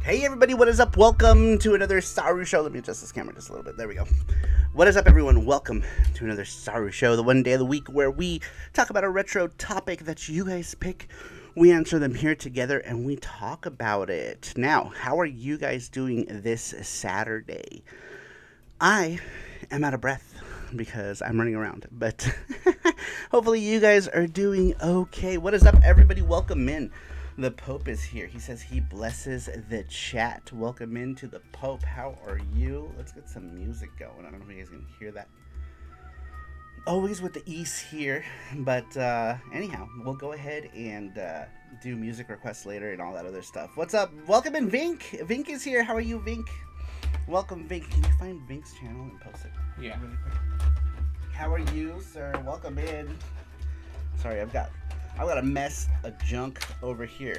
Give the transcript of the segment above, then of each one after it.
Hey everybody, what is up? Welcome to another Saru Show. Let me adjust this camera just a little bit. There we go. What is up, everyone? Welcome to another Saru Show, the one day of the week where we talk about a retro topic that you guys pick. We answer them here together and we talk about it. Now, how are you guys doing this Saturday? I am out of breath because I'm running around, but hopefully you guys are doing okay. What is up, everybody? Welcome in. The Pope is here. He says he blesses the chat. Welcome into the Pope. How are you? Let's get some music going. I don't know if you guys can hear that. Always with the ease here. But anyhow, we'll go ahead and do music requests later and all that other stuff. What's up? Welcome in, Vink. Vink is here. How are you, Vink? Welcome, Vink. Can you find Vink's channel and post it? Yeah. Really quick? How are you, sir? Welcome in. Sorry, I've got a mess of junk over here.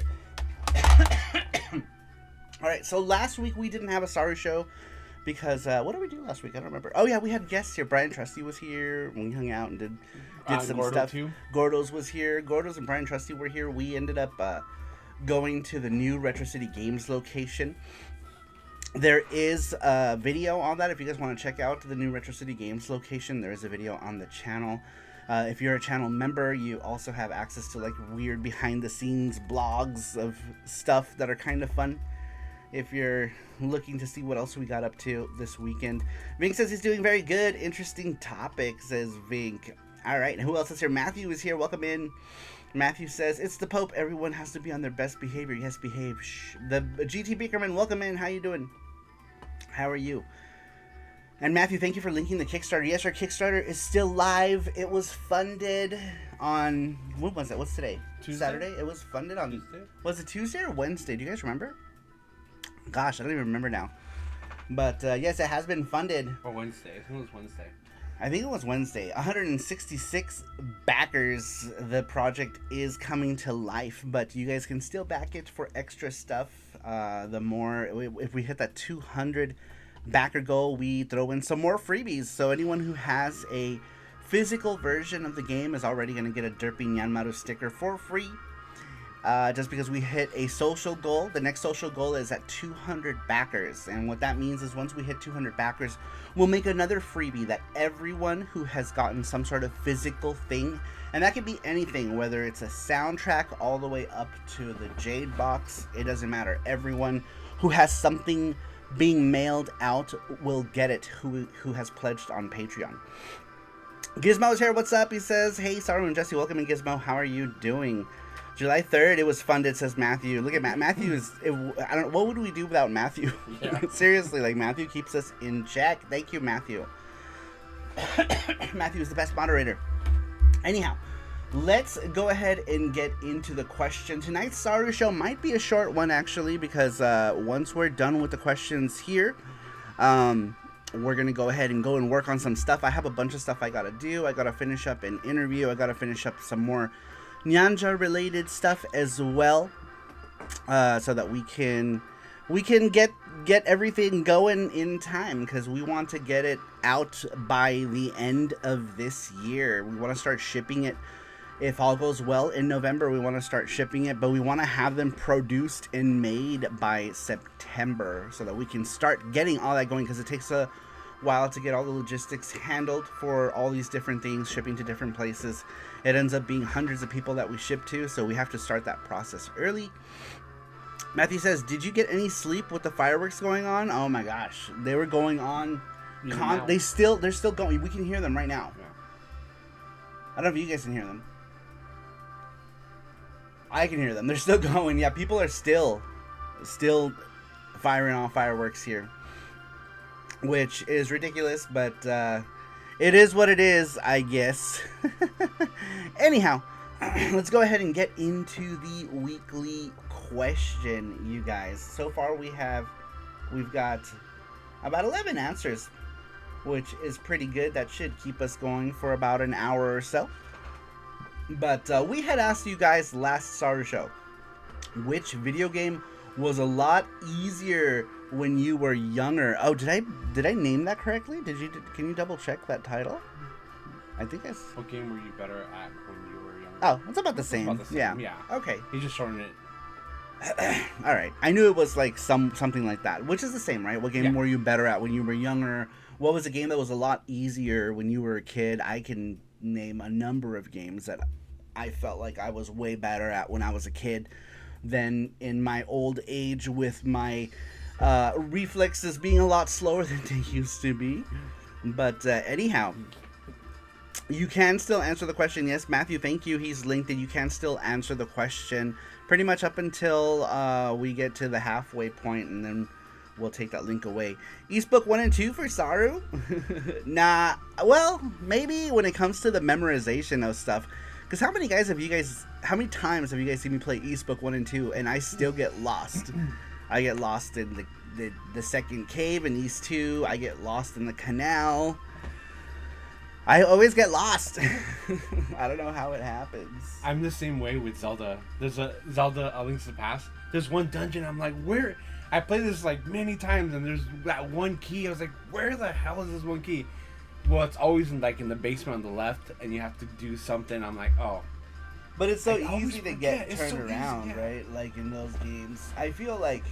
Alright, so last week we didn't have a Saru show because, what did we do last week? I don't remember. Oh yeah, we had guests here. Brian Trusty was here. We hung out and did some Gordo stuff. too. Gordo's was here. Gordo's and Brian Trusty were here. We ended up going to the new Retro City Games location. There is a video on that. If you guys want to check out the new Retro City Games location, there is a video on the channel. If you're a channel member, you also have access to like weird behind the scenes blogs of stuff that are kind of fun. If you're looking to see what else we got up to this weekend. Vink says he's doing very good. Interesting topic, says Vink. All right, who else is here? Matthew is here. Welcome in. Matthew says, it's the Pope. Everyone has to be on their best behavior. Yes, behave. Shh. The GT Beakerman, welcome in. How you doing? How are you? And Matthew, thank you for linking the Kickstarter. Yes, our Kickstarter is still live. It was funded on, when was it? What's today? Tuesday? Saturday? It was funded on, Tuesday? Was it Tuesday or Wednesday? Do you guys remember? Gosh, I don't even remember now. But yes, it has been funded. Or Wednesday. I think it was Wednesday. I think it was Wednesday. 166 backers. The project is coming to life, but you guys can still back it for extra stuff. The more, if we hit that 200 backer goal, we throw in some more freebies. So anyone who has a physical version of the game is already going to get a Derpy Nyanmaru sticker for free. Just because we hit a social goal. The next social goal is at 200 backers. And what that means is once we hit 200 backers, we'll make another freebie that everyone who has gotten some sort of physical thing, and that could be anything, whether it's a soundtrack all the way up to the Jade box, it doesn't matter. Everyone who has something being mailed out will get it who has pledged on Patreon. Gizmo is here. What's up? He says, hey, Saru and Jesse, welcome in, Gizmo. How are you doing? July 3rd, it was funded, says Matthew. Look at Matthew is, I don't, what would we do without Matthew? Yeah. Seriously, like Matthew keeps us in check. Thank you, Matthew. Matthew is the best moderator. Anyhow, let's go ahead and get into the question. Tonight's Saru show might be a short one, actually, because once we're done with the questions here, we're going to go ahead and go and work on some stuff. I have a bunch of stuff I got to do. I got to finish up an interview. I got to finish up some more Nyanja related stuff as well, so that we can get everything going in time, because we want to get it out by the end of this year. We want to start shipping it. If all goes well in November, we want to start shipping it, but we want to have them produced and made by September so that we can start getting all that going, because it takes a while to get all the logistics handled for all these different things, shipping to different places. It ends up being hundreds of people that we ship to, so we have to start that process early. Matthew says, did you get any sleep with the fireworks going on? Oh my gosh, they were going on. They're still going. We can hear them right now. Yeah. I don't know if you guys can hear them. I can hear them. They're still going. Yeah, people are still firing off fireworks here, which is ridiculous, but it is what it is, I guess. Anyhow, let's go ahead and get into the weekly question, you guys. So far we've got about 11 answers, which is pretty good. That should keep us going for about an hour or so. But we had asked you guys last Saru show, which video game was a lot easier when you were younger. Oh, did I name that correctly? Can you double check that title? I think What game were you better at when you were younger? Oh, it's about the same. About the same. Yeah. Yeah. Okay. He just shortened it. All right, I knew it was like something like that, which is the same, right? What game were you better at when you were younger? What was a game that was a lot easier when you were a kid? I can name a number of games that I felt like I was way better at when I was a kid than in my old age, with my reflexes being a lot slower than they used to be. But anyhow, you can still answer the question. Yes, Matthew, thank you. He's linked it. You can still answer the question pretty much up until we get to the halfway point, and then we'll take that link away. Eastbook 1 and 2 for Saru? Nah, well, maybe when it comes to the memorization of stuff. Because how many times have you guys seen me play Eastbook 1 and 2, and I still get lost? I get lost in the second cave in East 2. I get lost in the canal. I always get lost. I don't know how it happens. I'm the same way with Zelda. There's a Zelda A Link to the Past. There's one dungeon, I'm like, where? I played this like many times, and there's that one key. I was like, where the hell is this one key? Well, it's always in the basement on the left, and you have to do something. I'm like, oh. But it's so easy to get turned around, right? Like in those games. I feel like,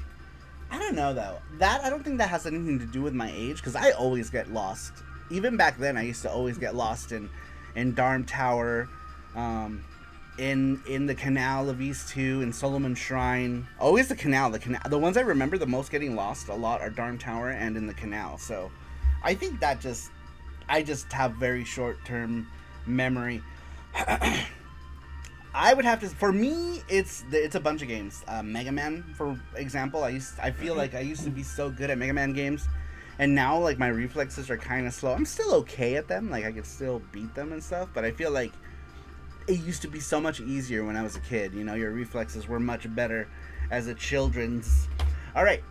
I don't know though. I don't think that has anything to do with my age, because I always get lost. Even back then, I used to always get lost in Darm Tower, in the Canal of East 2, in Solomon Shrine. Always the Canal. The ones I remember the most getting lost a lot are Darm Tower and in the Canal. So I think that I just have very short-term memory. I would have to, for me, it's a bunch of games. Mega Man, for example. I feel like I used to be so good at Mega Man games. And now, like, my reflexes are kind of slow. I'm still okay at them. Like, I can still beat them and stuff. But I feel like it used to be so much easier when I was a kid. You know, your reflexes were much better as a children's. All right,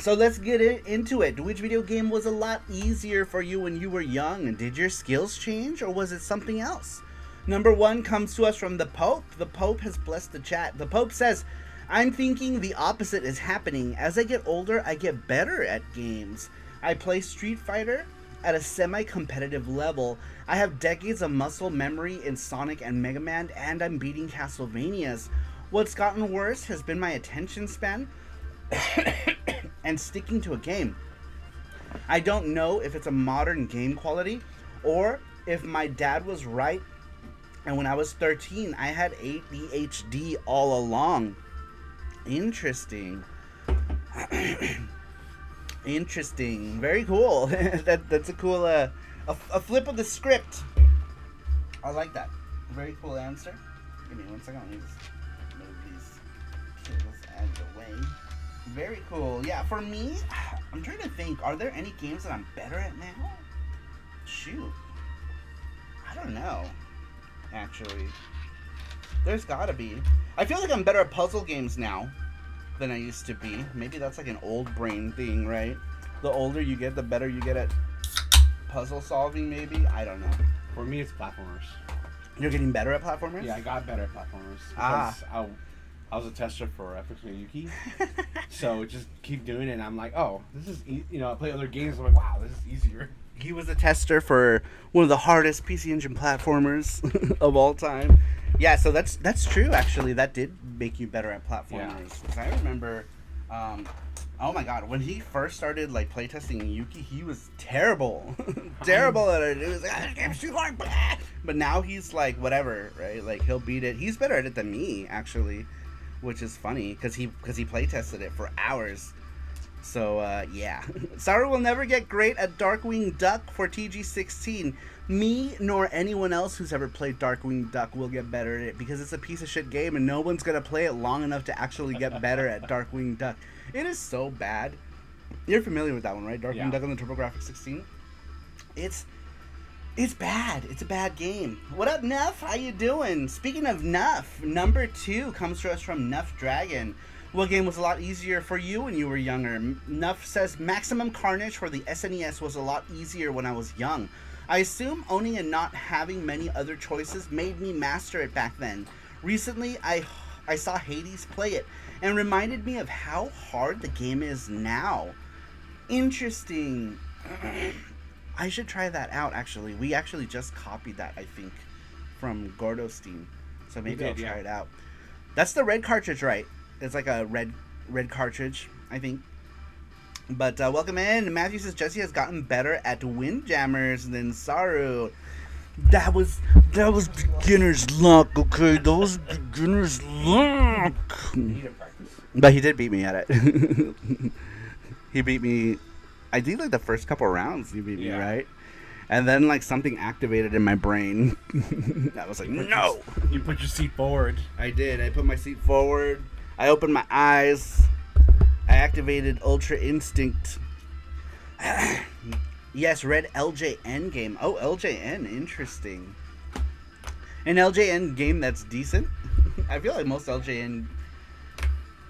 so let's get into it. Which video game was a lot easier for you when you were young? And did your skills change, or was it something else? Number 1 comes to us from the Pope. The Pope has blessed the chat. The Pope says, I'm thinking the opposite is happening. As I get older, I get better at games. I play Street Fighter at a semi-competitive level. I have decades of muscle memory in Sonic and Mega Man, and I'm beating Castlevanias. What's gotten worse has been my attention span and sticking to a game. I don't know if it's a modern game quality or if my dad was right, and when I was 13, I had ADHD all along. Interesting. Interesting. Very cool. That's a cool a flip of the script. I like that. Very cool answer. Give me 1 second. Let me just move these cables out of the way. Very cool. Yeah, for me, I'm trying to think. Are there any games that I'm better at now? Shoot. I don't know. Actually, there's gotta be. I feel like I'm better at puzzle games now than I used to be. Maybe that's like an old brain thing, right? The older you get, the better you get at puzzle solving, maybe? I don't know. For me, it's platformers. You're getting better at platformers? Yeah, I got better at platformers. Because I was a tester for Epic Yuki. So just keep doing it, and I'm like, oh, this is, I play other games, I'm like, wow, this is easier. He was a tester for one of the hardest PC Engine platformers of all time. Yeah, so that's true, actually. That did make you better at platformers. Because I remember, oh my god, when he first started like playtesting Yuki, he was terrible. Terrible at it. It was like, this game's too hard. But now he's like, whatever, right? Like, he'll beat it. He's better at it than me, actually, which is funny, because he playtested it for hours. So, yeah. Saru will never get great at Darkwing Duck for TG16. Me nor anyone else who's ever played Darkwing Duck will get better at it, because it's a piece of shit game and no one's gonna play it long enough to actually get better at Darkwing Duck. It is so bad. You're familiar with that one, right? Darkwing Duck on the TurboGrafx 16? It's bad. It's a bad game. What up, Nuff? How you doing? Speaking of Nuff, number 2 comes to us from Nuff Dragon. What game was a lot easier for you when you were younger? Nuff says, Maximum Carnage for the SNES was a lot easier when I was young. I assume owning and not having many other choices made me master it back then. Recently, I saw Hades play it and reminded me of how hard the game is now. Interesting. I should try that out, actually. We actually just copied that, I think, from Gordo Steam. So maybe I'll try it out. That's the red cartridge, right? It's like a red cartridge, I think. But welcome in. Matthew says Jesse has gotten better at windjammers than Saru. That was beginner's luck, okay? That was beginner's luck. But he did beat me at it. He beat me, I think, like the first couple rounds. He beat me, right? And then like something activated in my brain. I was like, no. You put your seat forward. I did. I put my seat forward. I opened my eyes. I activated Ultra Instinct. Yes, red LJN game. Oh, LJN, interesting. An LJN game that's decent. I feel like most LJN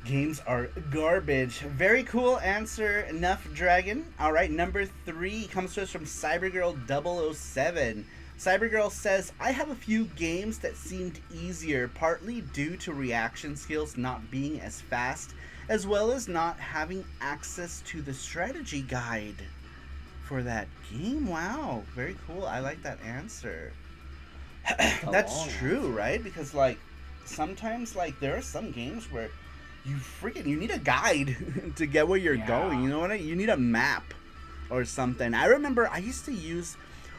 games are garbage. Very cool answer, Enough Dragon. All right, number 3 comes to us from Cybergirl007. Cybergirl says, I have a few games that seemed easier, partly due to reaction skills not being as fast, as well as not having access to the strategy guide for that game. Wow, very cool. I like that answer. That's true, right? Because like sometimes like there are some games where you need a guide to get where you're going. You know what you need a map or something. I remember I used to use,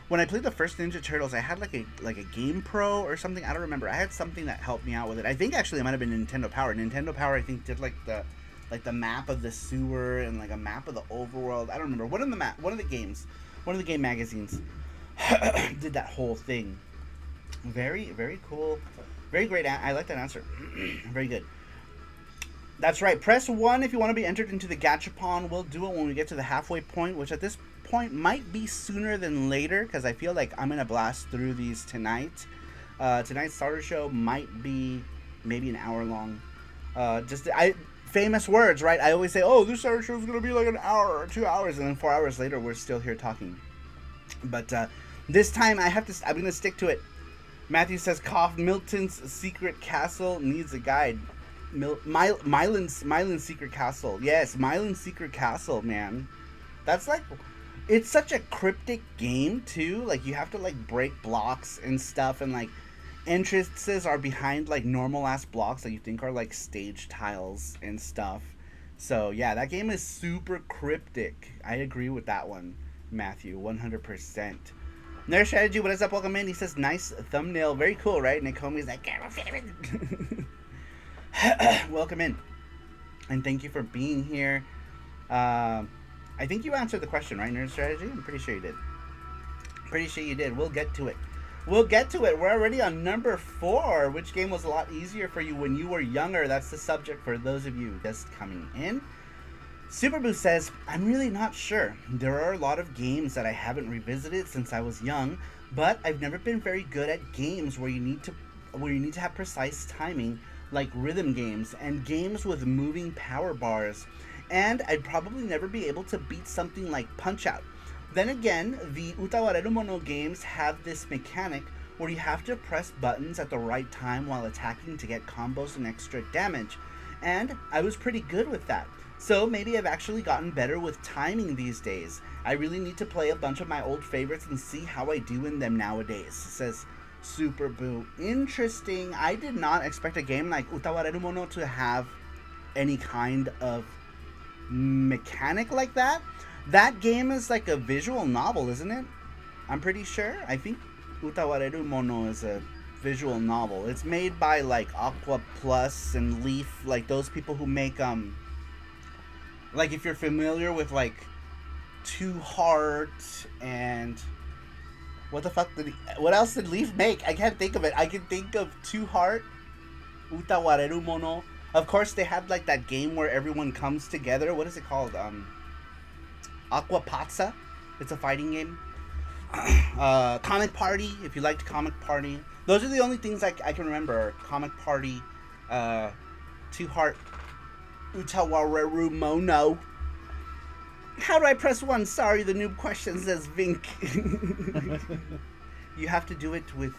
when I played the first Ninja Turtles, I had like a Game Pro or something. I don't remember. I had something that helped me out with it. I think actually it might have been Nintendo Power. Nintendo Power, I think, did like the map of the sewer and like a map of the overworld. I don't remember. One of the game magazines did that whole thing. Very, very cool. Very great. I like that answer. Very good. That's right. Press 1 if you want to be entered into the Gachapon. We'll do it when we get to the halfway point, which at this point might be sooner than later, because I feel like I'm going to blast through these tonight. Tonight's SaruShow might be maybe an hour long. Famous words, right? I always say, oh, this SaruShow is going to be like an hour or 2 hours, and then 4 hours later, we're still here talking. But this time, I'm going to stick to it. Matthew says, cough, Milton's secret castle needs a guide. Mylan's secret castle. Yes, Mylan's secret castle, man. That's like, it's such a cryptic game too. Like you have to like break blocks and stuff, and like entrances are behind like normal ass blocks that you think are like stage tiles and stuff. So yeah, that game is super cryptic. I agree with that one, Matthew, 100%. Nerd Strategy, what is up? Welcome in. He says, nice thumbnail. Very cool, right? Nakomi's like, welcome in. And thank you for being here. I think you answered the question, right, Nerd Strategy? I'm pretty sure you did. Pretty sure you did. We'll get to it. We're already on number 4. Which game was a lot easier for you when you were younger? That's the subject for those of you just coming in. Superboo says, I'm really not sure. There are a lot of games that I haven't revisited since I was young, but I've never been very good at games where you need to have precise timing, like rhythm games and games with moving power bars. And I'd probably never be able to beat something like Punch-Out. Then again, the Utawareru Mono games have this mechanic where you have to press buttons at the right time while attacking to get combos and extra damage. And I was pretty good with that. So maybe I've actually gotten better with timing these days. I really need to play a bunch of my old favorites and see how I do in them nowadays, says Superboo. Interesting. I did not expect a game like Utawareru Mono to have any kind of mechanic like that. That game is like a visual novel, isn't it? I'm pretty sure. I think Utawareru Mono is a visual novel. It's made by like Aqua Plus and Leaf, like those people who make like if you're familiar with like Two Heart and what else did Leaf make? I can't think of it. I can think of Two Heart, Utawareru Mono. Of course, they have like that game where everyone comes together. What is it called? Aqua Patsa. It's a fighting game. Comic Party, if you liked Comic Party. Those are the only things I can remember. Comic Party, Two Heart, Utawareru Mono. How do I press 1? Sorry, the noob question says Vink. You have to do it with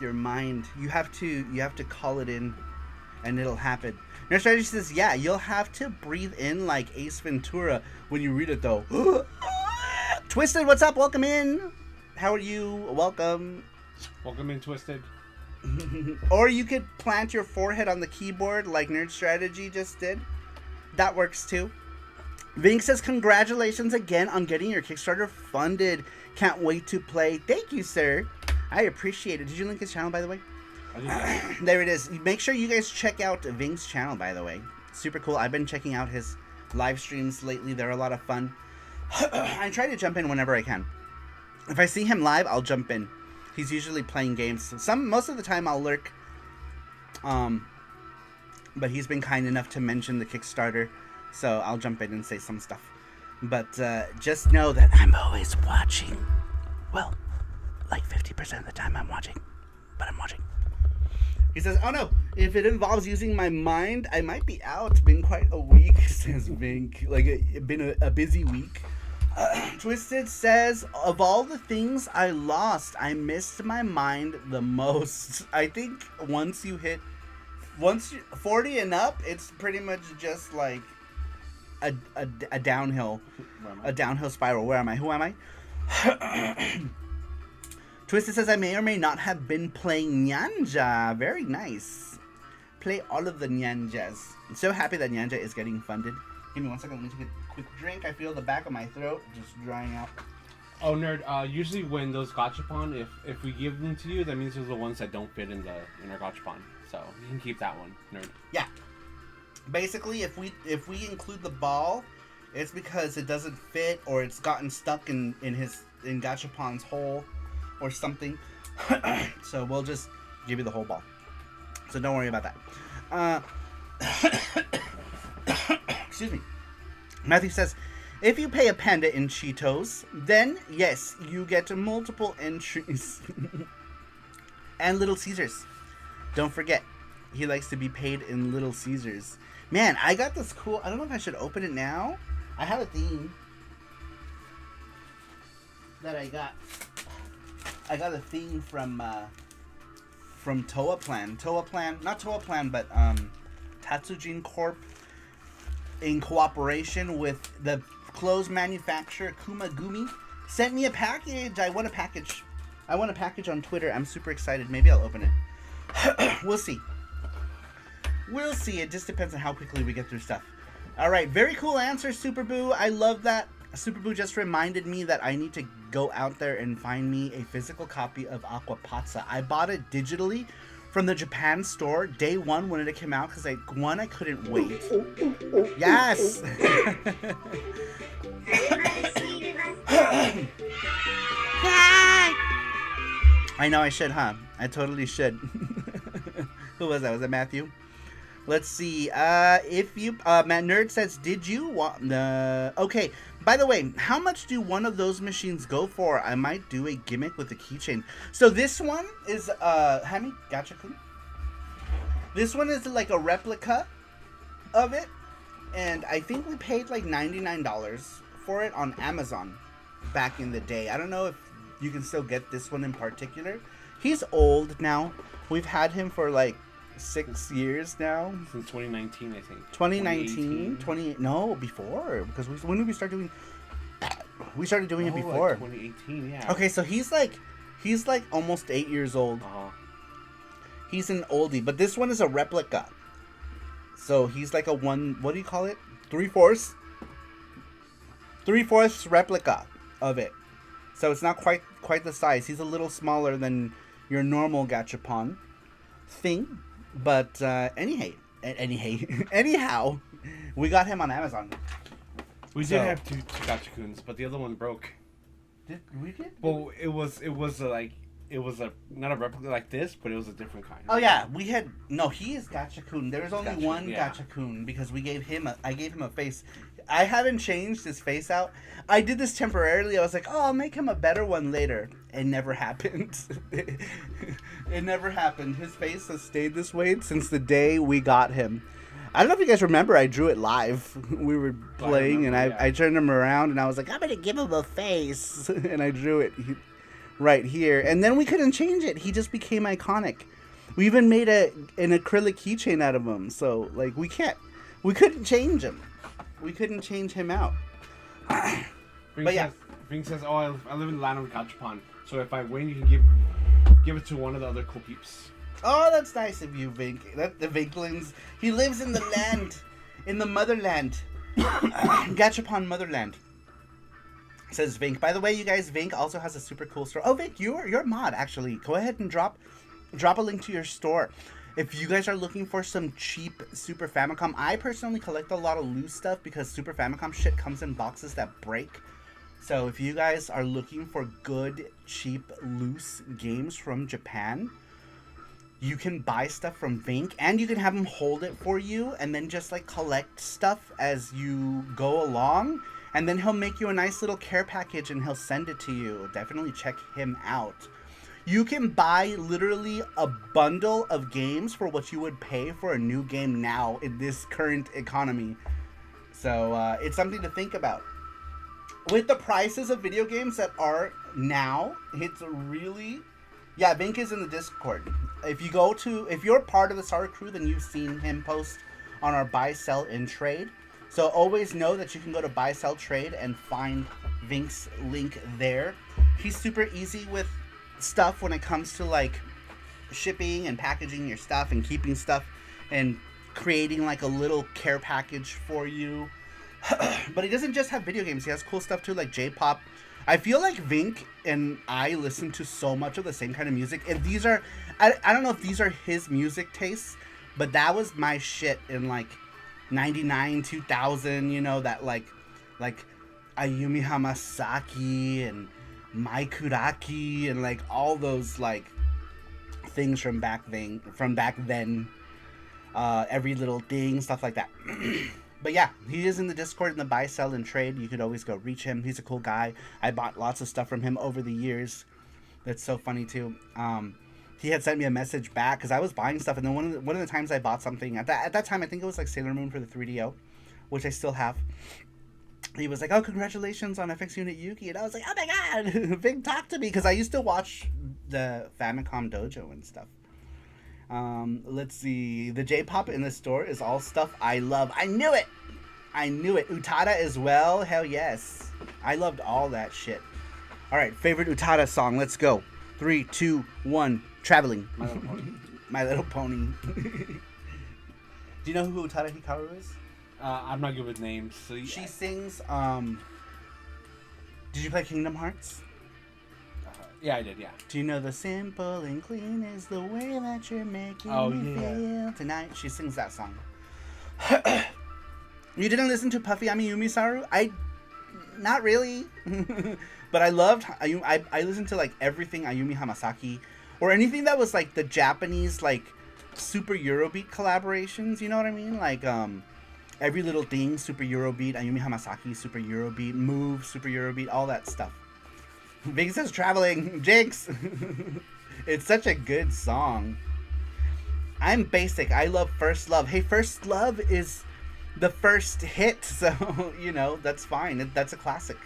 your mind. You have to call it in, and it'll happen. Nerd Strategy says, yeah, you'll have to breathe in like Ace Ventura when you read it, though. Twisted, what's up? Welcome in. How are you? Welcome. Welcome in, Twisted. Or you could plant your forehead on the keyboard like Nerd Strategy just did. That works too. Vink says, congratulations again on getting your Kickstarter funded. Can't wait to play. Thank you, sir. I appreciate it. Did you link his channel, by the way? There it is. Make sure you guys check out Vink's channel, by the way. Super cool. I've been checking out his live streams lately. They're a lot of fun. I try to jump in whenever I can. If I see him live, I'll jump in. He's usually playing games. Most of the time I'll lurk. But he's been kind enough to mention the Kickstarter, so I'll jump in and say some stuff. But just know that I'm always watching. Well, like 50% of the time I'm watching, but I'm watching. He says, oh no, if it involves using my mind, I might be out. It's been quite a week, says Vink. Like, it's been a busy week. Twisted says, of all the things I lost, I missed my mind the most. I think once you 40 and up, it's pretty much just like a downhill spiral. Where am I? Who am I? Twisted says, I may or may not have been playing Nyanja. Very nice. Play all of the Nyanjas. I'm so happy that Nyanja is getting funded. Give me 1 second. Let me take a quick drink. I feel the back of my throat just drying out. Oh, Nerd. Usually when those Gachapon, if we give them to you, that means those are the ones that don't fit in our Gachapon. So you can keep that one, Nerd. Yeah. Basically, if we include the ball, it's because it doesn't fit or it's gotten stuck in Gachapon's hole or something. So we'll just give you the whole ball. So don't worry about that. Excuse me. Matthew says, if you pay a panda in Cheetos, then yes, you get multiple entries. And Little Caesars. Don't forget, he likes to be paid in Little Caesars. Man, I got this cool, I don't know if I should open it now. I have a theme that I got. I got a theme from Toaplan. Not Toaplan, but Tatsujin Corp, in cooperation with the clothes manufacturer Kumagumi, sent me a package. I won a package on Twitter. I'm super excited. Maybe I'll open it. We'll see. It just depends on how quickly we get through stuff. All right, very cool answer, Superboo. I love that. Superboo just reminded me that I need to go out there and find me a physical copy of Aquapazza. I bought it digitally from the Japan store day one when it came out because I couldn't wait. Yes. I know I should, huh? I totally should. Who was that? Was it Matthew? Let's see. If you, Matt Nerd says, did you want the? Okay. By the way, how much do one of those machines go for? I might do a gimmick with the keychain. So this one is Hami Gachapon. This one is like a replica of it, and I think we paid like $99 for it on Amazon back in the day. I don't know if you can still get this one in particular. He's old now. We've had him for like 6 years now. Since 2019, I think. 2019? No, before. Because when did we start doing... We started doing it before. Like 2018, yeah. Okay, so he's like almost 8 years old. Uh-huh. He's an oldie, but this one is a replica. So he's like a what do you call it? 3/4? 3/4 replica of it. So it's not quite the size. He's a little smaller than your normal Gachapon thing. But anyhow, we got him on Amazon. We did have two Gachapoons, but the other one broke. Did we? Well, it was not a replica like this, but it was a different kind. Oh yeah, he is Gachapon. There was only one yeah. Gachapon because I gave him a face. I haven't changed his face out. I did this temporarily. I was like, I'll make him a better one later. It never happened. It never happened. His face has stayed this way since the day we got him. I don't know if you guys remember, I drew it live. We were playing, I turned him around, and I was like, I'm going to give him a face. And I drew it right here. And then we couldn't change it. He just became iconic. We even made an acrylic keychain out of him. So, like, we couldn't change him. We couldn't change him out. Ring says, I live in the land of Gachapon, so if I win, you can give it to one of the other cool peeps. Oh, that's nice of you, Vink. The Vinklings. He lives in the land, in the motherland, Gachapon motherland. Says Vink. By the way, you guys, Vink also has a super cool store. Oh, Vink, you're a mod actually. Go ahead and drop a link to your store. If you guys are looking for some cheap Super Famicom, I personally collect a lot of loose stuff because Super Famicom shit comes in boxes that break. So if you guys are looking for good, cheap, loose games from Japan, you can buy stuff from Vink, and you can have him hold it for you, and then just like collect stuff as you go along, and then he'll make you a nice little care package and he'll send it to you. Definitely check him out. You can buy literally a bundle of games for what you would pay for a new game now in this current economy. So it's something to think about. With the prices of video games that are now, it's really... Yeah, Vink is in the Discord. If you're part of the Saru crew, then you've seen him post on our buy, sell, and trade. So always know that you can go to buy, sell, trade and find Vink's link there. He's super easy with stuff when it comes to like shipping and packaging your stuff and keeping stuff and creating like a little care package for you. But he doesn't just have video games. He has cool stuff too, like J-pop. I feel like Vink and I listen to so much of the same kind of music. If these are, I don't know if these are his music tastes, but that was my shit in like 99, 2000, you know, that like Ayumi Hamasaki and Mai Kuraki and like all those like things from back then, every little thing, stuff like that. But yeah, he is in the Discord in the buy, sell, and trade. You could always go reach him. He's a cool guy. I bought lots of stuff from him over the years. That's so funny too. He had sent me a message back because I was buying stuff, and then one of the times I bought something at that time, I think it was like Sailor Moon for the 3DO, which I still have. He was like, "Oh, congratulations on FX Unit Yuki," and I was like, "Oh my god, Big talk to me," because I used to watch the Famicom Dojo and stuff. Let's see. The J-pop in the store is all stuff I love. I knew it. Utada as well. Hell yes. I loved all that shit. All right, favorite Utada song. Let's go. 3, 2, 1. Traveling. My Little Pony. My Little Pony. Do you know who Utada Hikaru is? I'm not good with names. So yeah. She sings. Did you play Kingdom Hearts? Yeah, I did, yeah. Do you know the simple and clean is the way that you're making me feel tonight? She sings that song. You didn't listen to Puffy Amiyumi, Saru? Not really. But I loved I listened to like everything Ayumi Hamasaki, or anything that was like the Japanese like super Eurobeat collaborations, you know what I mean? Like Every Little Thing, super Eurobeat, Ayumi Hamasaki, super Eurobeat, Move, super Eurobeat, all that stuff. Big says Traveling. Jinx. It's such a good song. I'm basic. I love First Love. Hey, First Love is the first hit, so, you know, that's fine. That's a classic.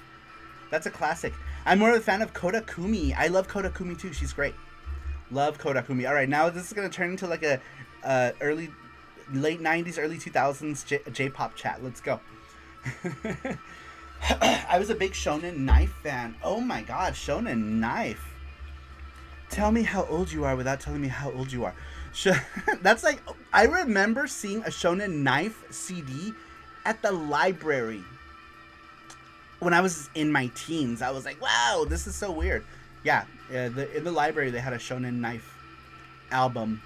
That's a classic. I'm more of a fan of Koda Kumi. I love Koda Kumi too. She's great. Love Koda Kumi. All right, now this is going to turn into like a late 90s, early 2000s J-pop chat. Let's go. I was a big Shonen Knife fan. Oh my god, Shonen Knife. Tell me how old you are without telling me how old you are. That's like, I remember seeing a Shonen Knife CD at the library when I was in my teens. I was like, wow, this is so weird. Yeah, in the library they had a Shonen Knife album.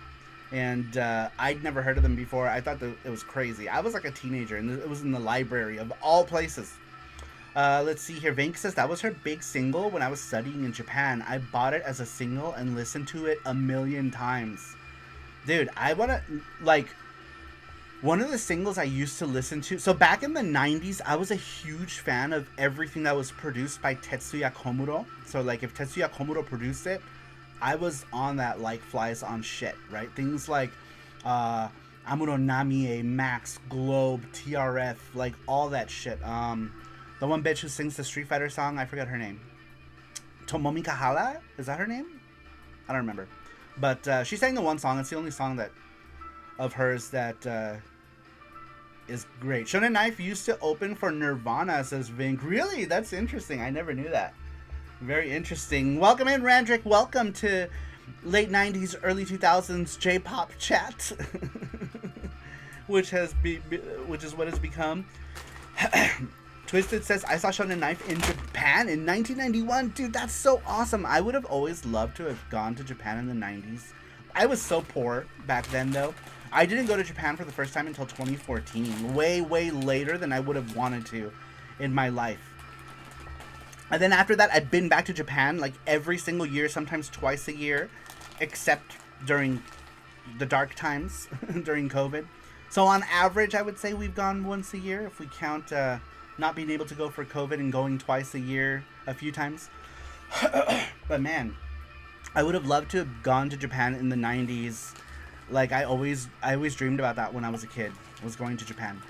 And I'd never heard of them before. I thought that it was crazy. I was like a teenager, and it was in the library of all places. Let's see here. Vank says that was her big single when I was studying in Japan. I bought it as a single and listened to it 1,000,000 times. Dude, I want to, like, one of the singles I used to listen to. So back in the 90s, I was a huge fan of everything that was produced by Tetsuya Komuro. So, like, if Tetsuya Komuro produced it, I was on that like flies on shit, right? Things like Amuro Namie, Max, Globe, TRF, like all that shit. The one bitch who sings the Street Fighter song, I forgot her name. Tomomi Kahala? Is that her name? I don't remember. But she sang the one song. It's the only song that of hers that is great. Shonen Knife used to open for Nirvana, says Vink. Really? That's interesting. I never knew that. Very interesting. Welcome in, Randrick. Welcome to late 90s, early 2000s J-pop chat, which is what it's become. Twisted says, I saw Shonen Knife in Japan in 1991. Dude, that's so awesome. I would have always loved to have gone to Japan in the 90s. I was so poor back then, though. I didn't go to Japan for the first time until 2014. Way, way later than I would have wanted to in my life. And then after that, I've been back to Japan like every single year, sometimes twice a year, except during the dark times, during COVID. So on average, I would say we've gone once a year if we count not being able to go for COVID and going twice a year a few times. But man, I would have loved to have gone to Japan in the 90s. Like I always dreamed about that when I was a kid, was going to Japan.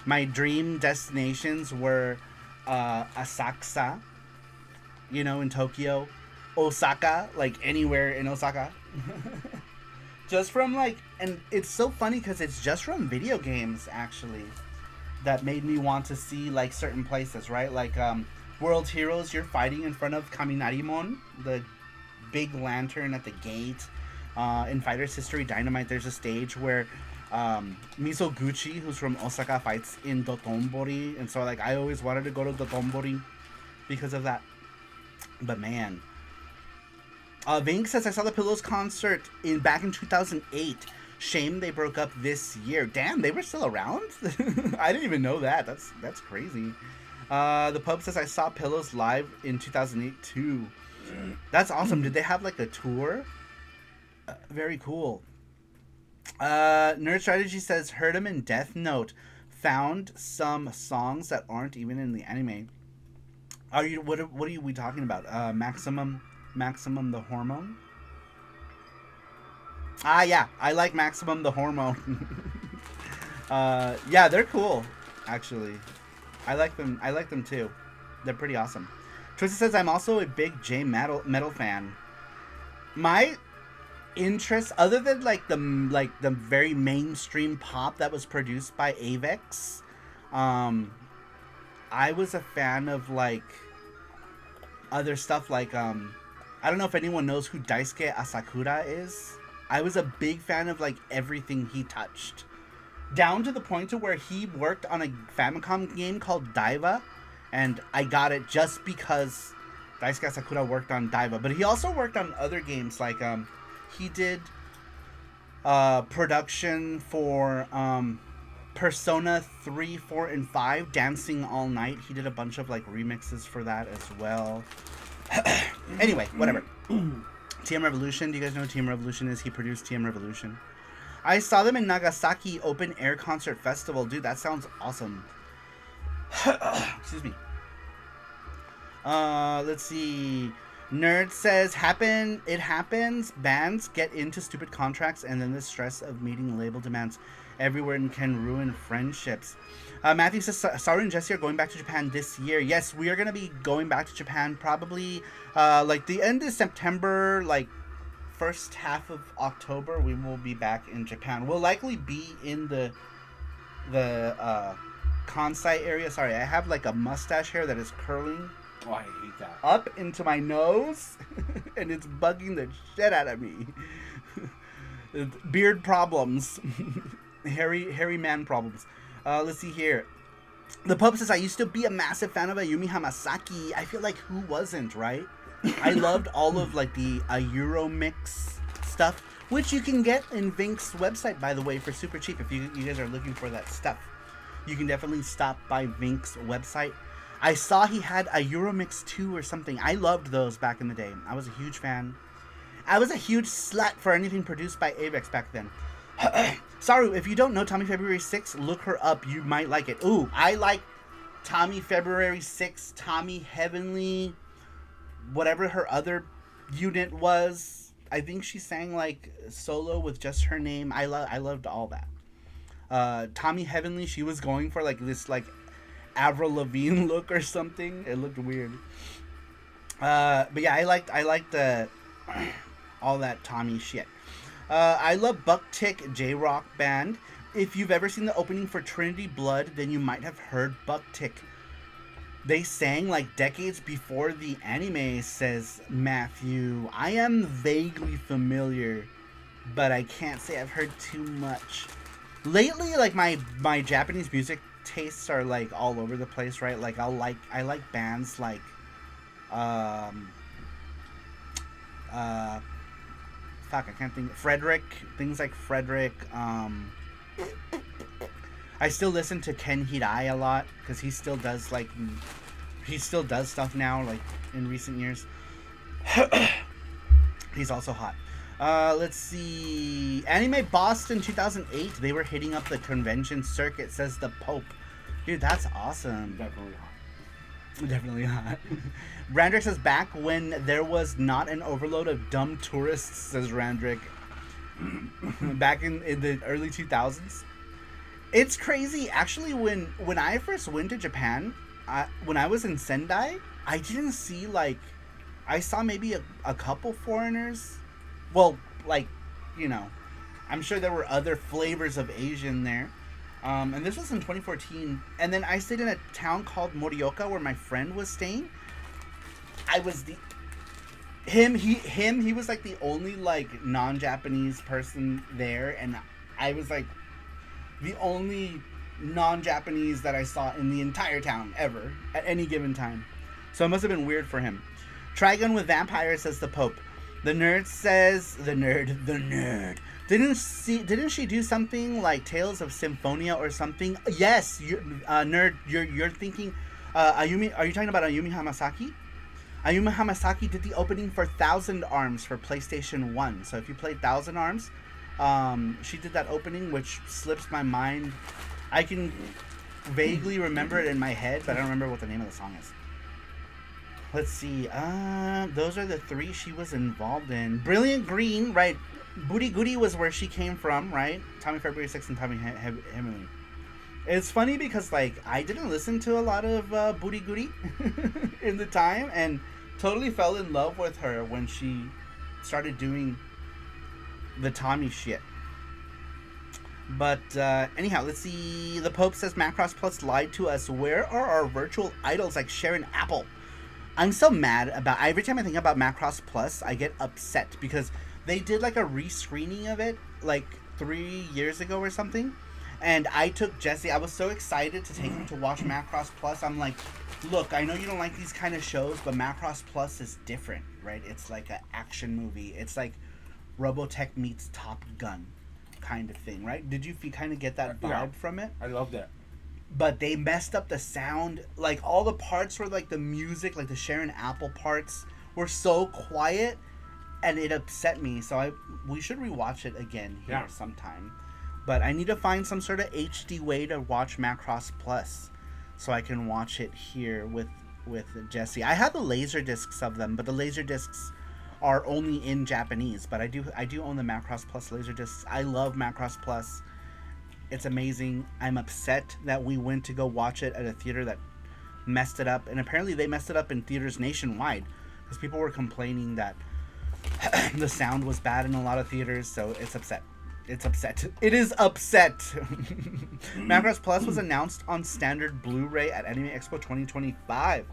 My dream destinations were Asakusa, you know, in Tokyo, Osaka, like anywhere in Osaka. Just from like, and it's so funny because it's just from video games actually that made me want to see like certain places, right? Like World Heroes, you're fighting in front of Kaminarimon, the big lantern at the gate. In Fighters History Dynamite, there's a stage where Misoguchi, who's from Osaka, fights in Dotonbori, and so like I always wanted to go to Dotonbori because of that. But man, Vink says, I saw the Pillows concert back in 2008. Shame they broke up this year. Damn, they were still around? I didn't even know that. That's crazy. The Pub says, I saw Pillows live in 2008 too. That's awesome. Did they have like a tour? Very cool. Nerd Strategy says, heard him in Death Note. Found some songs that aren't even in the anime. What are we talking about? Maximum the Hormone? Yeah, I like Maximum the Hormone. Yeah, they're cool, actually. I like them too. They're pretty awesome. Twisted says, I'm also a big J metal fan. My interest, other than like the very mainstream pop that was produced by Avex, I was a fan of like other stuff like I don't know if anyone knows who Daisuke Asakura is. I was a big fan of like everything he touched, down to the point to where he worked on a Famicom game called Daiva, and I got it just because Daisuke Asakura worked on Daiva. But he also worked on other games like he did production for Persona 3, 4, and 5, Dancing All Night. He did a bunch of like remixes for that as well. Anyway, whatever. TM Revolution. Do you guys know what TM Revolution is? He produced TM Revolution. I saw them in Nagasaki Open Air Concert Festival. Dude, that sounds awesome. Excuse me. Let's see. Nerd says, it happens. Bands get into stupid contracts, and then the stress of meeting label demands everywhere and can ruin friendships. Matthew says, Saru and Jesse are going back to Japan this year. Yes, we are going to be going back to Japan probably like the end of September, like first half of October. We will be back in Japan. We'll likely be in the Kansai area. Sorry, I have like a mustache hair that is curling. Oh, I hate that. Up into my nose, and it's bugging the shit out of me. Beard problems. hairy man problems. Let's see here. The Pub says, I used to be a massive fan of Ayumi Hamasaki. I feel like who wasn't, right? I loved all of like the Euromix stuff, which you can get in Vink's website, by the way, for super cheap. If you guys are looking for that stuff, you can definitely stop by Vink's website. I saw he had a Euromix 2 or something. I loved those back in the day. I was a huge fan. I was a huge slut for anything produced by Avex back then. Saru, if you don't know Tommy February 6, look her up. You might like it. Ooh, I like Tommy February 6, Tommy Heavenly, whatever her other unit was. I think she sang like solo with just her name. I loved all that. Tommy Heavenly, she was going for like this like Avril Lavigne look or something. It looked weird. But yeah, I liked all that Tommy shit. I love Bucktick J-Rock Band. If you've ever seen the opening for Trinity Blood, then you might have heard Bucktick. They sang like decades before the anime, says Matthew. I am vaguely familiar, but I can't say I've heard too much. Lately, like my Japanese music tastes are like all over the place, right? Like I like bands like fuck, I can't think. Frederick, things like Frederick. I still listen to Ken Hirai a lot because he still does stuff now, like in recent years. He's also hot. Let's see. Anime Boston 2008. They were hitting up the convention circuit, says the Pope. Dude, that's awesome. Definitely hot. Definitely hot. Randrick says back when there was not an overload of dumb tourists, says Randrick. Back in the early 2000s. It's crazy. Actually, when I first went to Japan, when I was in Sendai, I didn't see like... I saw maybe a couple foreigners. Well, like, you know, I'm sure there were other flavors of Asian there. And this was in 2014. And then I stayed in a town called Morioka where my friend was staying. I was he was like the only like non-Japanese person there, and I was like the only non-Japanese that I saw in the entire town ever at any given time. So it must have been weird for him. Trigun with Vampire, says the Pope. The nerd says the nerd. Didn't she do something like Tales of Symphonia or something? Yes, nerd. You're thinking, Ayumi. Are you talking about Ayumi Hamasaki? Ayumi Hamasaki did the opening for Thousand Arms for PlayStation 1. So if you played Thousand Arms, she did that opening, which slips my mind. I can vaguely remember it in my head, but I don't remember what the name of the song is. Let's see. Those are the three she was involved in. Brilliant Green, right? Booty Goody was where she came from, right? Tommy February 6th and Tommy Hemily. It's funny because, like, I didn't listen to a lot of Booty Goody in the time, and totally fell in love with her when she started doing the Tommy shit. But anyhow, let's see. The Pope says Macross Plus lied to us. Where are our virtual idols like Sharon Apple? I'm so mad about... Every time I think about Macross Plus, I get upset because they did like a rescreening of it like 3 years ago or something. And I took Jesse. I was so excited to take him to watch Macross Plus. I'm like, look, I know you don't like these kind of shows, but Macross Plus is different, right? It's like an action movie. It's like Robotech meets Top Gun kind of thing, right? Did you kind of get that vibe from it? I love that. But they messed up the sound. Like, all the parts were like the music, like the Sharon Apple parts were so quiet, and it upset me. So we should rewatch it again here sometime. But I need to find some sort of HD way to watch Macross Plus so I can watch it here with Jesse. I have the laser discs of them, but the laser discs are only in Japanese. But I do own the Macross Plus laser discs. I love Macross Plus. It's amazing. I'm upset that we went to go watch it at a theater that messed it up. And apparently they messed it up in theaters nationwide because people were complaining that the sound was bad in a lot of theaters. So it's upset. It's upset. It is upset. Macross Plus was announced on standard Blu-ray at Anime Expo 2025.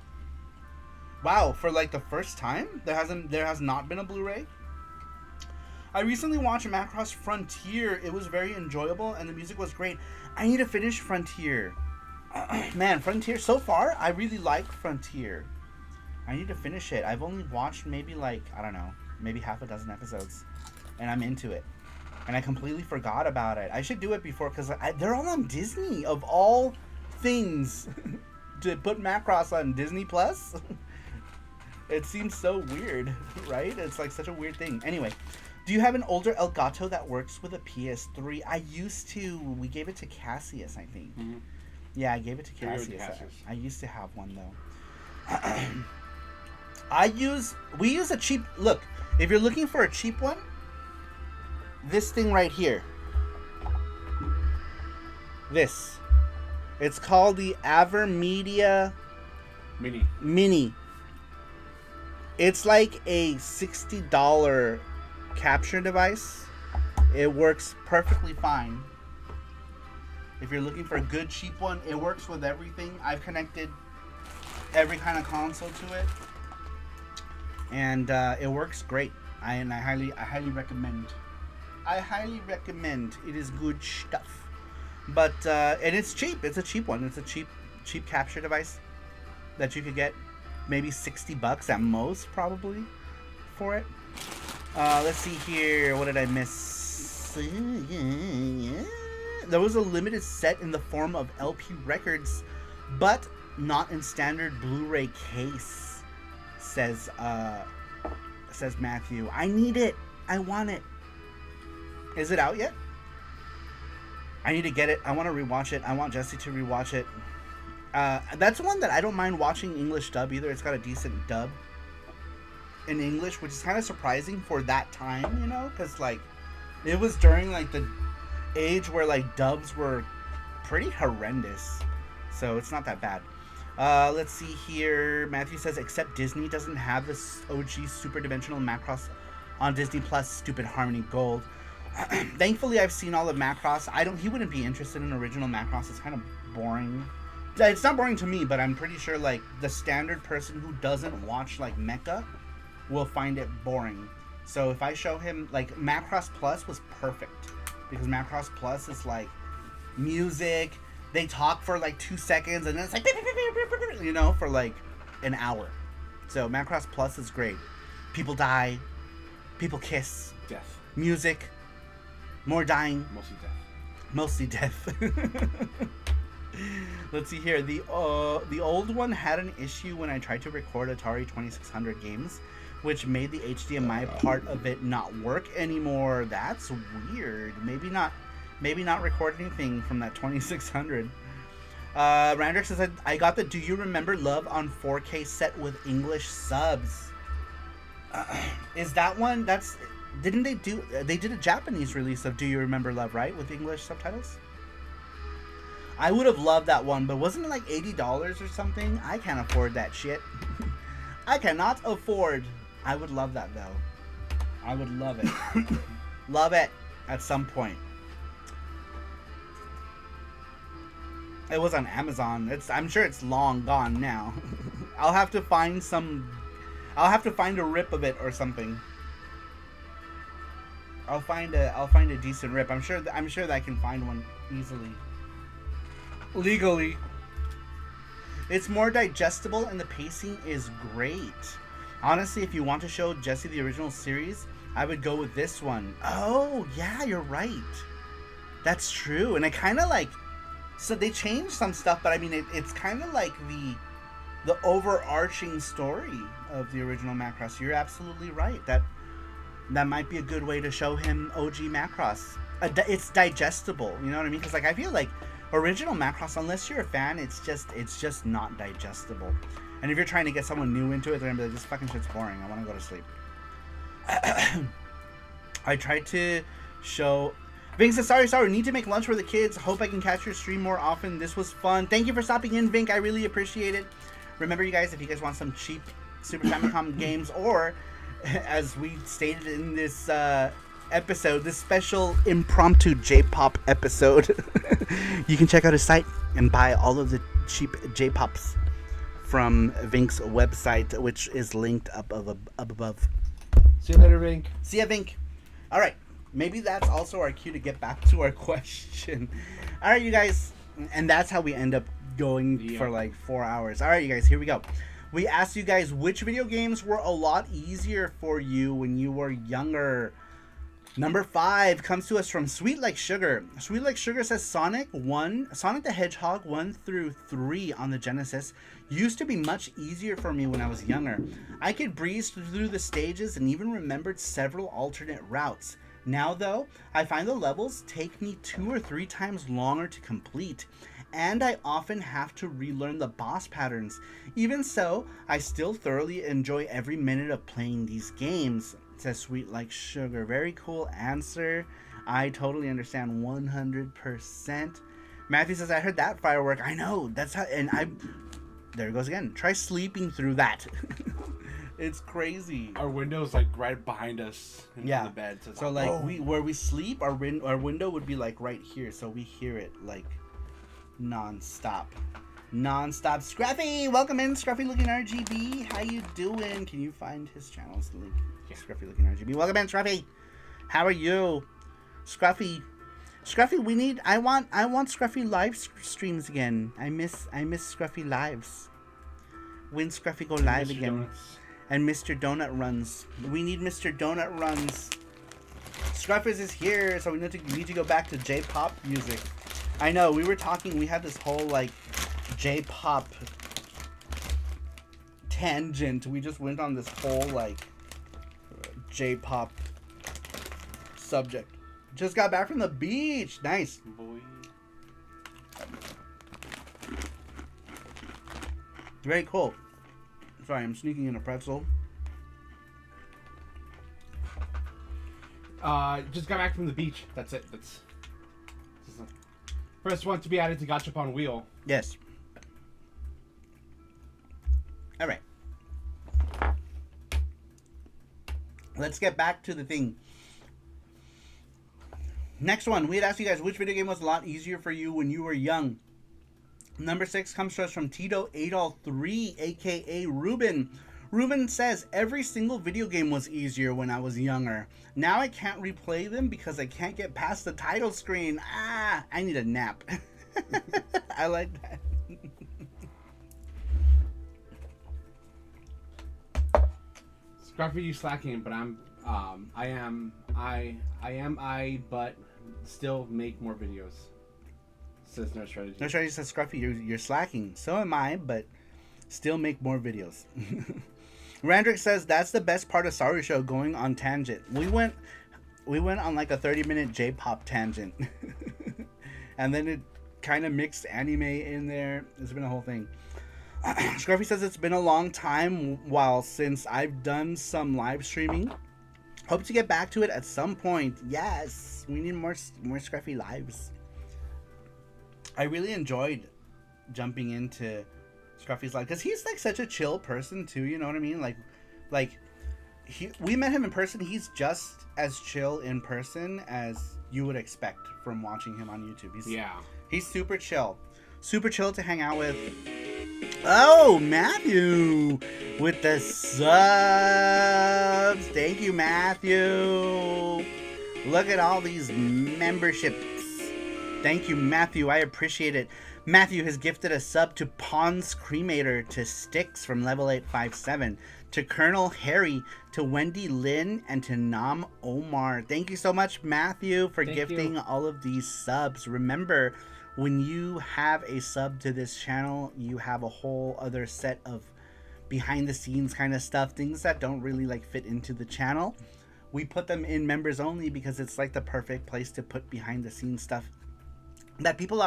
Wow, for like the first time? There has not been a Blu-ray? I recently watched Macross Frontier. It was very enjoyable and the music was great. I need to finish Frontier. Man, Frontier, so far, I really like Frontier. I need to finish it. I've only watched maybe like, I don't know, maybe half a dozen episodes. And I'm into it. And I completely forgot about it. I should do it before because they're all on Disney, of all things. To put Macross on Disney Plus? It seems so weird, right? It's like such a weird thing. Anyway. Do you have an older Elgato that works with a PS3? I used to. We gave it to Cassius, I think. Mm-hmm. Yeah, I gave it to Cassius. I used to have one, though. We use a cheap... Look, if you're looking for a cheap one, this thing right here. This. It's called the Avermedia Mini. It's like a $60... capture device. It works perfectly fine. If you're looking for a good cheap one, it works with everything. I've connected every kind of console to it, and it works great. I highly recommend. I highly recommend. It is good stuff. But and it's cheap. It's a cheap one. It's a cheap capture device that you could get, maybe $60 at most, probably, for it. Let's see here. What did I miss? There was a limited set in the form of LP records, but not in standard Blu-ray case. Says Matthew. I need it. I want it. Is it out yet? I need to get it. I want to rewatch it. I want Jesse to rewatch it. That's one that I don't mind watching English dub either. It's got a decent dub in English, which is kind of surprising for that time, you know, because like it was during like the age where like dubs were pretty horrendous, so it's not that bad. Let's see here. Matthew says, except Disney doesn't have this OG super dimensional Macross on Disney Plus. Stupid Harmony Gold. Thankfully, I've seen all of Macross. He wouldn't be interested in original Macross. It's kind of boring. It's not boring to me, but I'm pretty sure like the standard person who doesn't watch like Mecha will find it boring. So if I show him like Macross Plus was perfect, because Macross Plus is like music. They talk for like 2 seconds and then it's like, you know, for like an hour. So Macross Plus is great. People die, people kiss, death, music, more dying, mostly death. Let's see here. The old one had an issue when I tried to record Atari 2600 games, which made the HDMI part of it not work anymore. That's weird. Maybe not record anything from that 2600. Randrick says, I got the Do You Remember Love on 4K set with English subs. Is that one? They did a Japanese release of Do You Remember Love, right? With English subtitles? I would have loved that one, but wasn't it like $80 or something? I can't afford that shit. I cannot afford. I would love that though. I would love it. Love it at some point. It was on Amazon. I'm sure it's long gone now. I'll have to find a rip of it or something. I'll find a decent rip. I'm sure that I can find one easily. Legally. It's more digestible and the pacing is great. Honestly, if you want to show Jesse the original series, I would go with this one. Oh, yeah, you're right. That's true. And I kind of like... So they changed some stuff, but I mean, it's kind of like the overarching story of the original Macross. You're absolutely right. That might be a good way to show him OG Macross. It's digestible, you know what I mean? Because like I feel like original Macross, unless you're a fan, it's just not digestible. And if you're trying to get someone new into it, they're gonna be like, this fucking shit's boring. I want to go to sleep. I tried to show... Vink says, sorry, need to make lunch for the kids. Hope I can catch your stream more often. This was fun. Thank you for stopping in, Vink. I really appreciate it. Remember, you guys, if you guys want some cheap Super Famicom games, or, as we stated in this episode, this special impromptu J-pop episode, you can check out his site and buy all of the cheap J-pops from Vink's website, which is linked up above. See you later, Vink. See ya, Vink. All right. Maybe that's also our cue to get back to our question. All right, you guys. And that's how we end up going for like 4 hours. All right, you guys, here we go. We asked you guys which video games were a lot easier for you when you were younger. Number 5 comes to us from Sweet Like Sugar. Sweet Like Sugar says Sonic the Hedgehog 1 through 3 on the Genesis used to be much easier for me when I was younger. I could breeze through the stages and even remembered several alternate routes. Now though, I find the levels take me 2 or 3 times longer to complete, and I often have to relearn the boss patterns. Even so, I still thoroughly enjoy every minute of playing these games, says Sweet Like Sugar. Very cool answer. I totally understand 100%. Matthew says, I heard that firework. I know, that's how, and there it goes again. Try sleeping through that. It's crazy. Our window's like right behind us in the bed. So like where we sleep, our window would be like right here, so we hear it like non-stop. Non-stop Scruffy, welcome in, Scruffy looking RGB. How you doing? Can you find his channel's link? Yeah. Scruffy looking RGB. Welcome in, Scruffy. How are you, Scruffy? Scruffy, we need. I want Scruffy live streams again. I miss Scruffy lives. When Scruffy go live Mr. again? Donuts. And Mr. Donut runs. We need Mr. Donut runs. Scruffers is here, so we need to go back to J-pop music. I know, we were talking, we had this whole, like, J-pop tangent. We just went on this whole, like, J-pop subject. Just got back from the beach. Nice. Boy. Very cool. Sorry, I'm sneaking in a pretzel. Just got back from the beach. That's it. That's first one to be added to Gachapon wheel. Yes. All right. Let's get back to the thing. Next one. We had asked you guys which video game was a lot easier for you when you were young. Number 6 comes to us from Tito Adol 3, aka Ruben. Ruben says, every single video game was easier when I was younger. Now I can't replay them because I can't get past the title screen. Ah, I need a nap. I like that. Scruffy, you slacking, but but still make more videos. Says No Strategy. No Strategy says, Scruffy, you're slacking. So am I, but still make more videos. Randrick says, that's the best part of SaruShow, going on tangent. We went on like a 30-minute J-pop tangent. And then it kind of mixed anime in there. It's been a whole thing. Scruffy says, it's been a long time since I've done some live streaming. Hope to get back to it at some point. Yes, we need more Scruffy lives. I really enjoyed jumping into Scruffy's live because he's like such a chill person too. You know what I mean? We met him in person. He's just as chill in person as you would expect from watching him on YouTube. He's super chill to hang out with. Oh, Matthew with the subs. Thank you, Matthew. Look at all these memberships. Thank you, Matthew. I appreciate it. Matthew has gifted a sub to Pons Cremator, to Sticks from level 857, to Colonel Harry, to Wendy Lynn, and to Nam Omar. Thank you so much, Matthew, for gifting all of these subs. Remember, when you have a sub to this channel, you have a whole other set of behind the scenes kind of stuff, things that don't really like fit into the channel. We put them in members only because it's like the perfect place to put behind the scenes stuff that people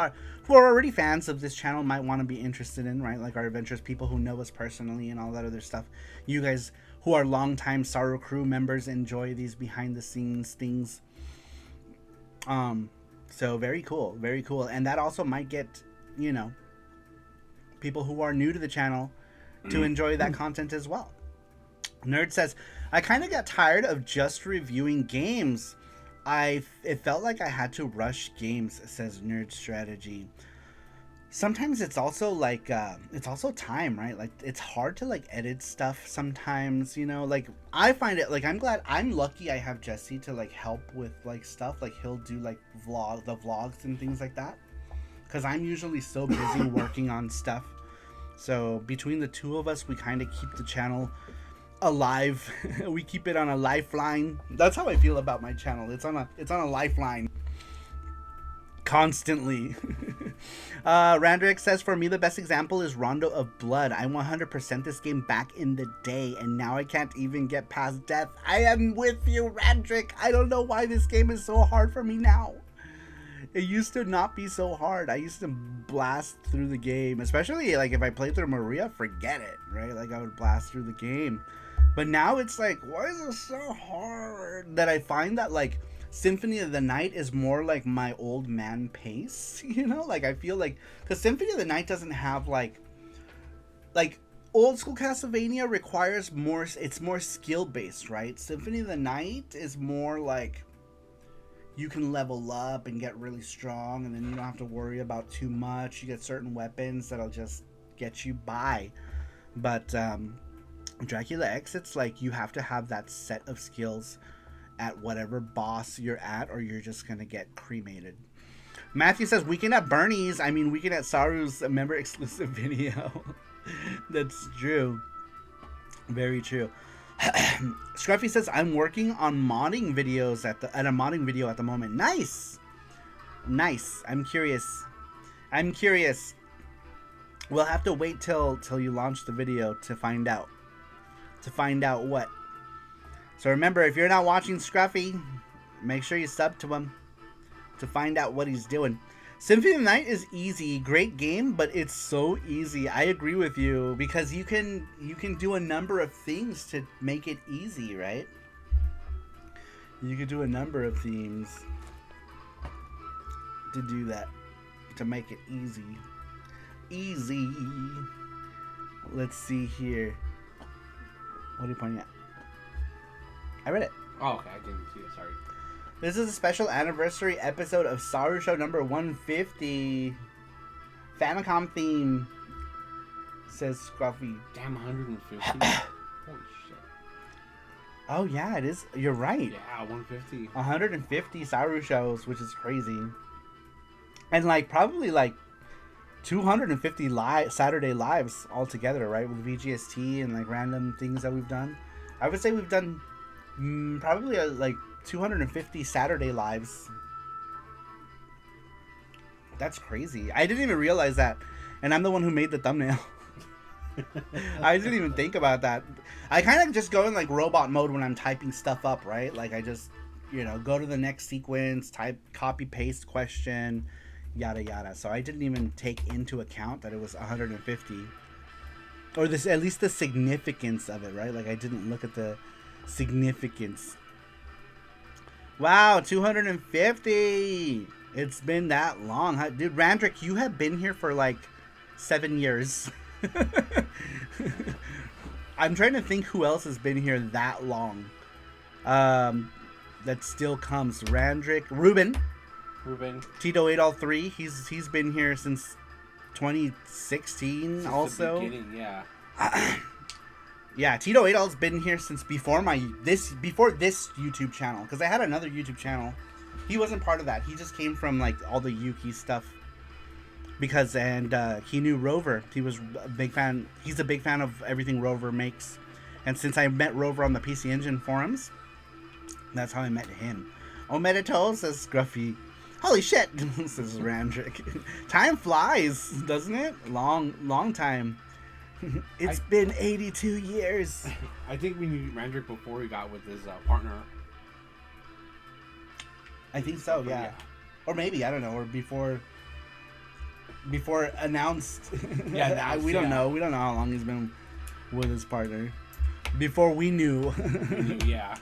who are already fans of this channel might want to be interested in, right? Like our adventures, people who know us personally and all that other stuff. You guys who are longtime Saru crew members enjoy these behind the scenes things. So very cool, very cool. And that also might get, people who are new to the channel to enjoy that content as well. Nerd says, I kind of got tired of just reviewing games. It felt like I had to rush games, says Nerd Strategy. Sometimes it's also like, it's also time, right? Like, it's hard to like edit stuff sometimes, like I find it like, I'm lucky I have Jesse to like help with like stuff. Like he'll do like the vlogs and things like that. Cause I'm usually so busy working on stuff. So between the two of us, we kind of keep the channel alive. We keep it on a lifeline. That's how I feel about my channel. It's on a lifeline constantly. Randrick says, for me the best example is Rondo of Blood. I 100% this game back in the day and now I can't even get past death. I am with you, Randrick. I don't know why this game is so hard for me now. It used to not be so hard. I used to blast through the game, especially like if I played through Maria, forget it, right? Like I would blast through the game. But now it's like, why is it so hard? That I find that like Symphony of the Night is more like my old man pace, Like I feel like, because Symphony of the Night doesn't have like old school Castlevania requires more, it's more skill based, right? Symphony of the Night is more like, you can level up and get really strong, and then you don't have to worry about too much. You get certain weapons that'll just get you by. But Dracula X, it's like you have to have that set of skills at whatever boss you're at, or you're just gonna get cremated. Matthew says, Weekend at Bernie's. I mean, Weekend at Saru's a member exclusive video. That's true. Very true. Scruffy says, I'm working on modding videos at a modding video at the moment. Nice. Nice. I'm curious. We'll have to wait till you launch the video to find out. What. So remember, if you're not watching Scruffy, make sure you sub to him to find out what he's doing. Symphony of the Night is easy, great game, but it's so easy. I agree with you, because you can do a number of things to make it easy, right? You could do a number of things to do that, to make it easy. Easy. Let's see here. What are you pointing at? I read it. Oh, okay. I didn't see it. Sorry. This is a special anniversary episode of SaruShow number 150. Famicom theme, says Scruffy. Damn, 150. Holy shit. Oh, yeah, it is. You're right. Yeah, 150. 150 SaruShows, which is crazy. And, like, probably, like, 250 Saturday lives altogether, right? With VGST and, like, random things that we've done. I would say we've done probably, like, 250 Saturday lives. That's crazy. I didn't even realize that. And I'm the one who made the thumbnail. I didn't even think about that. I kind of just go in like robot mode when I'm typing stuff up, right? Like I just, go to the next sequence, type, copy, paste question, yada, yada. So I didn't even take into account that it was 150. Or this, at least the significance of it, right? Like I didn't look at the significance. Wow, 250. It's been that long. Dude, Randrick, you have been here for like 7 years. I'm trying to think who else has been here that long. That still comes. Randrick, Ruben. Tito 8all3. He's been here since 2016 since also. The beginning, yeah. Yeah, Tito 8all's been here since before this YouTube channel, because I had another YouTube channel. He wasn't part of that. He just came from like all the Yuki stuff. Because he knew Rover. He was a big fan. He's a big fan of everything Rover makes. And since I met Rover on the PC Engine forums, that's how I met him. Omedito, says Scruffy. Holy shit, says Randrick. Time flies, doesn't it? Long time. It's been 82 years. I think we knew Randrick before he got with his partner. I think so, yeah. Or maybe, I don't know, or before announced. Yeah, we don't know. We don't know how long he's been with his partner. Before we knew. Yeah.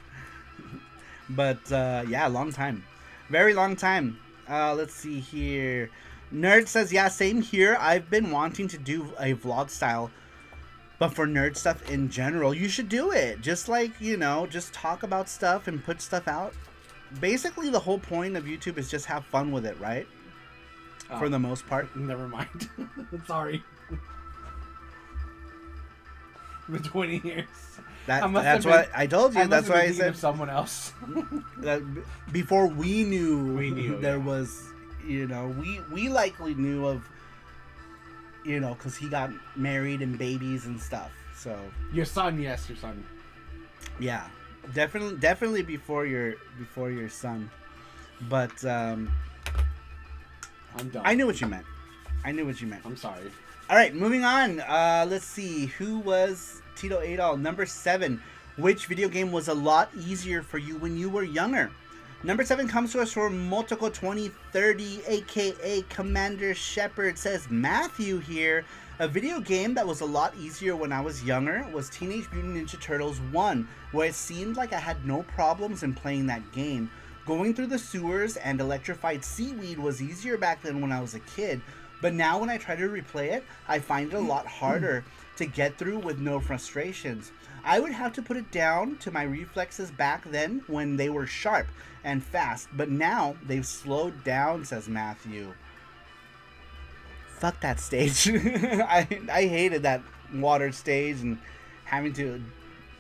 But, yeah, long time. Very long time. Let's see here. Nerd says, yeah, same here. I've been wanting to do a vlog style. But for nerd stuff in general, you should do it. Just like, just talk about stuff and put stuff out. Basically, the whole point of YouTube is just have fun with it, right? For the most part. Never mind. Sorry. For 20 years. That's what I told you. That's why I said someone else. Before we knew there was, we likely knew of, because he got married and babies and stuff. So your son, yes, your son. Yeah, definitely before your son. But I'm done. I knew what you meant. I'm sorry. All right, moving on. Let's see. Who was Tito 8all? Number 7. Which video game was a lot easier for you when you were younger? Number 7 comes to us from Motoko 2030, aka Commander Shepard. Says Matthew here. A video game that was a lot easier when I was younger was Teenage Mutant Ninja Turtles 1, where it seemed like I had no problems in playing that game. Going through the sewers and electrified seaweed was easier back then when I was a kid. But now when I try to replay it, I find it a lot harder to get through with no frustrations. I would have to put it down to my reflexes back then when they were sharp and fast. But now they've slowed down, says Matthew. Fuck that stage. I hated that water stage and having to...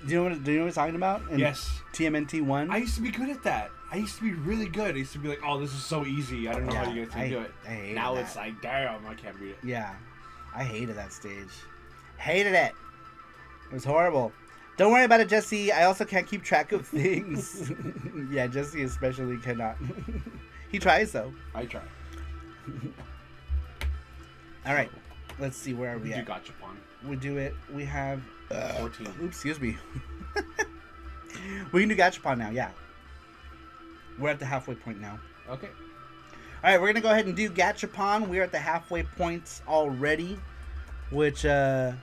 Do you know what I'm talking about? Yes. TMNT 1? I used to be good at that. I used to be really good. I used to be like, oh, this is so easy. I don't know how you guys can do it. I hated now that. it's like, damn, I can't beat it. Yeah. I hated that stage. Hated it. It was horrible. Don't worry about it, Jesse. I also can't keep track of things. Yeah, Jesse especially cannot. He tries, though. I try. All right. Let's see. Where are we You at? Gachapon. We do it. We have... 14. Oops, excuse me. We can do Gachapon now, yeah. We're at the halfway point now. Okay. All right, we're going to go ahead and do Gachapon. We're at the halfway points already, which, not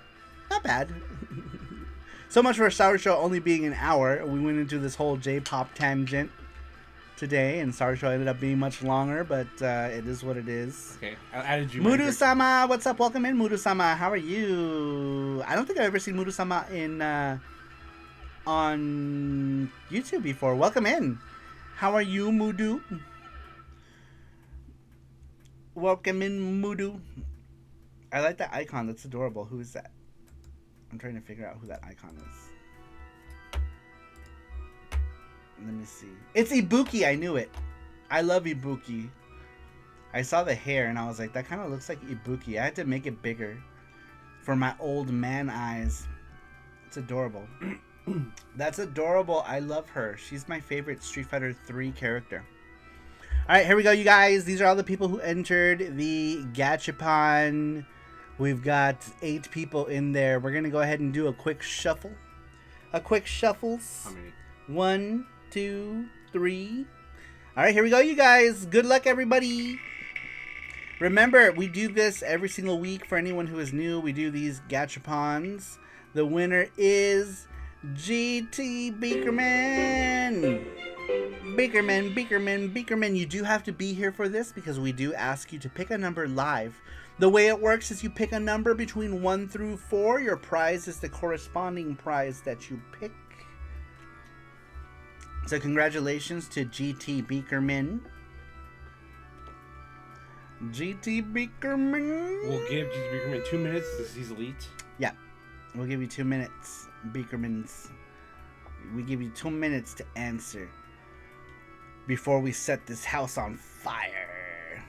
bad. So much for a SaruShow only being an hour. We went into this whole J-pop tangent today, and SaruShow ended up being much longer, but it is what it is. Okay, I added you. Mudu-sama, what's up? Welcome in, Mudu-sama. How are you? I don't think I've ever seen Mudu-sama in on YouTube before. Welcome in. How are you, Mudu? Welcome in, Mudu. I like that icon. That's adorable. Who is that? I'm trying to figure out who that icon is. Let me see. It's Ibuki. I knew it. I love Ibuki. I saw the hair and I was like, that kind of looks like Ibuki. I had to make it bigger for my old man eyes. It's adorable. That's adorable. I love her. She's my favorite Street Fighter 3 character. Alright, here we go, you guys. These are all the people who entered the Gachapon. We've got 8 people in there. We're going to go ahead and do a quick shuffle. A quick shuffles. How many? 1, 2, 3. Alright, here we go, you guys. Good luck, everybody. Remember, we do this every single week. For anyone who is new, we do these Gachapons. The winner is GT Beakerman. Beakerman. You do have to be here for this because we do ask you to pick a number live. The way it works is you pick a number between 1 through 4. Your prize is the corresponding prize that you pick. So congratulations to GT Beakerman. GT Beakerman. We'll give GT Beakerman 2 minutes since he's elite. Yeah. We'll give you 2 minutes, Beakermans. We give you 2 minutes to answer before we set this house on fire.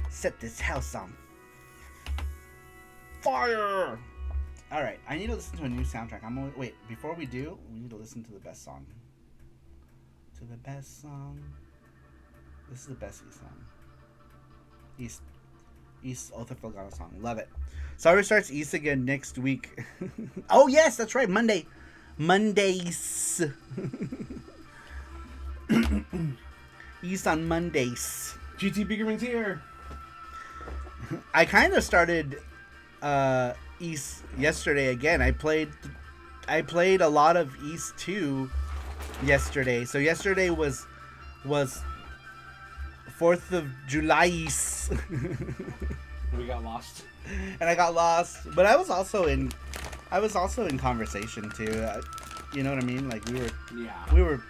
Set this house on fire. All right, I need to listen to a new soundtrack. Wait, before we do, we need to listen to the best song. To the best song. This is the best East song. East Otha Filgana song. Love it. Saru starts East again next week. Oh yes, that's right. Mondays. East on Mondays. GT Beakerman's here. I kind of started East yesterday again. I played a lot of East 2 yesterday. So yesterday was 4th of July. We got lost. And I got lost, but I was also in conversation too. You know what I mean? Like we were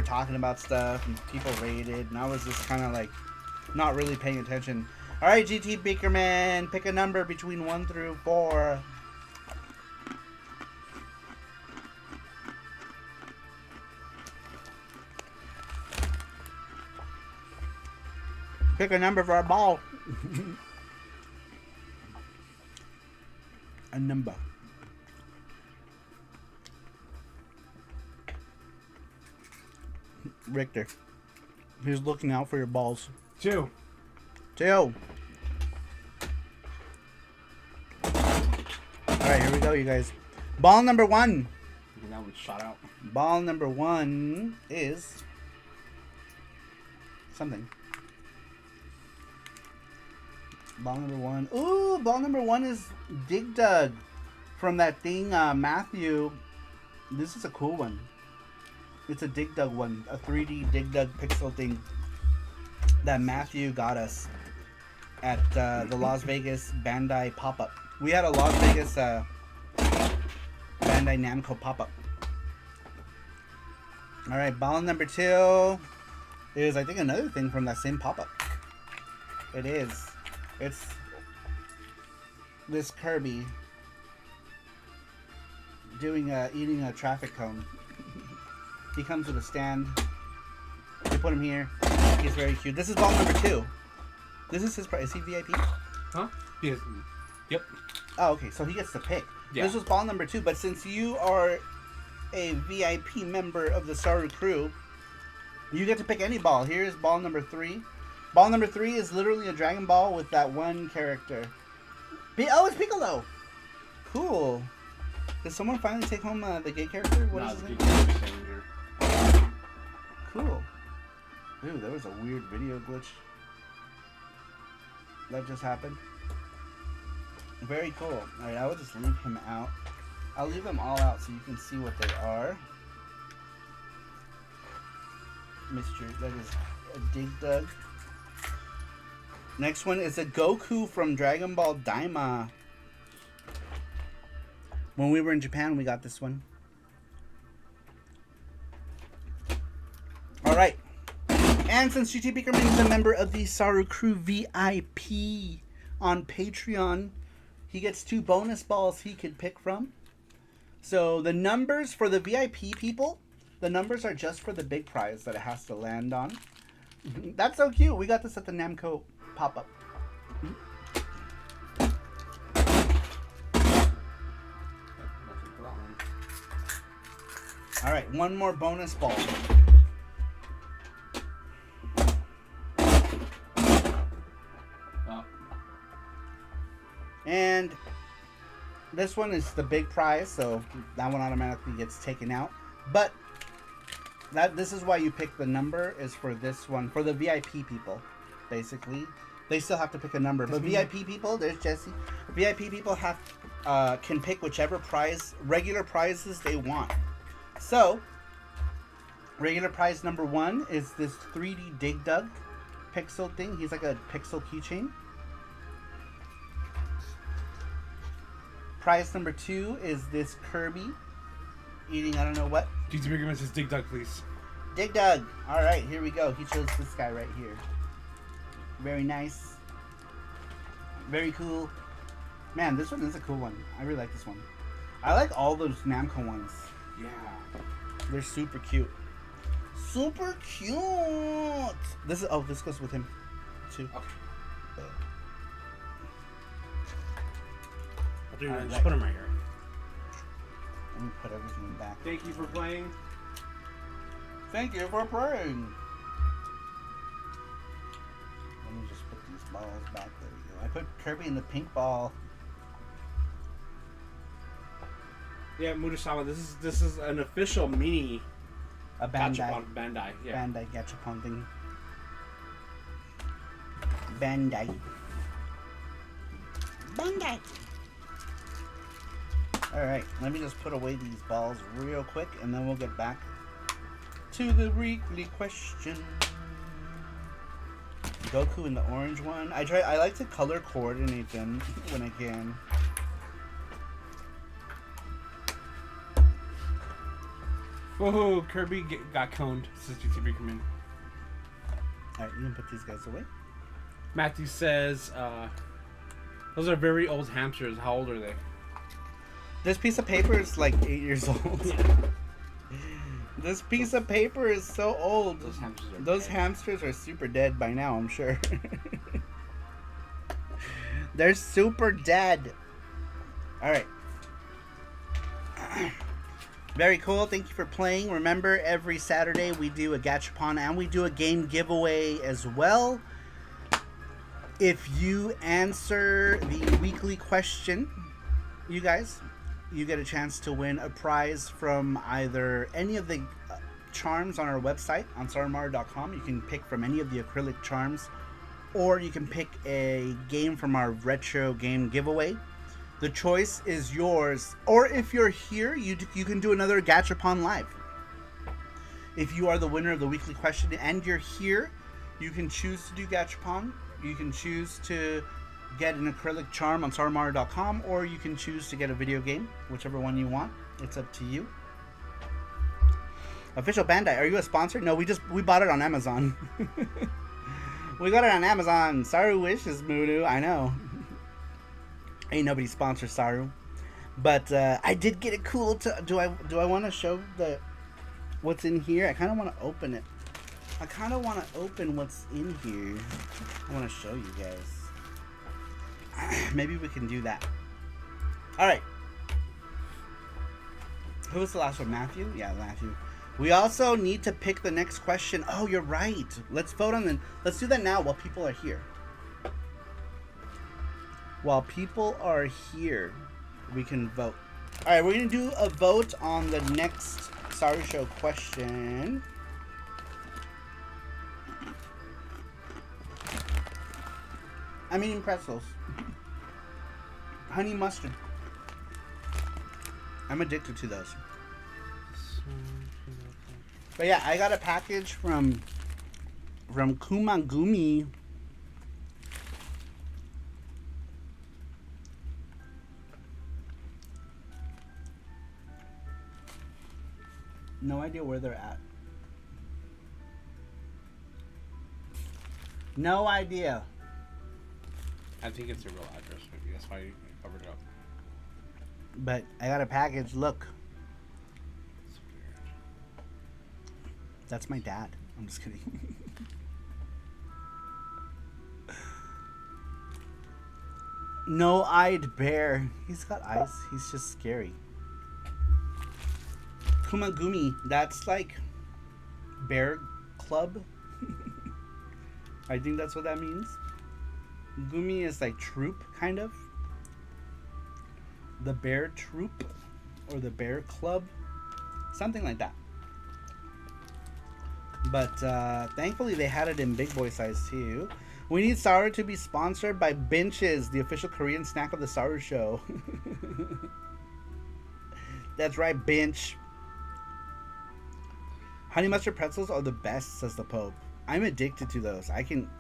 talking about stuff and people rated, and I was just kind of like not really paying attention. All right, GT Beakerman, pick a number between 1 through 4. Pick a number for our ball. A number. Richter, he's looking out for your balls. 2. 2. All right, here we go, you guys. Ball number 1. And that one shot out. Ball number 1 is something. Ball number 1. Ooh, ball number 1 is Dig Dug from that thing, Matthew. This is a cool one. It's a Dig Dug one, a 3D Dig Dug pixel thing that Matthew got us. at the Las Vegas Bandai pop-up. We had a Las Vegas Bandai Namco pop-up. All right, ball number 2 is, I think, another thing from that same pop-up. It is. It's this Kirby doing eating a traffic cone. He comes with a stand. You put him here. He's very cute. This is ball number 2. This is his price. Is he VIP? Huh? Yes. Yep. Oh, okay. So he gets to pick. Yeah. This was ball number 2. But since you are a VIP member of the Saru crew, you get to pick any ball. Here's ball number 3. Ball number 3 is literally a Dragon Ball with that one character. Oh, it's Piccolo. Cool. Did someone finally take home the gay character? What is his name? Cool. Ooh, there was a weird video glitch that just happened. Very cool. Alright, I will just leave him out. I'll leave them all out so you can see what they are. That is a Dig Dug. Next one is a Goku from Dragon Ball Daima. When we were in Japan, we got this one. Alright. And since GT Beakerman is a member of the Saru Crew VIP on Patreon, he gets 2 bonus balls he could pick from. So the numbers for the VIP people, the numbers are just for the big prize that it has to land on. That's so cute. We got this at the Namco pop-up. Alright, one more bonus ball. And this one is the big prize, so that one automatically gets taken out. But this is why you pick the number, is for this one, for the VIP people, basically. They still have to pick a number. But VIP people, there's Jesse. VIP people can pick whichever prize, regular prizes they want. So, regular prize number 1 is this 3D Dig Dug pixel thing. He's like a pixel keychain. Prize number 2 is this Kirby eating I don't know what. GT Beakerman says Dig Dug, please. Dig Dug. Alright, here we go. He chose this guy right here. Very nice. Very cool. Man, this one is a cool one. I really like this one. I like all those Namco ones. Yeah. They're super cute. Super cute! This goes with him, too. Okay. Right. Just put him right here. Let me put everything back. Thank you for playing. Thank you for playing. Let me just put these balls back. There we go. I put Kirby in the pink ball. Yeah, Murasama, this is an official mini A Bandai. Gachapon Bandai. Yeah. Bandai Gachapon thing. Bandai. Bandai. Alright, let me just put away these balls real quick and then we'll get back to the weekly question. Goku in the orange one. I like to color coordinate them when I can. Whoa, Kirby got coned, says GT Beakerman. Alright, you can put these guys away. Matthew says, those are very old hamsters. How old are they? This piece of paper is like 8 years old. Yeah. This piece of paper is so old. Those hamsters are super dead by now, I'm sure. They're super dead. Alright. Very cool. Thank you for playing. Remember, every Saturday we do a Gachapon and we do a game giveaway as well. If you answer the weekly question, you guys, you get a chance to win a prize from either any of the charms on our website on sarumaro.com. You can pick from any of the acrylic charms, or you can pick a game from our retro game giveaway. The choice is yours. Or if you're here, you can do another Gachapon live. If you are the winner of the weekly question and you're here, you can choose to do Gachapon You can choose to get an acrylic charm on SaruMaru.com, or you can choose to get a video game, whichever one you want. It's up to you. Official Bandai, are you a sponsor? No, we bought it on Amazon. We got it on Amazon. Saru wishes, Moodoo. I know. Ain't nobody sponsors Saru. But I did get it cool. Do I want to show what's in here? I kind of want to open it. I kind of want to open what's in here. I want to show you guys. Maybe we can do that. All right. Who was the last one? Matthew? Yeah, Matthew. We also need to pick the next question. Oh, you're right. Let's vote on the. Let's do that now while people are here. While people are here, we can vote. All right, we're gonna do a vote on the next SaruShow question. I'm eating pretzels. Honey mustard. I'm addicted to those. But yeah, I got a package from Kumagumi. No idea where they're at. No idea. I think it's a real address. Maybe that's why you covered it up. But I got a package. Look. It's weird. That's my dad. I'm just kidding. No-eyed bear. He's got eyes. He's just scary. Kumagumi. That's like bear club. I think that's what that means. Gumi is like troop, kind of. The bear troop or the bear club. Something like that. But thankfully they had it in big boy size too. We need Saru to be sponsored by Benches, the official Korean snack of the Saru Show. That's right, Bench. Honey mustard pretzels are the best, says the Pope. I'm addicted to those. I can...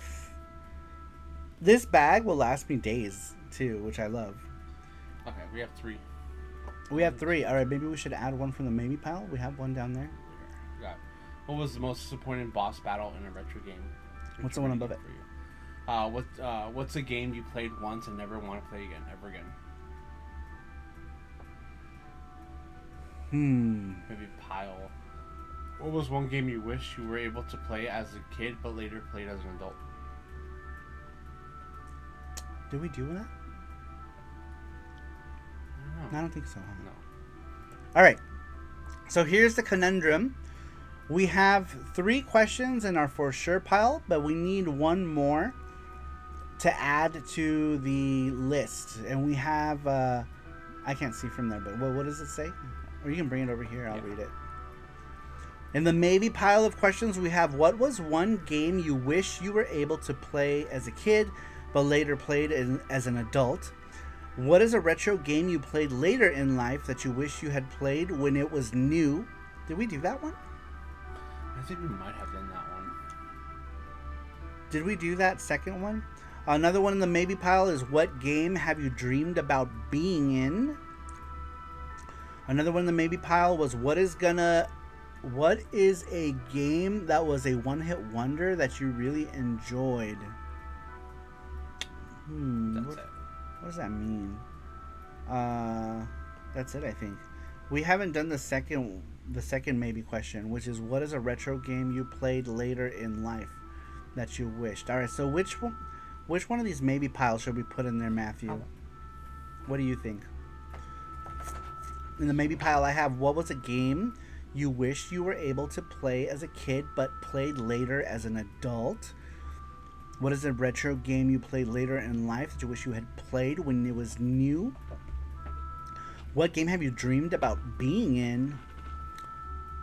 This bag will last me days too, which I love. Okay, we have 3. We have 3. All right, maybe we should add one from the maybe pile. We have one down there. Got. What was the most disappointing boss battle in a retro game? What's the one above it? For you? What's a game you played once and never want to play again, ever again? Maybe pile. What was one game you wish you were able to play as a kid but later played as an adult? Did we do that? I don't think so. Huh? No. All right. So here's the conundrum. We have 3 questions in our for sure pile, but we need one more to add to the list. And we have, I can't see from there, but what does it say? Or you can bring it over here. I'll read it. In the maybe pile of questions, we have, what was one game you wish you were able to play as a kid, but later played as an adult? What is a retro game you played later in life that you wish you had played when it was new? Did we do that one? I think we might have done that one. Did we do that second one? Another one in the maybe pile is, what game have you dreamed about being in? Another one in the maybe pile was, what is a game that was a one-hit wonder that you really enjoyed? That's it. What does that mean? That's it, I think. We haven't done the second maybe question, which is, what is a retro game you played later in life that you wished? All right, so which one of these maybe piles should we put in there, Matthew? What do you think? In the maybe pile, I have, what was a game you wish you were able to play as a kid but played later as an adult? What is a retro game you played later in life that you wish you had played when it was new? What game have you dreamed about being in?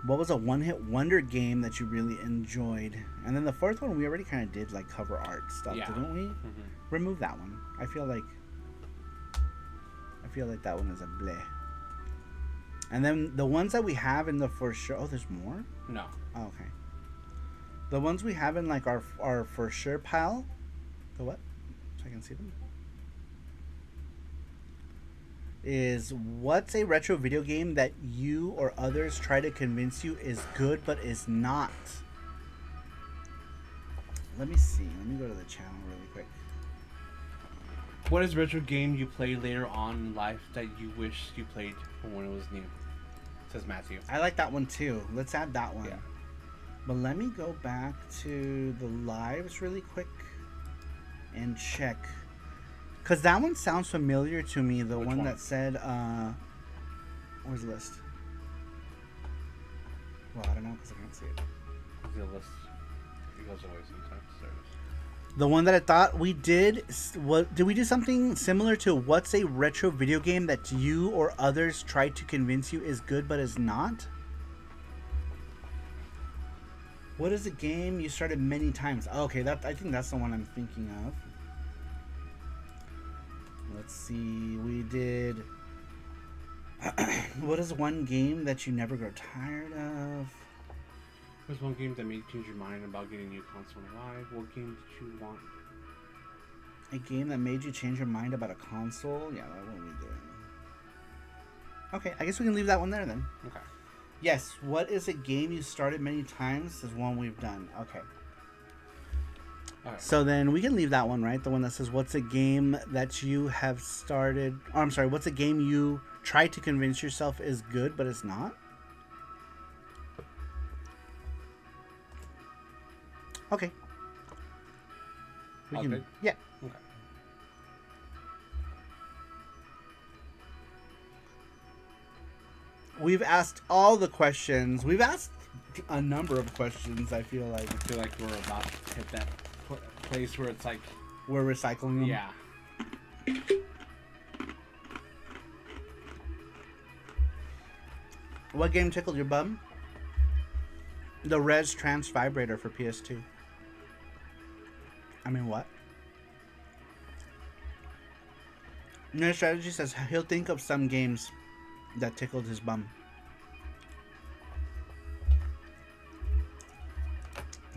What was a one-hit wonder game that you really enjoyed? And then the fourth one, we already kind of did, like, cover art stuff, didn't we? Mm-hmm. Remove that one. I feel like that one is a bleh. And then the ones that we have in the for sure... Oh, there's more? No. Oh, okay. The ones we have in, like, our for sure pile, The what? So I can see them. Is what's a retro video game that you or others try to convince you is good but is not? Let me see. Let me go to the channel really quick. What is a retro game you played later on in life that you wish you played when it was new? Says Matthew. I like that one too. Let's add that one. Yeah. But let me go back to the lives really quick and check. Because that one sounds familiar to me. The one that said, where's the list? Well, I don't know because I can't see it. The list. It goes away sometimes. There it is. The one that I thought we did, what did we do something similar to what's a retro video game that you or others try to convince you is good but is not? What is a game you started many times? Oh, okay, I think that's the one I'm thinking of. Let's see, we did... What is one game that you never grow tired of? There's one game that made you change your mind about getting a new console live. What game did you want? A game that made you change your mind about a console? Yeah, that one we did. Okay, I guess we can leave that one there then. Okay. Yes, what is a game you started many times is one we've done. Okay. Alright. So then we can leave that one, right? The one that says, what's a game that you have started... Oh, I'm sorry, what's a game you try to convince yourself is good but is not? Okay. We All can, good? yeah. Okay. We've asked all the questions. We've asked a number of questions, I feel like. I feel like we're about to hit that place where it's like... We're recycling them. Yeah. What game tickled your bum? The Res Trans Vibrator for PS2. I mean, what? Nerd Strategy says he'll think of some games that tickled his bum.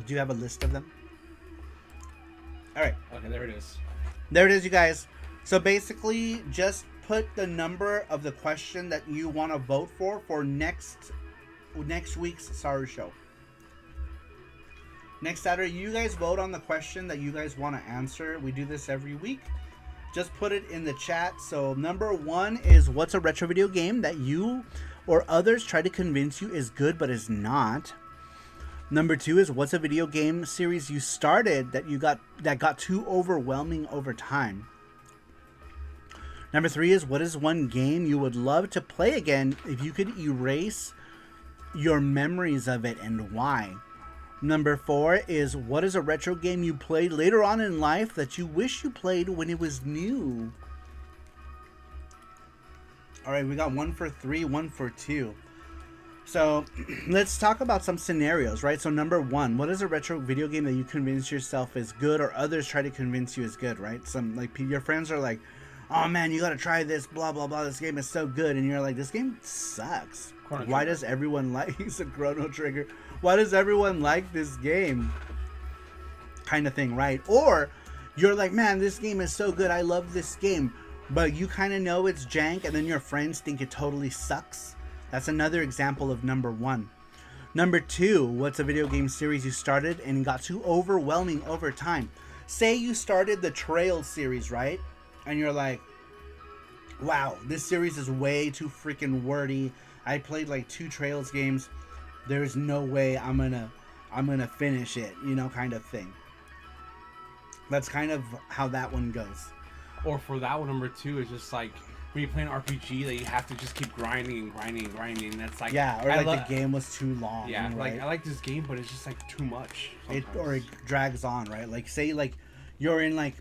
Do you have a list of them? Alright. Okay, there it is. There it is, you guys. So basically, just put the number of the question that you want to vote for next week's Saru Show. Next Saturday, you guys vote on the question that you guys want to answer. We do this every week. Just put it in the chat. So number 1 is, what's a retro video game that you or others try to convince you is good but is not? Number 2 is, what's a video game series you started that got too overwhelming over time? Number 3 is, what is one game you would love to play again if you could erase your memories of it and why? Number 4 is, what is a retro game you played later on in life that you wish you played when it was new? Alright, we got 1 for 3, 1 for 2. So, let's talk about some scenarios, right? So, number 1, what is a retro video game that you convince yourself is good or others try to convince you is good, right? Some, like, your friends are like, oh man, you gotta try this, blah, blah, blah, this game is so good. And you're like, this game sucks. Why does everyone like... It's a Chrono Trigger. Why does everyone like this game? Kind of thing, right? Or you're like, man, this game is so good. I love this game. But you kind of know it's jank, and then your friends think it totally sucks. That's another example of number 1. Number 2, what's a video game series you started and got too overwhelming over time? Say you started the Trail series, right? And you're like, wow, this series is way too freaking wordy. I played like 2 Trails games. There's no way I'm gonna finish it, you know, kind of thing. That's kind of how that one goes. Or for that one, number 2 is just like when you play an RPG that you have to just keep grinding and grinding and grinding. That's like, yeah, or like the game was too long. Yeah, right? like I like this game, but it's just like too much. Or it drags on, right? Like say like you're in like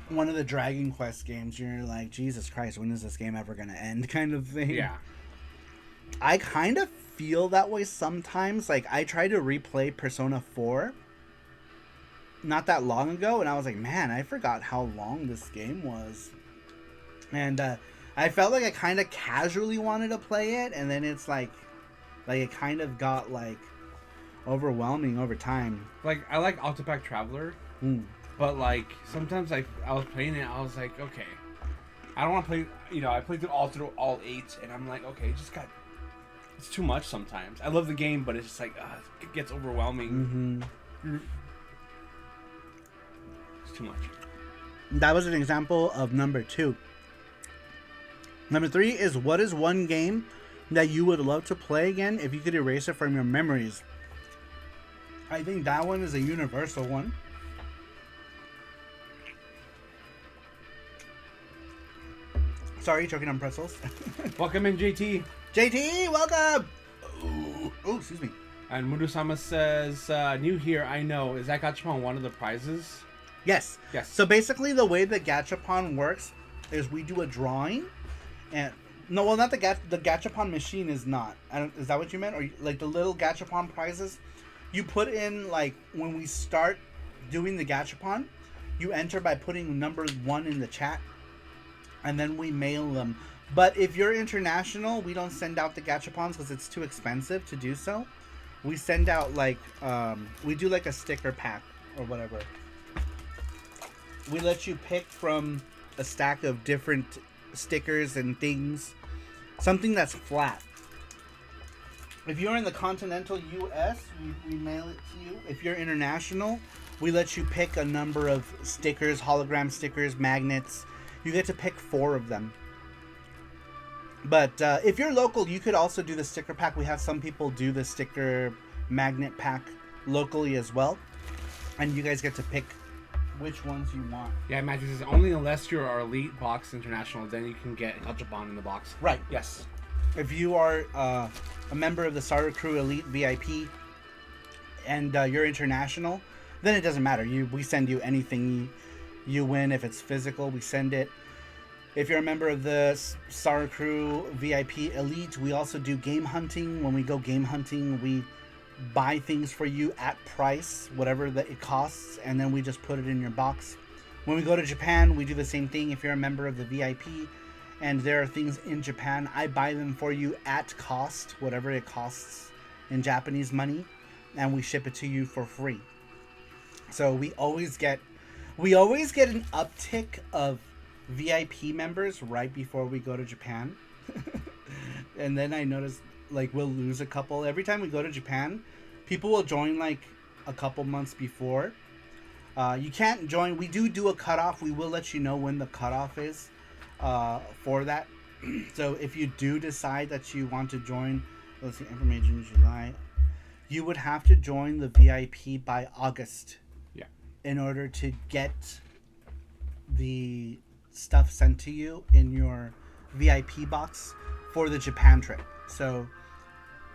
one of the Dragon Quest games, you're like, Jesus Christ, when is this game ever gonna end? Kind of thing. Yeah. I kind of feel that way sometimes. Like I tried to replay Persona 4 not that long ago, and I was like, man, I forgot how long this game was. And I felt like I kind of casually wanted to play it, and then it's like it kind of got like overwhelming over time. Like I like Octopath Traveler, But like sometimes I was playing it, I was like, okay, I don't want to play. I played through all 8, and I'm like, okay, it's too much sometimes. I love the game, but it's just like it gets overwhelming. It's too much. That was an example of number 2. Number 3 is, what is one game that you would love to play again if you could erase it from your memories? I think that one is a universal one. Sorry, choking on pretzels. Welcome in, JT. JT, welcome! Oh, excuse me. And Mudusama says, new here, I know. Is that Gachapon one of the prizes? Yes. Yes. So basically the way the Gachapon works is we do a drawing. And no, well, not the Gachapon machine is not. Is that what you meant? Or like the little Gachapon prizes? You put in, like, when we start doing the Gachapon, you enter by putting number 1 in the chat. And then we mail them. But if you're international, we don't send out the Gachapons because it's too expensive to do so. We send out, like, we do like a sticker pack or whatever. We let you pick from a stack of different stickers and things. Something that's flat. If you're in the continental US, we mail it to you. If you're international, we let you pick a number of stickers, hologram stickers, magnets. You get to pick 4 of them. But if you're local, you could also do the sticker pack. We have some people do the sticker magnet pack locally as well. And you guys get to pick which ones you want. Yeah, Matthew says, only unless you're our Elite Box International, then you can get Gachapon in the box. Right. Yes. If you are a member of the Saru Crew Elite VIP and you're international, then it doesn't matter. We send you anything you win. If it's physical, we send it. If you're a member of the Saru Crew VIP Elite, we also do game hunting. When we go game hunting, we buy things for you at price, whatever that it costs, and then we just put it in your box. When we go to Japan, we do the same thing. If you're a member of the VIP and there are things in Japan, I buy them for you at cost, whatever it costs in Japanese money, and we ship it to you for free. So we always get an uptick of VIP members right before we go to Japan. And then I noticed, like, we'll lose a couple. Every time we go to Japan, people will join like a couple months before. You can't join. We do a cutoff. We will let you know when the cutoff is for that. So if you do decide that you want to join, let's see, information July, you would have to join the VIP by August. Yeah. In order to get the stuff sent to you in your VIP box for the Japan trip. So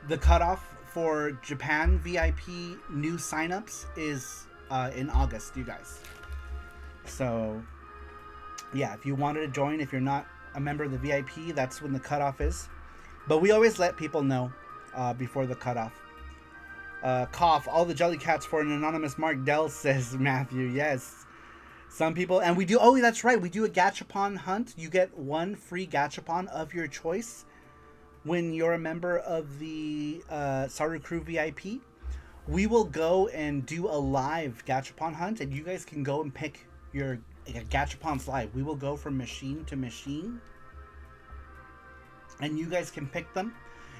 the cutoff for Japan VIP new signups is in August, you guys. So yeah, if you wanted to join, if you're not a member of the VIP, that's when the cutoff is. But we always let people know before the cutoff. Cough, all the Jellycats for an anonymous Mark Dell, says Matthew. Yes. Some people, and we do, oh, that's right, we do a Gachapon hunt. You get 1 free Gachapon of your choice when you're a member of the Saru Crew VIP. We will go and do a live Gachapon hunt, and you guys can go and pick your Gachapons live. We will go from machine to machine, and you guys can pick them.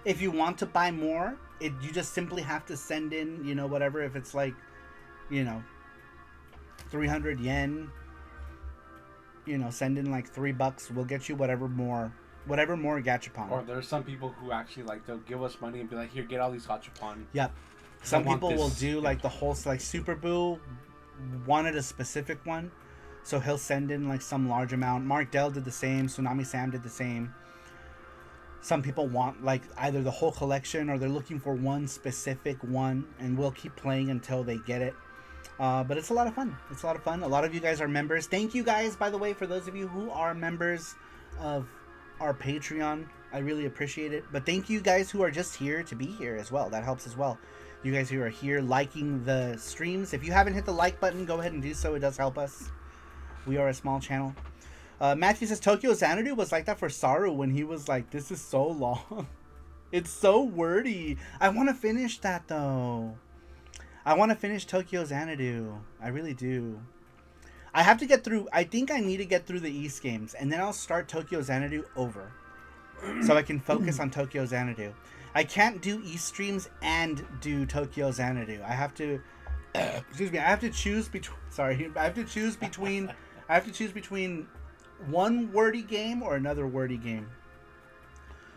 If you want to buy more, you just simply have to send in, whatever. If it's like, 300 yen, send in like $3. We'll get you whatever more Gachapon. Or there's some people who actually, like, they'll give us money and be like, here, get all these Gachapon. Yep. Some people will do like the whole, like, Super Boo wanted a specific one, so he'll send in like some large amount. Mark Dell did the same. Tsunami Sam did the same. Some people want like either the whole collection or they're looking for one specific one, and we'll keep playing until they get it. But it's a lot of fun. It's a lot of fun. A lot of you guys are members. Thank you guys, by the way, for those of you who are members of our Patreon. I really appreciate it. But thank you guys who are just here to be here as well. That helps as well. You guys who are here liking the streams. If you haven't hit the like button, go ahead and do so. It does help us. We are a small channel. Matthew says Tokyo Xanadu was like that for Saru when he was like, this is so long. It's so wordy. I want to finish that though. I want to finish Tokyo Xanadu. I really do. I have to get through. I think I need to get through the East games, and then I'll start Tokyo Xanadu over, so I can focus on Tokyo Xanadu. I can't do East streams and do Tokyo Xanadu. I have to. Excuse me. I have to choose between. Sorry. I have to choose between. I have to choose between one wordy game or another wordy game.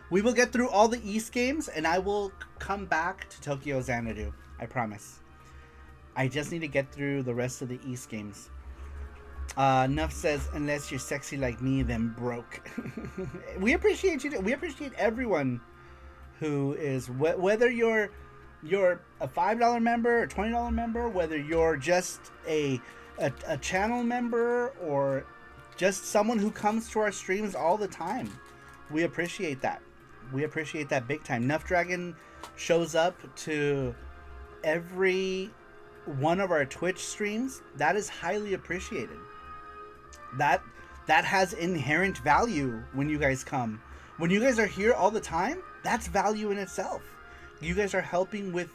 We will get through all the East games, and I will come back to Tokyo Xanadu. I promise. I just need to get through the rest of the East games. Nuff says, unless you're sexy like me, then broke. We appreciate you. We appreciate everyone who is, whether you're a $5 member or $20 member, whether you're just a channel member or just someone who comes to our streams all the time. We appreciate that. We appreciate that big time. Nuff Dragon shows up to every one of our Twitch streams. That is highly appreciated. That has inherent value when you guys come. When you guys are here all the time, that's value in itself. You guys are helping with,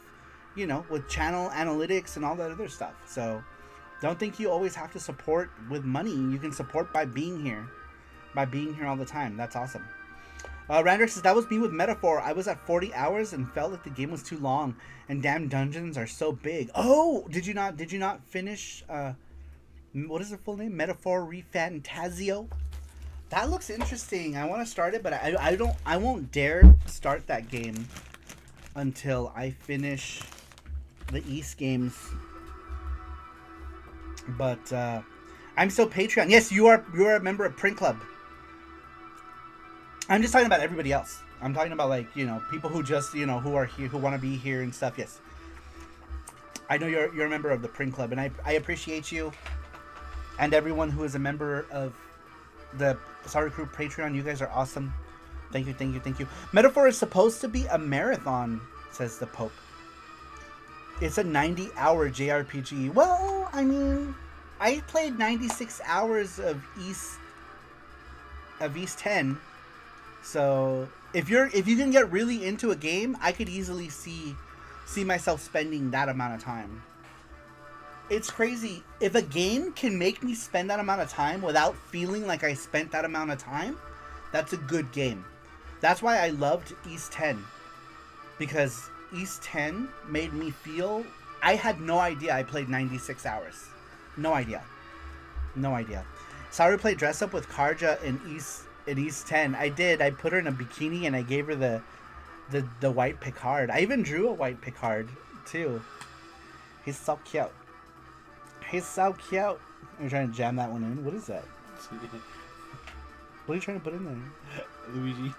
with channel analytics and all that other stuff. So don't think you always have to support with money. You can support by being here. By being here all the time. That's awesome. Randrick says, that was me with Metaphor. I was at 40 hours and felt like the game was too long. And damn dungeons are so big. Oh, did you not finish... what is the full name? Metaphor Refantasio. That looks interesting. I want to start it, but I won't dare start that game until I finish the East games. But I'm still Patreon. Yes, you're a member of Print Club. I'm just talking about everybody else. I'm talking about people who just who are here, who want to be here and stuff. Yes, I know you're a member of the Print Club, and I appreciate you. And everyone who is a member of the Saru Crew Patreon, you guys are awesome. Thank you. Metaphor is supposed to be a marathon, says the Pope. It's a 90-hour JRPG. Well, I mean, I played 96 hours of East 10. So if you can get really into a game, I could easily see myself spending that amount of time. It's crazy. If a game can make me spend that amount of time without feeling like I spent that amount of time, that's a good game. That's why I loved East 10. Because East 10 made me feel... I had no idea I played 96 hours. No idea. Saru played Dress Up with Karja in East 10. I did. I put her in a bikini and I gave her the white Picard. I even drew a white Picard, too. He's so cute. He's so cute. I'm trying to jam that one in. What is that? What are you trying to put in there? Luigi.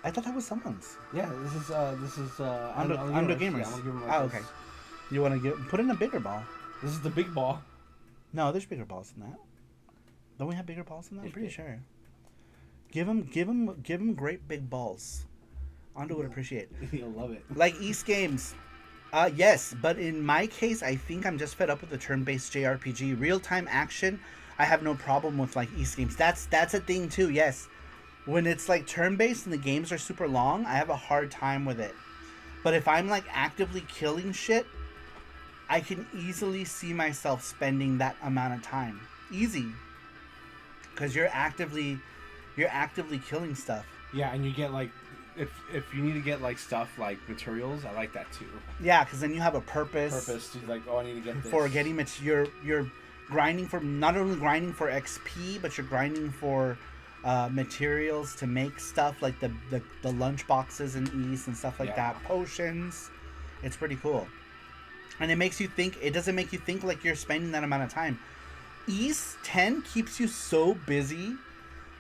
I thought that was someone's. Yeah, this is Ando Gamers. Yeah, I'm gonna give him okay. You want to put in a bigger ball? This is the big ball. No, there's bigger balls than that. Don't we have bigger balls than that? I'm pretty sure. Give him great big balls. Ando would appreciate. He'll love it. Like East games. Yes, but in my case, I think I'm just fed up with the turn-based JRPG. Real-time action, I have no problem with like East games. That's a thing too, yes. When it's like turn-based and the games are super long, I have a hard time with it. But if I'm like actively killing shit, I can easily see myself spending that amount of time. Easy. Because you're actively killing stuff. Yeah, and you get like... If you need to get like stuff like materials, I like that too. Yeah, because then you have a purpose. To like, I need to get this. For getting you're grinding for not only grinding for XP, but you're grinding for materials to make stuff like the lunch boxes in East and stuff like that. Potions. It's pretty cool, and it makes you think. It doesn't make you think like you're spending that amount of time. East 10 keeps you so busy,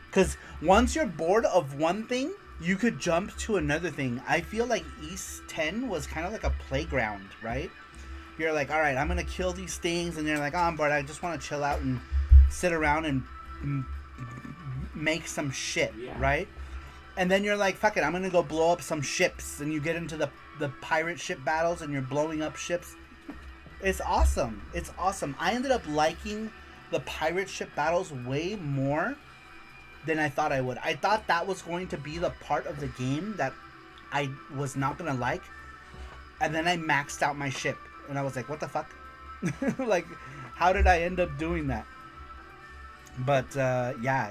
because once you're bored of one thing, you could jump to another thing. I feel like East 10 was kind of like a playground, right? You're like, all right, I'm going to kill these things. And you're like, oh, I'm bored. I just want to chill out and sit around and make some shit, right? And then you're like, fuck it, I'm going to go blow up some ships. And you get into the pirate ship battles and you're blowing up ships. It's awesome. It's awesome. I ended up liking the pirate ship battles way more than I thought I would. I thought that was going to be the part of the game that I was not going to like. And then I maxed out my ship. And I was like, what the fuck? Like, how did I end up doing that? But yeah,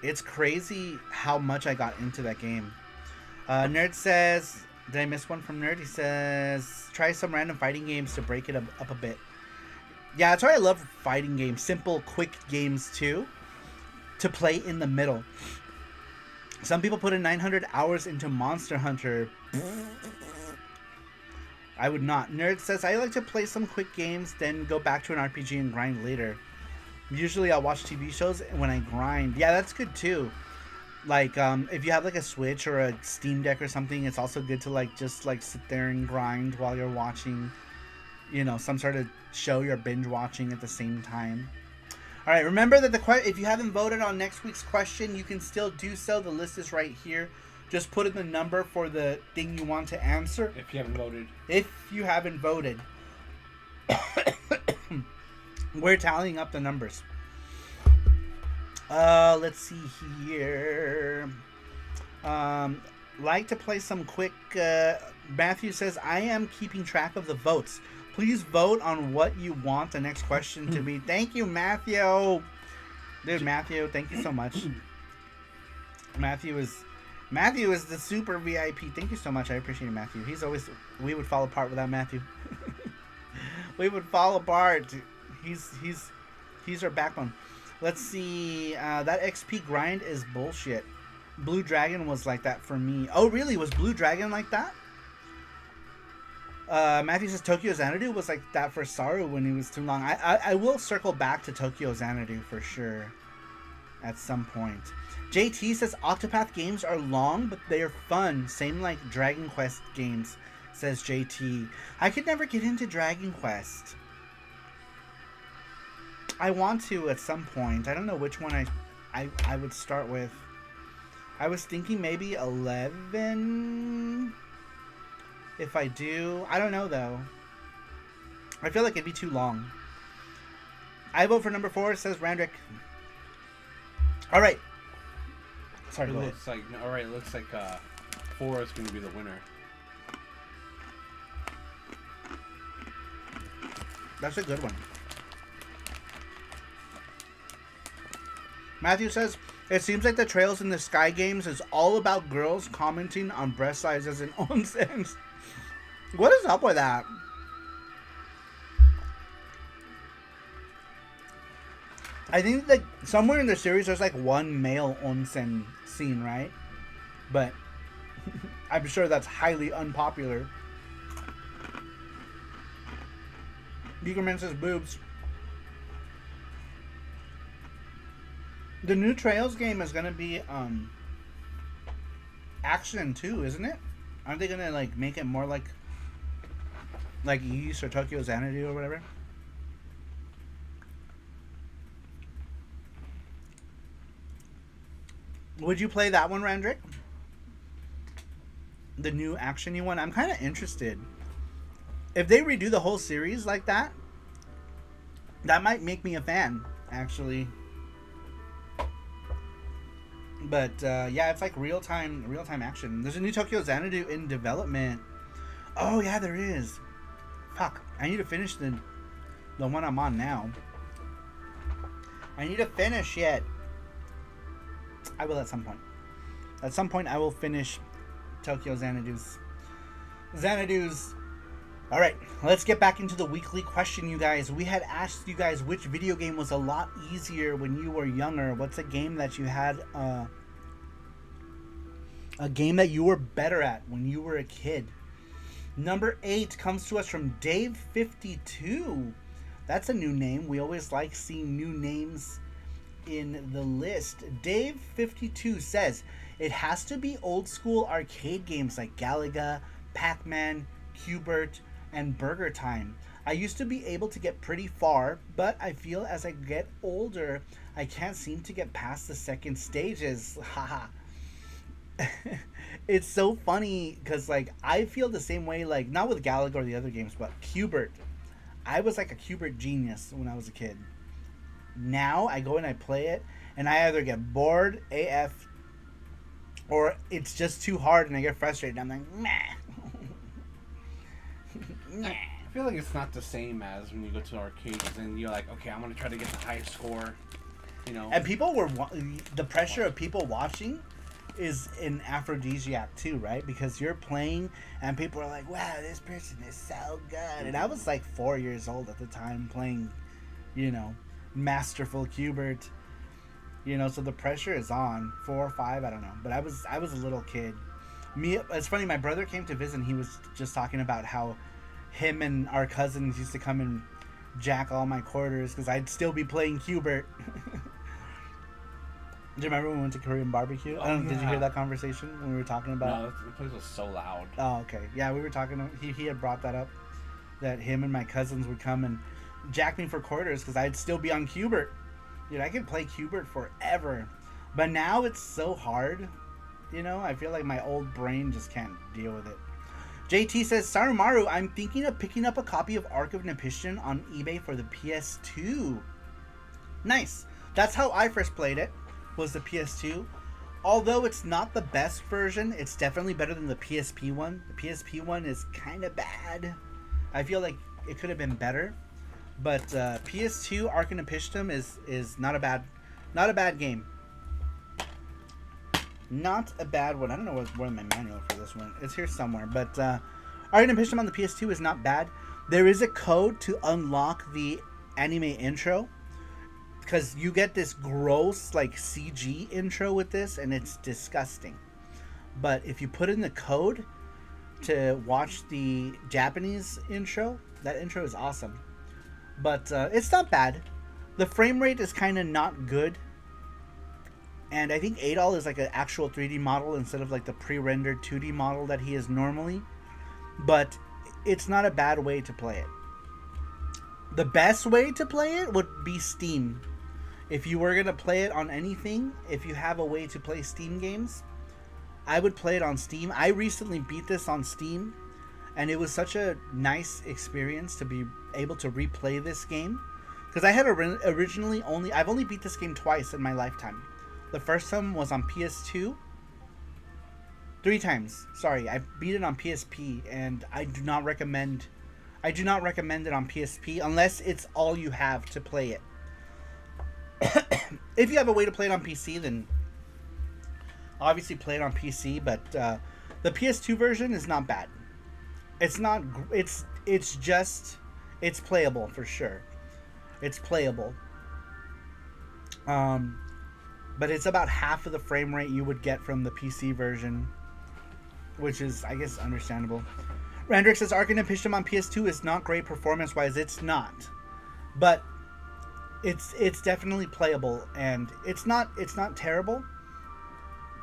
it's crazy how much I got into that game. Nerd says, did I miss one from Nerd? He says, try some random fighting games to break it up a bit. Yeah, that's why I love fighting games. Simple, quick games too, to play in the middle. Some people put in 900 hours into Monster Hunter. I would not. Nerd says, I like to play some quick games, then go back to an RPG and grind later. Usually I'll watch TV shows when I grind. Yeah, that's good too. Like, if you have like a Switch or a Steam Deck or something, it's also good to like just like sit there and grind while you're watching, you know, some sort of show you're binge watching at the same time. All right, remember that if you haven't voted on next week's question, you can still do so. The list is right here. Just put in the number for the thing you want to answer. If you haven't voted. If you haven't voted. We're tallying up the numbers. Let's see here. Like to play some quick. Matthew says, I am keeping track of the votes. Please vote on what you want the next question to be. Thank you, Matthew. Dude, Matthew, thank you so much. Matthew is the super VIP. Thank you so much. I appreciate it, Matthew. He's always. We would fall apart without Matthew. We would fall apart. He's our backbone. Let's see. That XP grind is bullshit. Blue Dragon was like that for me. Oh, really? Was Blue Dragon like that? Matthew says Tokyo Xanadu was like that for Saru when he was too long. I will circle back to Tokyo Xanadu for sure at some point. JT says Octopath games are long, but they are fun. Same like Dragon Quest games, says JT. I could never get into Dragon Quest. I want to at some point. I don't know which one I would start with. I was thinking maybe 11. If I do, I don't know though. I feel like it'd be too long. I vote for number 4, says Randrick. All right. Sorry. It looks like 4 is going to be the winner. That's a good one. Matthew says, it seems like the Trails in the Sky games is all about girls commenting on breast sizes and onsens. What is up with that? I think that somewhere in the series there's like one male onsen scene, right? But I'm sure that's highly unpopular. Beakerman says boobs. The new Trails game is gonna be action too, isn't it? Aren't they gonna like make it more like East or Tokyo Xanadu or whatever? Would you play that one, Randrick? The new action-y one? I'm kind of interested. If they redo the whole series like that, that might make me a fan, actually. But yeah, it's like real-time action. There's a new Tokyo Xanadu in development. Oh yeah, there is. Fuck, I need to finish the one I'm on now. I need to finish it. I will at some point. At some point, I will finish Tokyo Xanadu's. All right, let's get back into the weekly question, you guys. We had asked you guys which video game was a lot easier when you were younger. What's a game that you had, a game that you were better at when you were a kid? Number 8 comes to us from Dave52. That's a new name. We always like seeing new names in the list. Dave52 says, it has to be old school arcade games like Galaga, Pac-Man, Q*bert, and Burger Time. I used to be able to get pretty far, but I feel as I get older, I can't seem to get past the second stages. Haha. It's so funny because like I feel the same way, like not with Galaga or the other games, but Q*bert. I was like a Q*bert genius when I was a kid. Now I go and I play it and I either get bored AF or it's just too hard and I get frustrated. I'm like, nah. Nah. feel like it's not the same as when you go to arcades and you're like, okay, I'm gonna try to get the highest score. You know. And people were the pressure of people watching is an aphrodisiac too, right? Because you're playing and people are like, wow, this person is so good. And I was like 4 years old at the time playing, you know, masterful Qbert. You know, so the pressure is on. 4 or 5, I don't know. But I was a little kid. It's funny, my brother came to visit and he was just talking about how him and our cousins used to come and jack all my quarters because I'd still be playing Qbert. Do you remember when we went to Korean barbecue? Oh, Did you hear that conversation when we were talking about? No, the place was so loud. Oh, okay. Yeah, we were talking. He had brought that up, that him and my cousins would come and jack me for quarters because I'd still be on Qbert. Dude, I could play Qbert forever, but now it's so hard. You know, I feel like my old brain just can't deal with it. JT says, Sarumaru, I'm thinking of picking up a copy of Ark of Nepiston on eBay for the PS2. Nice. That's how I first played it. Was the PS2. Although it's not the best version, it's definitely better than the PSP one. The PSP one is kind of bad. I feel like it could have been better. But PS2 Ark of Nepiston is not a bad game. Not a bad one. I don't know where's my manual for this one. It's here somewhere. But Ark of Nepiston on the PS2 is not bad. There is a code to unlock the anime intro. Because you get this gross, like, CG intro with this, and it's disgusting. But if you put in the code to watch the Japanese intro, that intro is awesome. But it's not bad. The frame rate is kind of not good. And I think Adol is like an actual 3D model instead of like the pre-rendered 2D model that he is normally. But it's not a bad way to play it. The best way to play it would be Steam. If you were going to play it on anything, if you have a way to play Steam games, I would play it on Steam. I recently beat this on Steam, and it was such a nice experience to be able to replay this game. Because I had originally I've only beat this game twice in my lifetime. The first time was on PS2. 3 times. Sorry, I beat it on PSP, and I do not recommend it on PSP unless it's all you have to play it. If you have a way to play it on PC, then obviously play it on PC. But the PS2 version is not bad. It's not. It's playable for sure. It's playable. But it's about half of the frame rate you would get from the PC version, which is, I guess, understandable. Randrick says Ark of Nepiston on PS2 is not great performance-wise. It's not, but it's definitely playable, and it's not terrible.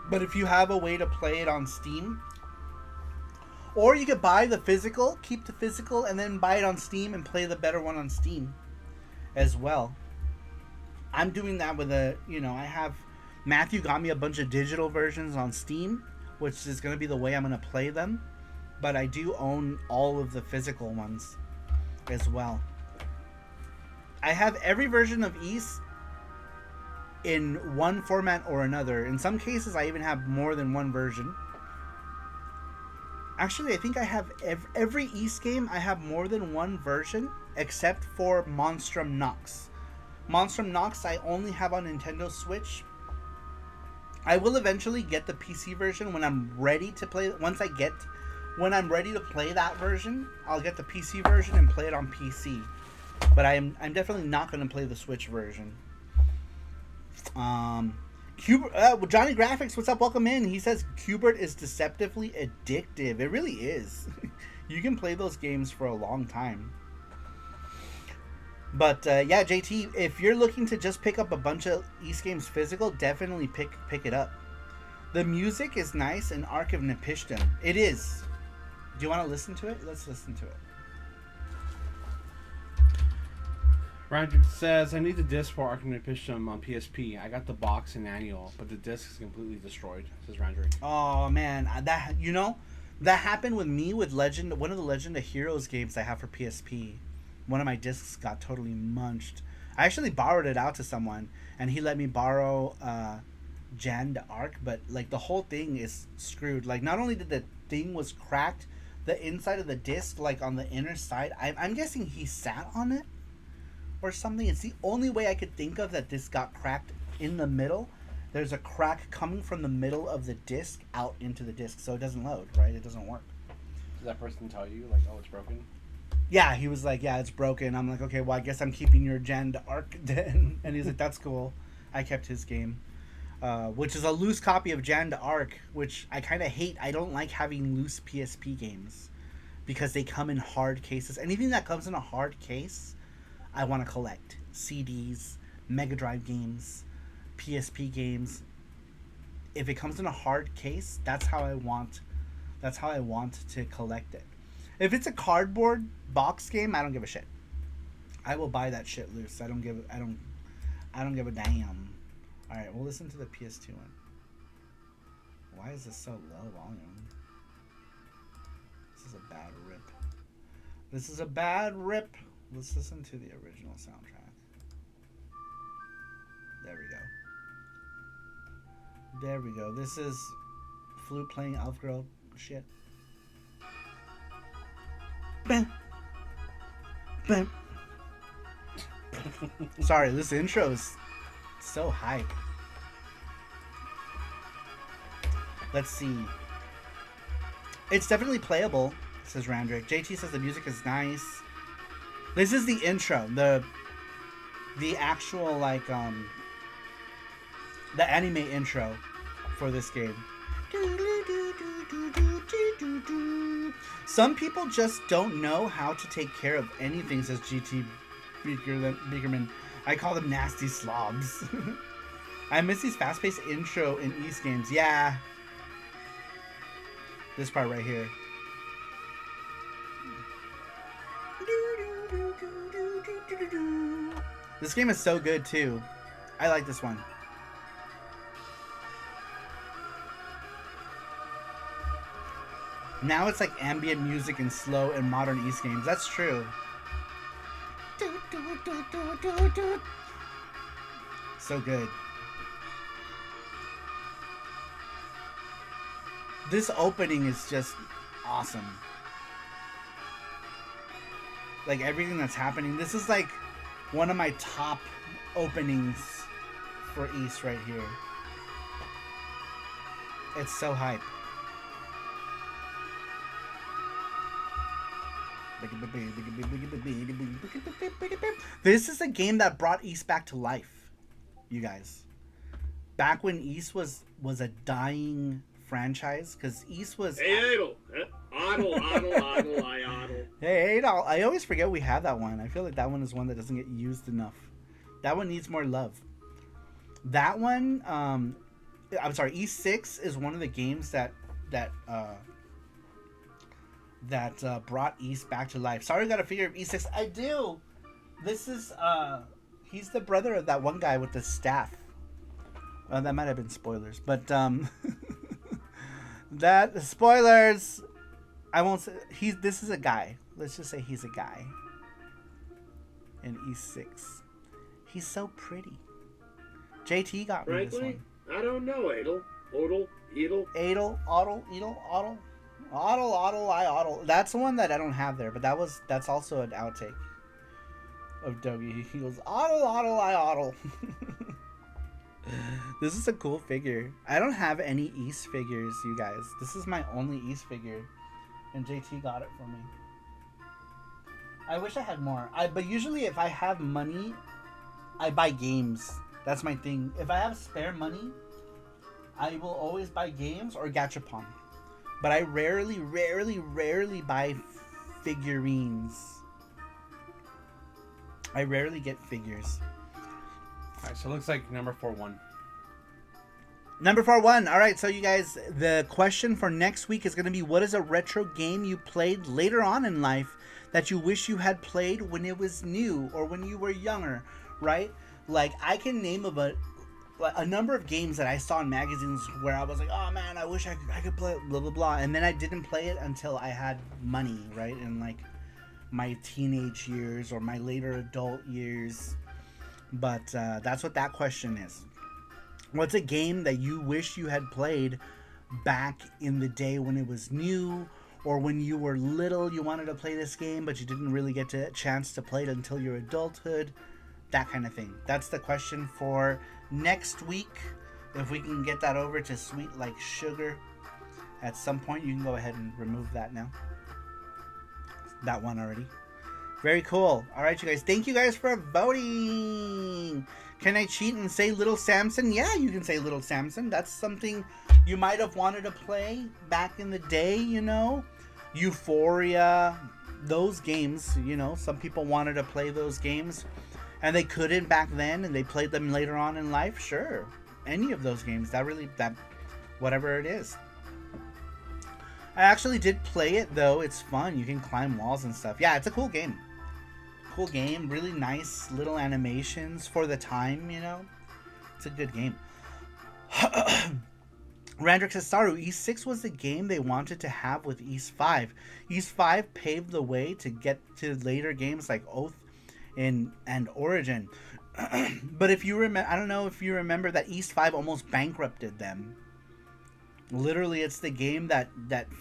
But if you have a way to play it on Steam, or you could buy the physical, keep the physical, and then buy it on Steam and play the better one on Steam as well. I'm doing that with I have Matthew got me a bunch of digital versions on Steam, which is going to be the way I'm going to play them. But I do own all of the physical ones as well. I have every version of Ys in one format or another. In some cases, I even have more than one version. Actually, I think I have every Ys game. I have more than one version, except for Monstrum Nox. Monstrum Nox I only have on Nintendo Switch. I will eventually get the PC version when I'm ready to play. When I'm ready to play that version, I'll get the PC version and play it on PC. But I'm definitely not going to play the Switch version. Johnny Graphics, what's up? Welcome in. He says Qbert is deceptively addictive. It really is. You can play those games for a long time. But yeah, JT, if you're looking to just pick up a bunch of Ys games physical, definitely pick it up. The music is nice in Ark of Nepiston. It is. Do you want to listen to it? Let's listen to it. Ryan says, I need the disc for Ark of Nepiston on PSP. I got the box and annual, but the disc is completely destroyed, says Randrick. Oh, man. That happened with me with one of the Legend of Heroes games I have for PSP. One of my discs got totally munched. I actually borrowed it out to someone, and he let me borrow Jan d'Arc, but like the whole thing is screwed. Like, not only did the thing was cracked, the inside of the disc, like on the inner side. I'm guessing he sat on it or something. It's the only way I could think of that this got cracked in the middle. There's a crack coming from the middle of the disc out into the disc, so it doesn't load, right? It doesn't work. Does that person tell you, like, oh, it's broken? Yeah, he was like, yeah, it's broken. I'm like, okay, well, I guess I'm keeping your Jan d'Arc then. And he's like, that's cool. I kept his game. Which is a loose copy of Jan d'Arc, which I kind of hate. I don't like having loose PSP games because they come in hard cases. Anything that comes in a hard case, I want to collect. CDs, Mega Drive games, PSP games. If it comes in a hard case, that's how I want to collect it. If it's a cardboard box game, I don't give a shit. I will buy that shit loose. I don't give a damn. All right, we'll listen to the PS2 one. Why is this so low volume? This is a bad rip. This is a bad rip. Let's listen to the original soundtrack. There we go. There we go. This is flute playing Elf Girl shit. Bam. Bam. Sorry, this intro is so hype. Let's see. It's definitely playable, says Randrick. JT says the music is nice. This is the intro. The actual, like, the anime intro for this game. Some people just don't know how to take care of anything, says GT Beakerman. I call them nasty slobs. I miss these fast-paced intro in East games. Yeah. This part right here. This game is so good too. I like this one. Now it's like ambient music and slow in modern East games. That's true. So good. This opening is just awesome. Like everything that's happening. This is like one of my top openings for East right here. It's so hype. This is a game that brought East back to life, you guys. Back when East was a dying franchise, because East was... Hey, Idle! Idle, I idle. Hey, Idle! I always forget we have that one. I feel like that one is one that doesn't get used enough. That one needs more love. That one, I'm sorry, East 6 is one of the games that brought East back to life. Sorry, got a figure of East 6. I do. This is he's the brother of that one guy with the staff. That might have been spoilers, but that spoilers. I won't say this is a guy. Let's just say he's a guy in East 6. He's so pretty. JT got me this one. I don't know, Adel. Odel, Edel. Adel, Odel, Edel, Odel. Odel. That's the one that I don't have there, but that's also an outtake of Dougie. He goes, Odel. This is a cool figure. I don't have any East figures, you guys. This is my only East figure, and JT got it for me. I wish I had more. But usually if I have money, I buy games. That's my thing. If I have spare money, I will always buy games or Gachapon. But I rarely buy figurines. I rarely get figures. Alright, so it looks like number 4 won. Number 4 won. Alright, so you guys, the question for next week is going to be, what is a retro game you played later on in life that you wish you had played when it was new or when you were younger, right? Like, I can name a number of games that I saw in magazines where I was like, oh man, I wish I could play it, blah blah blah, and then I didn't play it until I had money, right? In like my teenage years or my later adult years. But that's what that question is. What's a game that you wish you had played back in the day when it was new or when you were little you wanted to play this game but you didn't really get a chance to play it until your adulthood, that kind of thing. That's the question for next week. If we can get that over to Sweet Like Sugar at some point, you can go ahead and remove that now. That one already. Very cool. All right, you guys. Thank you guys for voting. Can I cheat and say Little Samson? Yeah, you can say Little Samson. That's something you might have wanted to play back in the day, you know. Euphoria. Those games, you know. Some people wanted to play those games and they couldn't back then and they played them later on in life. Sure. Any of those games. That whatever it is. I actually did play it though. It's fun. You can climb walls and stuff. Yeah, it's a cool game. Cool game. Really nice little animations for the time, you know. It's a good game. Randrick says, Saru, East 6 was the game they wanted to have with East 5. East 5 paved the way to get to later games like Oath and Origin. But if you remember, I don't know if you remember that East 5 almost bankrupted them. Literally, it's the game that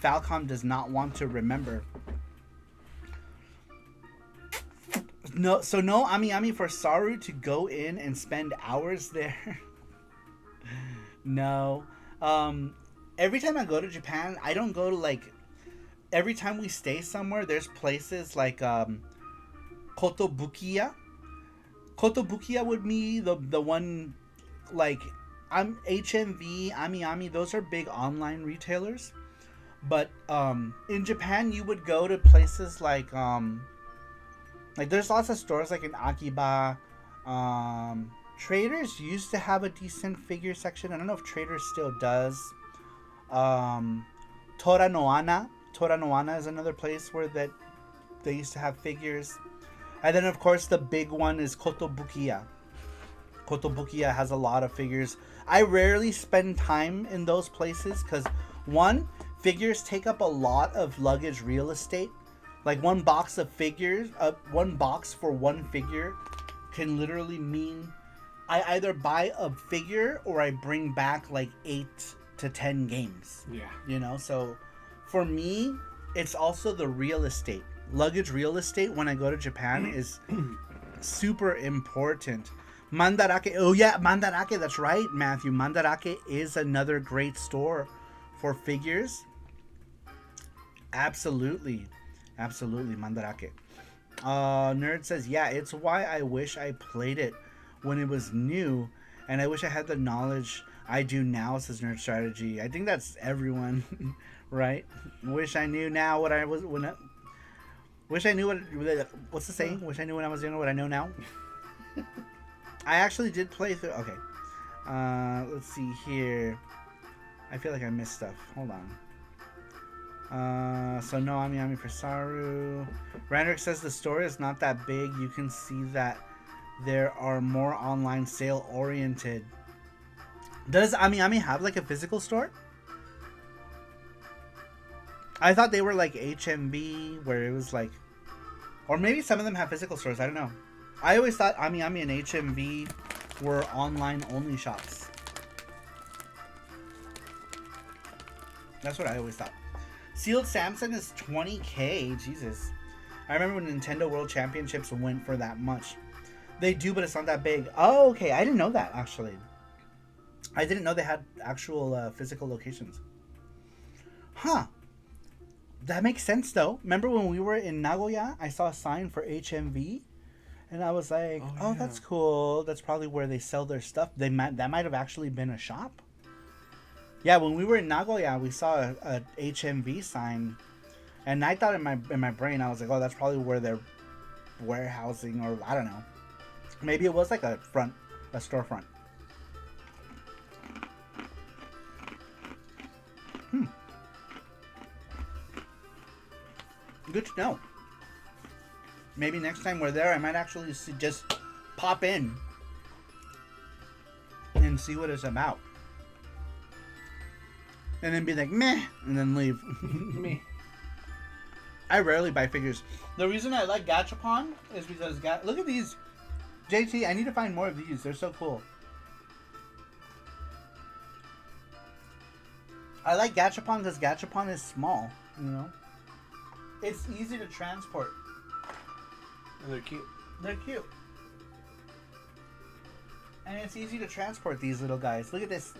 Falcom does not want to remember. No, so no Ami for Saru to go in and spend hours there. No. Every time I go to Japan, I don't go to like. Every time we stay somewhere, there's places like Kotobukiya. Kotobukiya would be the one like. HMV, Ami, those are big online retailers. But in Japan, you would go to places like there's lots of stores like in Akiba. Traders used to have a decent figure section. I don't know if Traders still does. Tora no Ana is another place where that they used to have figures. And then of course the big one is Kotobukiya. Kotobukiya has a lot of figures. I rarely spend time in those places because, one, figures take up a lot of luggage real estate. Like one box of figures, one box for one figure can literally mean I either buy a figure or I bring back like 8 to 10 games. Yeah. You know, so for me, it's also the real estate. Luggage real estate when I go to Japan is super important. Mandarake. Oh yeah, Mandarake. That's right, Matthew. Mandarake is another great store for figures. Absolutely, Mandarake. Nerd says, yeah, it's why I wish I played it when it was new, and I wish I had the knowledge I do now. Says Nerd Strategy. I think that's everyone, right? Wish I knew now what I was when. Wish I knew what. What's the saying? Wish I knew when I was younger what I know now. I actually did play through. Okay. Let's see here. I feel like I missed stuff. Hold on. So no Ami for Saru. Randrick says the store is not that big. You can see that there are more online sale oriented. Does Ami have like a physical store? I thought they were like HMV where it was like, or maybe some of them have physical stores. I don't know. I always thought Ami and HMV were online only shops. That's what I always thought. Sealed Samson is 20k. Jesus. I remember when Nintendo World Championships went for that much. They do, but it's not that big. Oh, okay. I didn't know that, actually. I didn't know they had actual physical locations. Huh. That makes sense, though. Remember when we were in Nagoya, I saw a sign for HMV? And I was like, oh, that's cool. That's probably where they sell their stuff. That might have actually been a shop. Yeah, when we were in Nagoya, we saw a HMV sign. And I thought in my brain, I was like, oh, that's probably where they're warehousing, or I don't know. Maybe it was like a storefront. Good to know. Maybe next time we're there, I might actually just pop in and see what it's about. And then be like, meh, and then leave. Me. I rarely buy figures. The reason I like Gachapon is because, look at these. JT, I need to find more of these. They're so cool. I like Gachapon because Gachapon is small, you know? It's easy to transport. And they're cute. They're cute. And it's easy to transport these little guys. Look at this.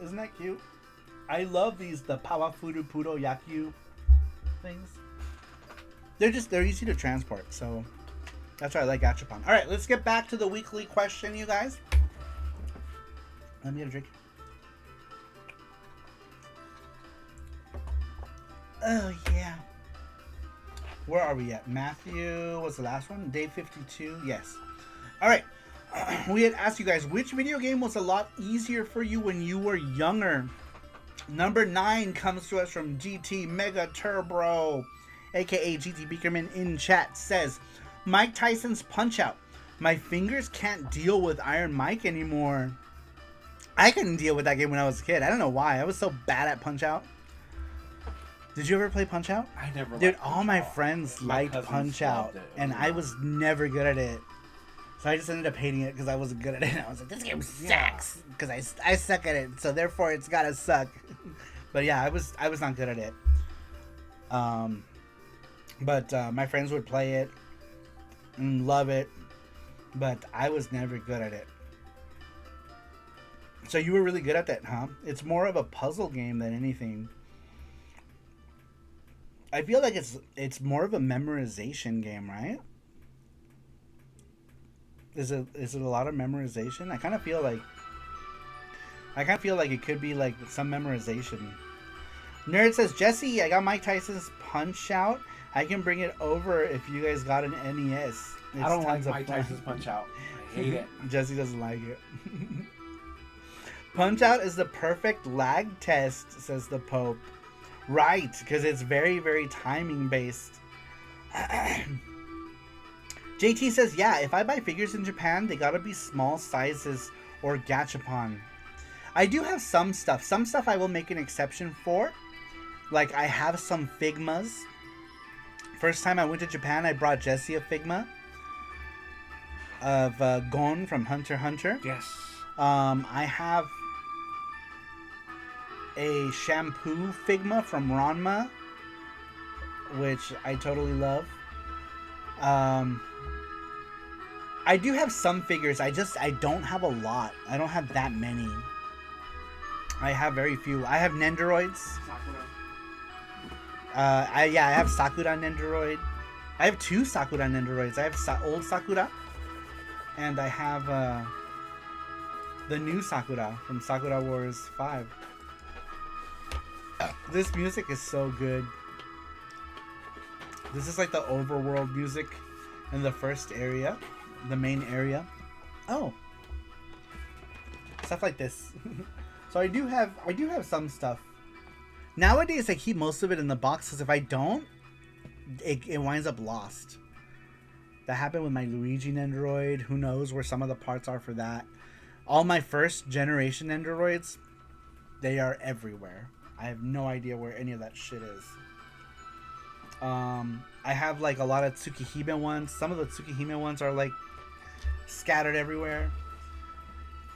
Isn't that cute? I love these, the Pawafuru Puro Yakyu things. They're easy to transport, so that's why I like Gachapon. Alright, let's get back to the weekly question, you guys. Let me get a drink. Oh, yeah. Where are we at? Matthew, what's the last one? Day 52? Yes. Alright. We had asked you guys, which video game was a lot easier for you when you were younger? Number 9 comes to us from GT Mega Turbo, aka GT Beakerman in chat, says, Mike Tyson's Punch-Out. My fingers can't deal with Iron Mike anymore. I couldn't deal with that game when I was a kid. I don't know why. I was so bad at Punch-Out. Did you ever play Punch-Out? I never. Dude, all my friends liked Punch-Out, and I was never good at it. So I just ended up hating it because I wasn't good at it. I was like, this game sucks because I suck at it, so therefore it's gotta suck. But yeah, I was not good at it. But my friends would play it and love it, but I was never good at it. So you were really good at that, huh? It's more of a puzzle game than anything. I feel like it's more of a memorization game, right? Is it a lot of memorization? I kind of feel like it could be like some memorization. Nerd says, Jesse, I got Mike Tyson's Punch-Out. I can bring it over if you guys got an NES. I don't like Mike Tyson's Punch-Out. I hate it. Jesse doesn't like it. Punch-Out is the perfect lag test, says the Pope. Right, because it's very, very timing based. JT says, yeah, if I buy figures in Japan, they gotta be small sizes or Gachapon. I do have some stuff. Some stuff I will make an exception for. Like, I have some Figmas. First time I went to Japan, I brought Jesse a Figma of Gon from Hunter x Hunter. Yes. I have a shampoo Figma from Ranma, which I totally love. I do have some figures. I don't have a lot. I don't have that many. I have very few. I have Nendoroids. I have Sakura Nendoroid. I have 2 Sakura Nendoroids. I have old Sakura, and I have the new Sakura from Sakura Wars 5. This music is so good. This is like the overworld music in the first area, the main area. Oh, stuff like this. So I do have some stuff. Nowadays I keep most of it in the box because if I don't, it winds up lost. That happened with my Luigi Nendoroid. Who knows where some of the parts are for that. All my first generation Nendoroids, they are everywhere. I have no idea where any of that shit is. I have like a lot of Tsukihime ones. Some of the Tsukihime ones are like scattered everywhere.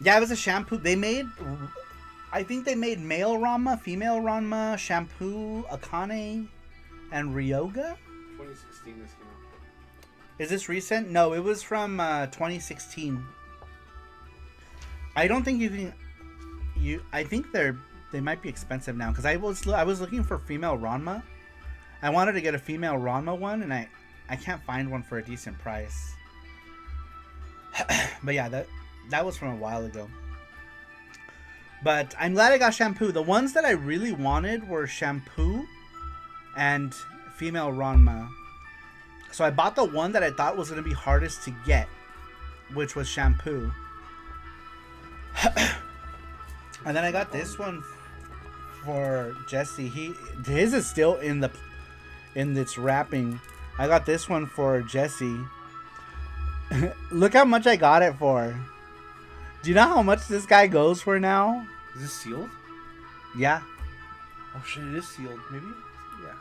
Yeah, it was a shampoo. I think they made male Ranma, female Ranma, shampoo, Akane, and Ryoga. 2016 this came out. Is this recent? No, it was from 2016. I don't think you can. I think they might be expensive now because I was looking for female Ranma. I wanted to get a female Ranma one, and I can't find one for a decent price. But yeah, that was from a while ago. But I'm glad I got shampoo. The ones that I really wanted were shampoo and female Ranma. So I bought the one that I thought was going to be hardest to get, which was shampoo. And then I got this one for Jesse. His is still in its wrapping. I got this one for Jesse. Look how much I got it for. Do you know how much this guy goes for now? Is this sealed? Yeah. Oh shit, it is sealed. Maybe? Yeah.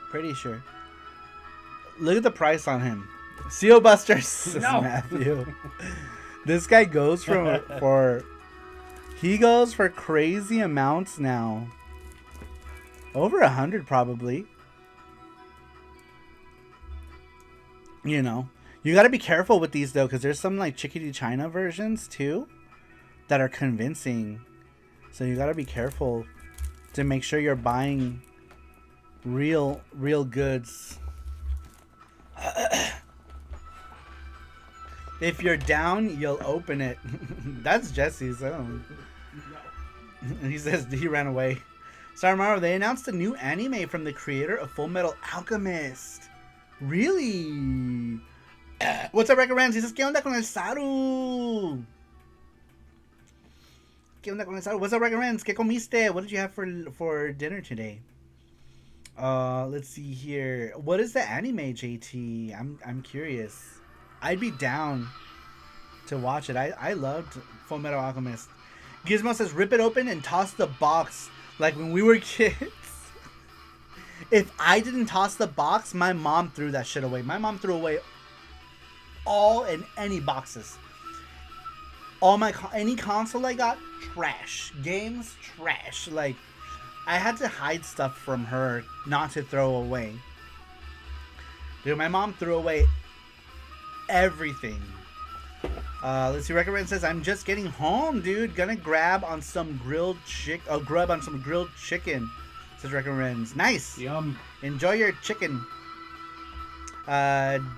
Pretty sure. Look at the price on him. Seal Busters. No. Matthew. This guy goes he goes for crazy amounts now. Over 100 probably. You know, you got to be careful with these though, because there's some like Chickadee China versions too that are convincing. So you got to be careful to make sure you're buying real goods. If you're down, you'll open it. That's Jesse's. He says he ran away. Sarumaru, they announced a new anime from the creator of Full Metal Alchemist. Really? What's up, Record Rams? He says, ¿Qué onda con el Saru? ¿Qué onda con el Saru? What's up, Record Rams? ¿Qué comiste? What did you have for dinner today? Let's see here. What is the anime, JT? I'm curious. I'd be down to watch it. I loved Full Metal Alchemist. Gizmo says, rip it open and toss the box like when we were kids. If I didn't toss the box, my mom threw that shit away. My mom threw away all and any boxes. Any console I got, trash. Games, trash. Like, I had to hide stuff from her not to throw away. Dude, my mom threw away everything. Let's see. Recommend says, I'm just getting home, dude. Gonna grab on some grilled chicken. Says recommends. Nice. Yum. Enjoy your chicken.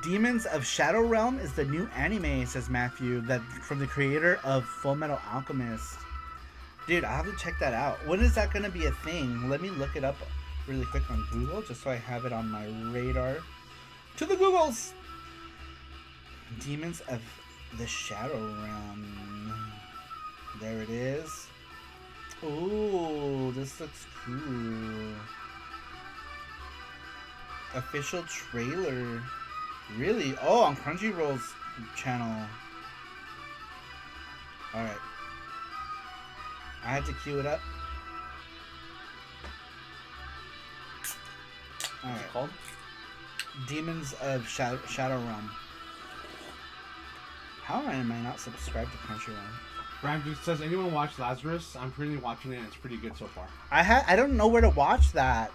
Demons of Shadow Realm is the new anime, says Matthew, that from the creator of Full Metal Alchemist. Dude, I'll have to check that out. When is that gonna be a thing? Let me look it up really quick on Google, just so I have it on my radar. To the Googles! Demons of the Shadow Realm. There it is. Ooh, this looks cool. Official trailer. Really? Oh, on Crunchyroll's channel. Alright. I had to queue it up. Alright. What's it called? Demons of Shadow Realm. How am I not subscribed to Crunchyroll? Brandon says, anyone watch Lazarus? I'm pretty watching it and it's pretty good so far. I don't know where to watch that.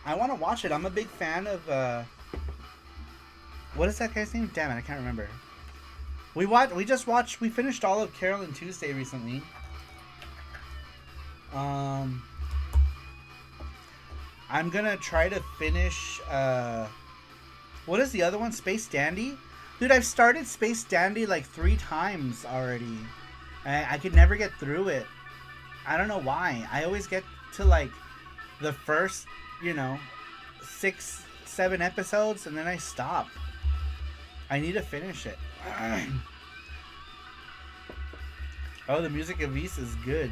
I want to watch it. I'm a big fan of what is that guy's name? Damn it, I can't remember. We finished all of Carol and Tuesday recently. I'm gonna try to finish what is the other one? Space Dandy? Dude, I've started Space Dandy like 3 times already. I could never get through it. I don't know why. I always get to like the first, 6, 7 episodes and then I stop. I need to finish it. Oh, the music of Ys is good.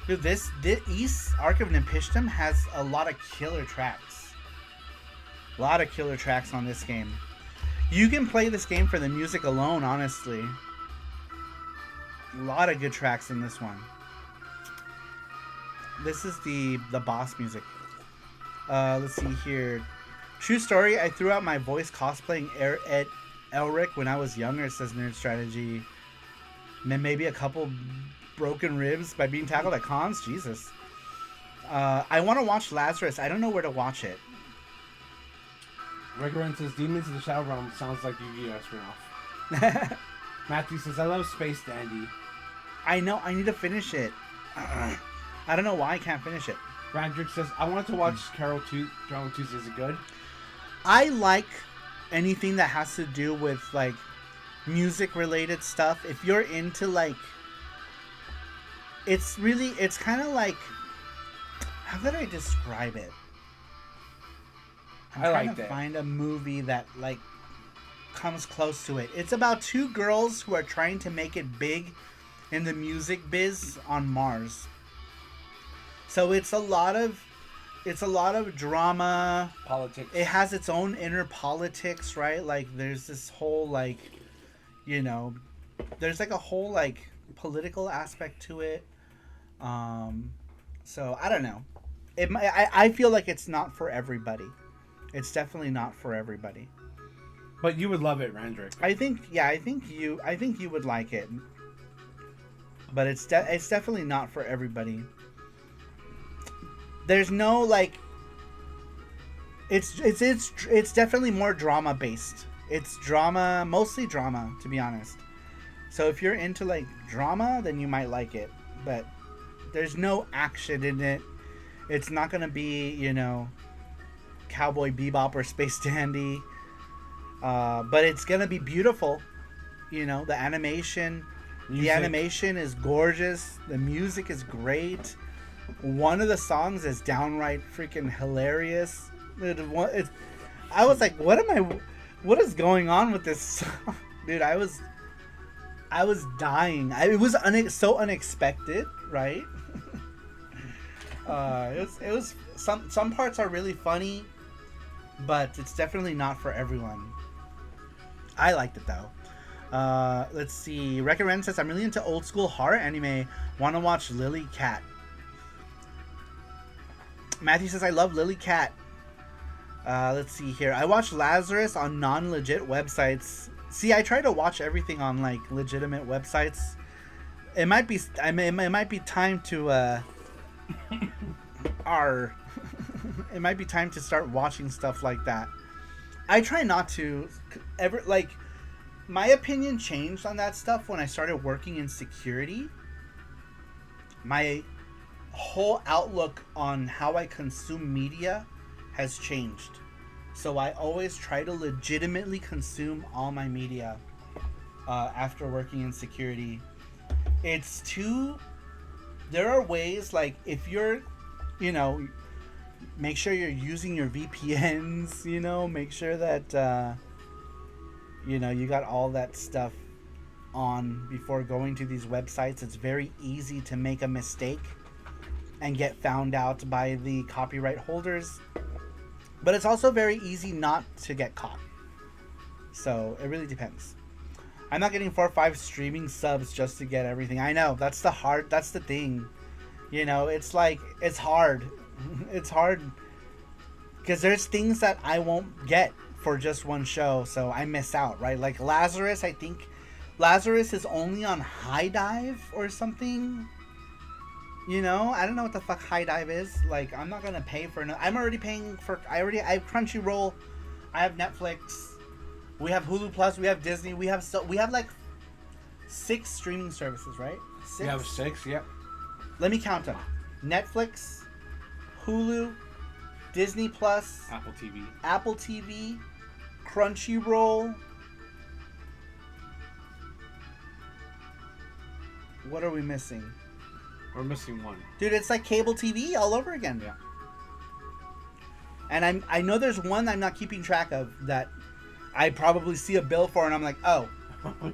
Dude, this Ys Arc of Nepishtim has a lot of killer tracks. A lot of killer tracks on this game. You can play this game for the music alone, honestly. A lot of good tracks in this one. This is the boss music. Let's see here. True story, I threw out my voice cosplaying Elric when I was younger, says Nerd Strategy. Maybe a couple broken ribs by being tackled at cons? Jesus. I want to watch Lazarus. I don't know where to watch it. Regoran says, Demons of the Shadow Realm sounds like Yu-Gi-Oh! Spin-off. Matthew says, I love Space Dandy. I know, I need to finish it. I don't know why I can't finish it. Brandrick says, I wanted to watch Carol Tuesday. Is it good? I like anything that has to do with, like, music-related stuff. If you're into, like... It's kind of like... How could I describe it? I'm trying to find a movie that, like, comes close to it. It's about 2 girls who are trying to make it big in the music biz on Mars. So it's a lot of drama. Politics. It has its own inner politics, right? Like, there's this whole, like, there's, like, a whole, like, political aspect to it. So, I don't know. I feel like it's not for everybody. It's definitely not for everybody. But you would love it, Randrick. I think you would like it. But it's definitely not for everybody. There's no, like, It's definitely more drama based. It's drama, mostly drama, to be honest. So if you're into like drama, then you might like it. But there's no action in it. It's not gonna be, you know, Cowboy Bebop or Space Dandy. But it's gonna be beautiful. You know, the animation. The animation is gorgeous. The music is great. One of the songs is downright freaking hilarious. I was like, what is going on with this song? Dude, I was dying. It was so unexpected, right? It was some parts are really funny, but it's definitely not for everyone. I liked it though. Let's see. Recommend says, I'm really into old school horror anime. Want to watch Lily Cat. Matthew says, I love Lily Cat. Let's see here. I watch Lazarus on non-legit websites. See, I try to watch everything on like legitimate websites. It might be time to it might be time to start watching stuff like that. I try not to ever like. My opinion changed on that stuff when I started working in security. My whole outlook on how I consume media has changed. So I always try to legitimately consume all my media after working in security. There are ways, like, if you're, you know, make sure you're using your VPNs, you know, make sure that, you know, you got all that stuff on before going to these websites. It's very easy to make a mistake and get found out by the copyright holders. But it's also very easy not to get caught. So it really depends. I'm not getting 4 or 5 streaming subs just to get everything. I know, that's the thing. You know, it's like, it's hard. It's hard because there's things that I won't get for just one show, so I miss out, right? Like Lazarus, I think Lazarus is only on High Dive or something. You know, I don't know what the fuck High Dive is. Like, I'm not gonna pay for no. I'm already paying for. I have Crunchyroll, I have Netflix, we have Hulu Plus, we have Disney, we have like 6 streaming services, right? 6. We have 6, yep. Let me count them: Netflix, Hulu, Disney Plus, Apple TV, Crunchyroll. What are we missing? We're missing one. Dude, it's like cable TV all over again. Yeah. And I know there's one I'm not keeping track of that I probably see a bill for and I'm like, oh.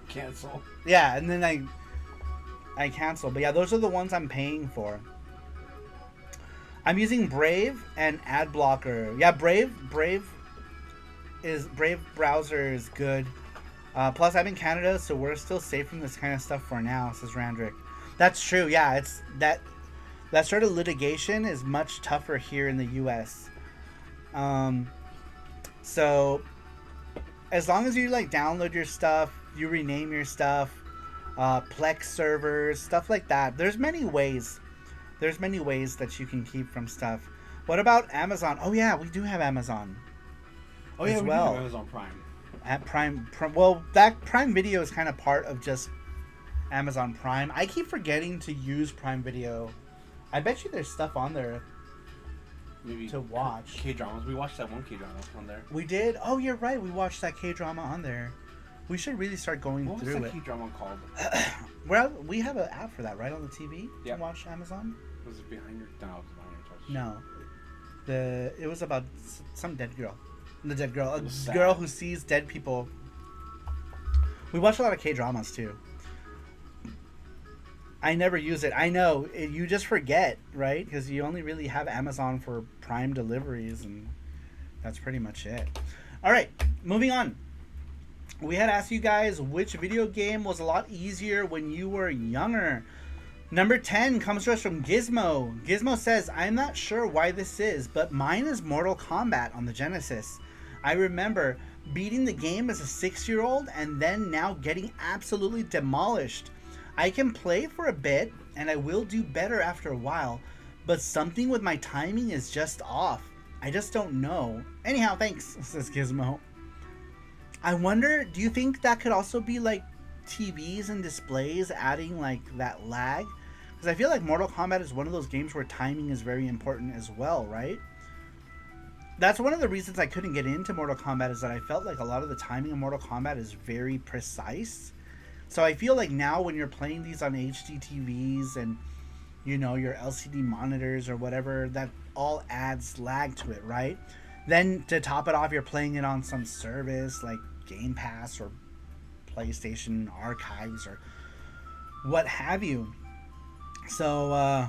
Cancel. Yeah, and then I cancel. But yeah, those are the ones I'm paying for. I'm using Brave and ad blocker. Yeah, Brave browser is good. Plus, I'm in Canada, so we're still safe from this kind of stuff for now, says Randrick. That's true. Yeah, it's that sort of litigation is much tougher here in the U.S. So as long as you like download your stuff, you rename your stuff, Plex servers, stuff like that. There's many ways. There's many ways that you can keep from stuff. What about Amazon? Oh yeah, we do have Amazon. Oh yeah, we well. do have Amazon Prime. At Prime, well, that Prime Video is kind of part of just Amazon Prime. I keep forgetting to use Prime Video. I bet you there's stuff on there Maybe to watch. K-dramas. We watched that one K-drama on there. We did? Oh, you're right. We watched that K-drama on there. We should really start going what through was that it. K-drama called? Well, we have an app for that, right, on the TV? Yep. To watch Amazon? Was it Behind Your... No, it was Behind Your Touch. No. It was about some dead girl. The dead girl. A sad. girl who sees dead people. We watch a lot of K-dramas, too. I never use it. I know. You just forget, right? Because you only really have Amazon for Prime deliveries, and that's pretty much it. All right, moving on. We had asked you guys which video game was a lot easier when you were younger. Number 10 comes to us from Gizmo. Gizmo says, I'm not sure why this is, but mine is Mortal Kombat on the Genesis. I remember beating the game as a 6-year-old and then now getting absolutely demolished. I can play for a bit and I will do better after a while, but something with my timing is just off. I just don't know. Anyhow, thanks, says Gizmo. I wonder, do you think that could also be like TVs and displays adding like that lag? Because I feel like Mortal Kombat is one of those games where timing is very important as well, right? That's one of the reasons I couldn't get into Mortal Kombat, is that I felt like a lot of the timing in Mortal Kombat is very precise. So I feel like now when you're playing these on HD TVs and, you know, your LCD monitors or whatever, that all adds lag to it, right? Then to top it off, you're playing it on some service like Game Pass or PlayStation Archives or what have you. So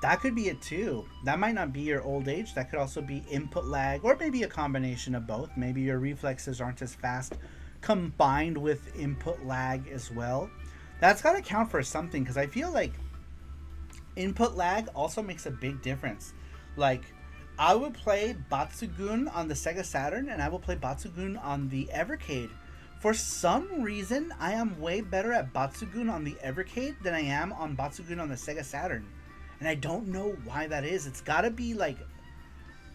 that could be it too. That might not be your old age. That could also be input lag, or maybe a combination of both. Maybe your reflexes aren't as fast combined with input lag as well. That's got to count for something, because I feel like input lag also makes a big difference. Like, I would play Batsugun on the Sega Saturn, and I will play Batsugun on the Evercade. For some reason, I am way better at Batsugun on the Evercade than I am on Batsugun on the Sega Saturn. And I don't know why that is. It's got to be like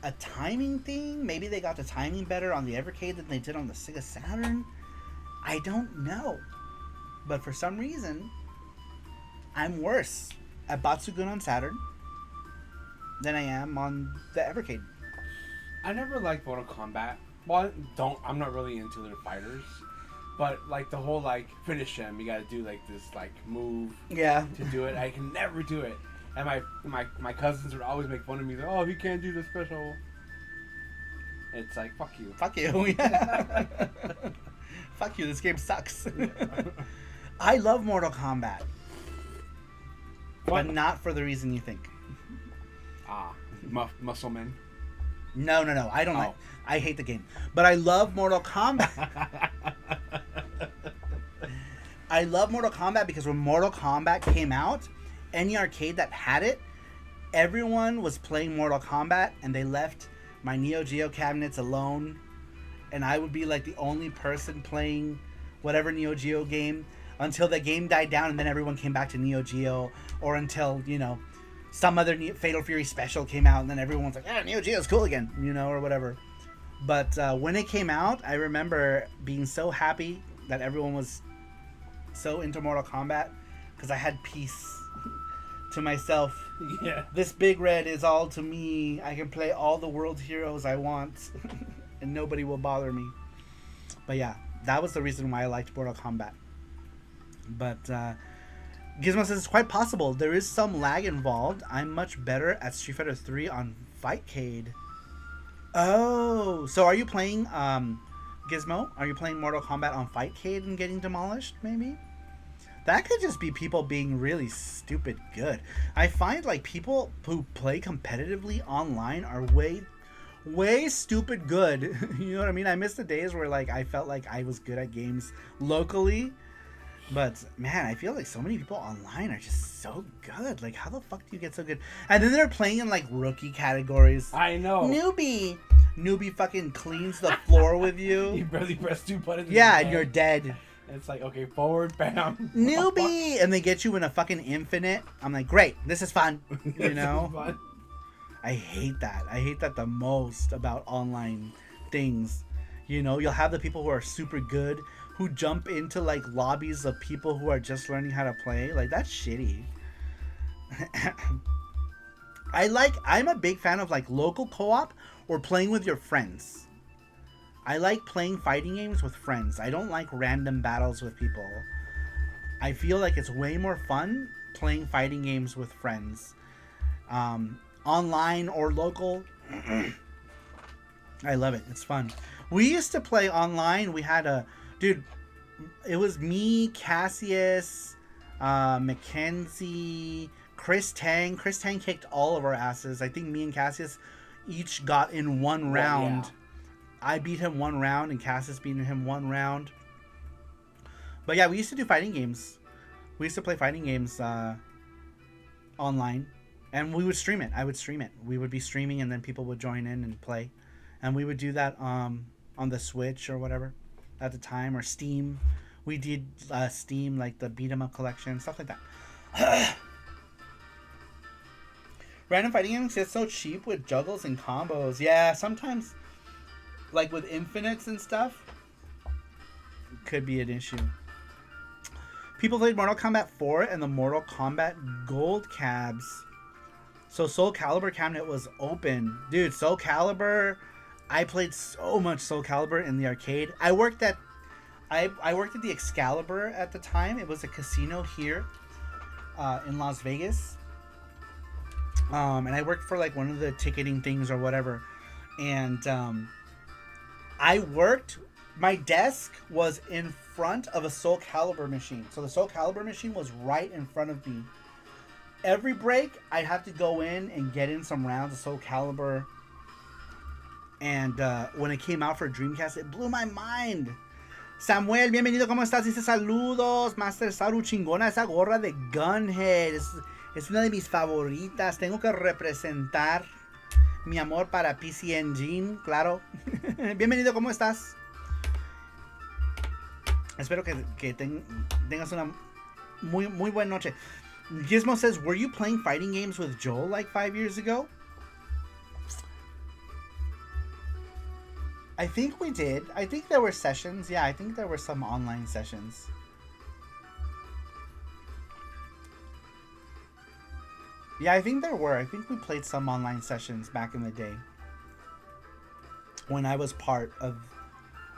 a timing thing. Maybe they got the timing better on the Evercade than they did on the Sega Saturn. I don't know. But for some reason, I'm worse at Batsugun on Saturn than I am on the Evercade. I never liked Mortal Kombat. Well, I'm not really into the fighters. But like the whole like finish him, you gotta do like this like move Yeah. to do it. I can never do it. And my cousins would always make fun of me. Like, oh, he can't do the special. It's like, fuck you. Fuck you. Yeah. Fuck you. This game sucks. I love Mortal Kombat. What? But not for the reason you think. Muscle men. No. I don't like. I hate the game. But I love Mortal Kombat. I love Mortal Kombat because when Mortal Kombat came out, any arcade that had it, everyone was playing Mortal Kombat, and they left my neo-geo cabinets alone, and I would be like the only person playing whatever neo-geo game until the game died down, and then everyone came back to neo-geo, or until, you know, some other Fatal Fury special came out, and then everyone's like, neo-geo is cool again, you know, or whatever. But when it came out, I remember being so happy that everyone was so into Mortal Kombat, because I had peace to myself. Yeah. This big red is all to me. I can play all the world's heroes I want, and nobody will bother me. But yeah, that was the reason why I liked Mortal Kombat. But Gizmo says it's quite possible. There is some lag involved. I'm much better at Street Fighter 3 on Fightcade. Oh, so are you playing Gizmo? Are you playing Mortal Kombat on Fightcade and getting demolished, maybe? That could just be people being really stupid good. I find like people who play competitively online are way stupid good. You know what I mean? I miss the days where like I felt like I was good at games locally. But man, I feel like so many people online are just so good. Like, how the fuck do you get so good? And then they're playing in like rookie categories. I know. Newbie fucking cleans the floor with you. You barely press 2 buttons. Yeah, and you're dead. It's like, okay, forward, bam. Newbie! And they get you in a fucking infinite. I'm like, great, this is fun. You know? Fun. I hate that. I hate that the most about online things. You know, you'll have the people who are super good who jump into like lobbies of people who are just learning how to play. Like, that's shitty. I'm a big fan of like local co-op or playing with your friends. I like playing fighting games with friends. I don't like random battles with people. I feel like it's way more fun playing fighting games with friends. Online or local. I love it. It's fun. We used to play online. We had it was me, Cassius, Mackenzie, Chris Tang. Chris Tang kicked all of our asses. I think me and Cassius each got in one round. Yeah. I beat him one round, and Cassius beat him one round. But yeah, we used to do fighting games. We used to play fighting games online, and we would stream it. I would stream it. We would be streaming, and then people would join in and play. And we would do that on the Switch or whatever at the time, or Steam. We did Steam, like the beat 'em up collection, stuff like that. Random fighting games get so cheap with juggles and combos. Yeah, sometimes, like with infinites and stuff, could be an issue. People played Mortal Kombat 4 and the Mortal Kombat Gold cabs. So Soul Calibur cabinet was open. Dude, Soul Calibur, I played so much Soul Calibur in the arcade. I worked at the Excalibur at the time. It was a casino here in Las Vegas. And I worked for like one of the ticketing things or whatever. And my desk was in front of a Soul Calibur machine. So the Soul Calibur machine was right in front of me. Every break, I'd have to go in and get in some rounds of Soul Calibur. And when it came out for Dreamcast, it blew my mind. Samuel, bienvenido, ¿cómo estás? Dice saludos, Master Saru, chingona esa gorra de Gunhead. Es una de mis favoritas. Tengo que representar mi amor para PC Engine, claro. Bienvenido, ¿cómo estás? Espero que tengas una muy buena noche. Gizmo says, were you playing fighting games with Joel like 5 years ago? I think we did. I think there were sessions. Yeah, I think there were some online sessions. Yeah, I think there were. I think we played some online sessions back in the day. When I was part of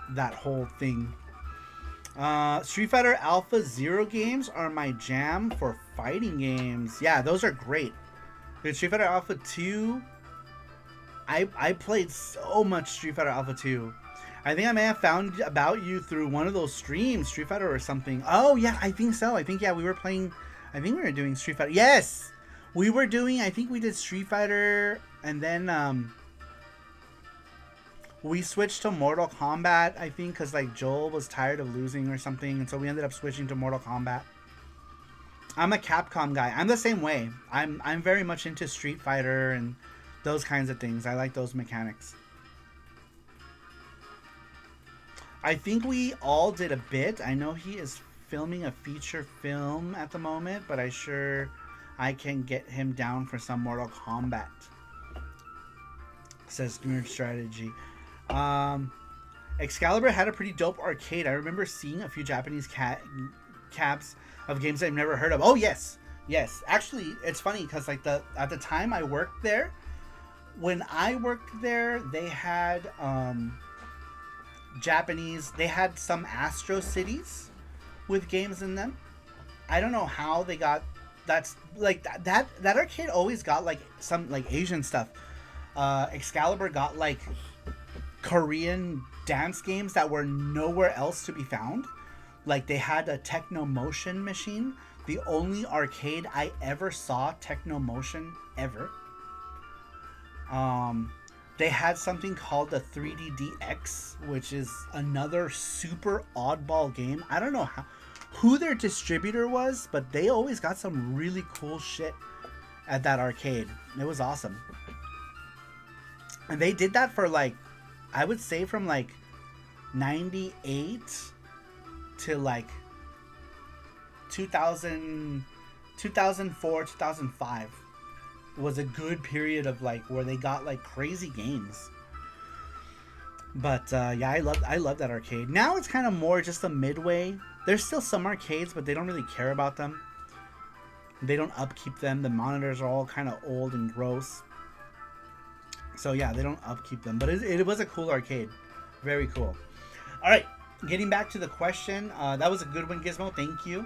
that whole thing. Street Fighter Alpha Zero games are my jam for fighting games. Yeah, those are great. Dude, Street Fighter Alpha 2... I played so much Street Fighter Alpha 2. I think I may have found about you through one of those streams, Street Fighter or something. Oh, yeah, I think so. I think, yeah, we were playing... I think we were doing Street Fighter. Yes! We were doing... I think we did Street Fighter, and then... we switched to Mortal Kombat, I think, because, like, Joel was tired of losing or something, and so we ended up switching to Mortal Kombat. I'm a Capcom guy. I'm the same way. I'm very much into Street Fighter and... those kinds of things. I like those mechanics. I think we all did a bit. I know he is filming a feature film at the moment, but I can get him down for some Mortal Kombat. Says Nerd Strategy. Excalibur had a pretty dope arcade. I remember seeing a few Japanese cabs of games I've never heard of. Oh, yes. Yes. Actually, it's funny because like at the time I worked there, when I worked there, they had they had some Astro Cities with games in them. I don't know how they got that arcade always got like some like Asian stuff. Excalibur got like Korean dance games that were nowhere else to be found. Like they had a Techno Motion machine. The only arcade I ever saw Techno Motion ever. They had something called the 3DDX, which is another super oddball game. I don't know who their distributor was, but they always got some really cool shit at that arcade. It was awesome. And they did that for like, I would say from like 98 to like 2004, 2005. Was a good period of like where they got like crazy games. But yeah, I love that arcade. Now it's kind of more just a midway. There's still some arcades, but they don't really care about them. They don't upkeep them. The monitors are all kind of old and gross. So yeah, they don't upkeep them. But it was a cool arcade. Very cool. All right, getting back to the question. That was a good one, Gizmo. Thank you.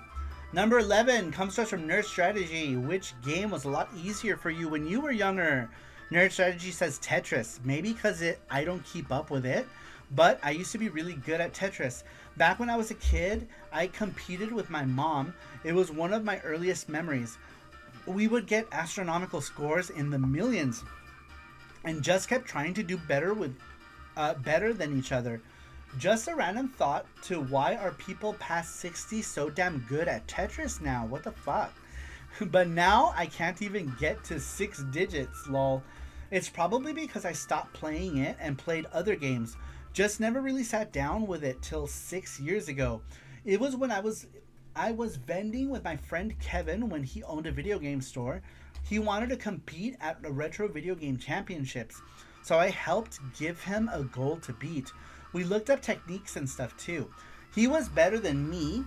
Number 11 comes to us from Nerd Strategy. Which game was a lot easier for you when you were younger? Nerd Strategy says Tetris. Maybe because I don't keep up with it, but I used to be really good at Tetris. Back when I was a kid, I competed with my mom. It was one of my earliest memories. We would get astronomical scores in the millions and just kept trying to do better than each other. Just a random thought to why are people past 60 so damn good at Tetris now? What the fuck? But now I can't even get to 6 digits, lol. It's probably because I stopped playing it and played other games. Just never really sat down with it till 6 years ago. It was when I was vending with my friend Kevin when he owned a video game store. He wanted to compete at the Retro Video Game Championships, so I helped give him a goal to beat. We looked up techniques and stuff too. He was better than me,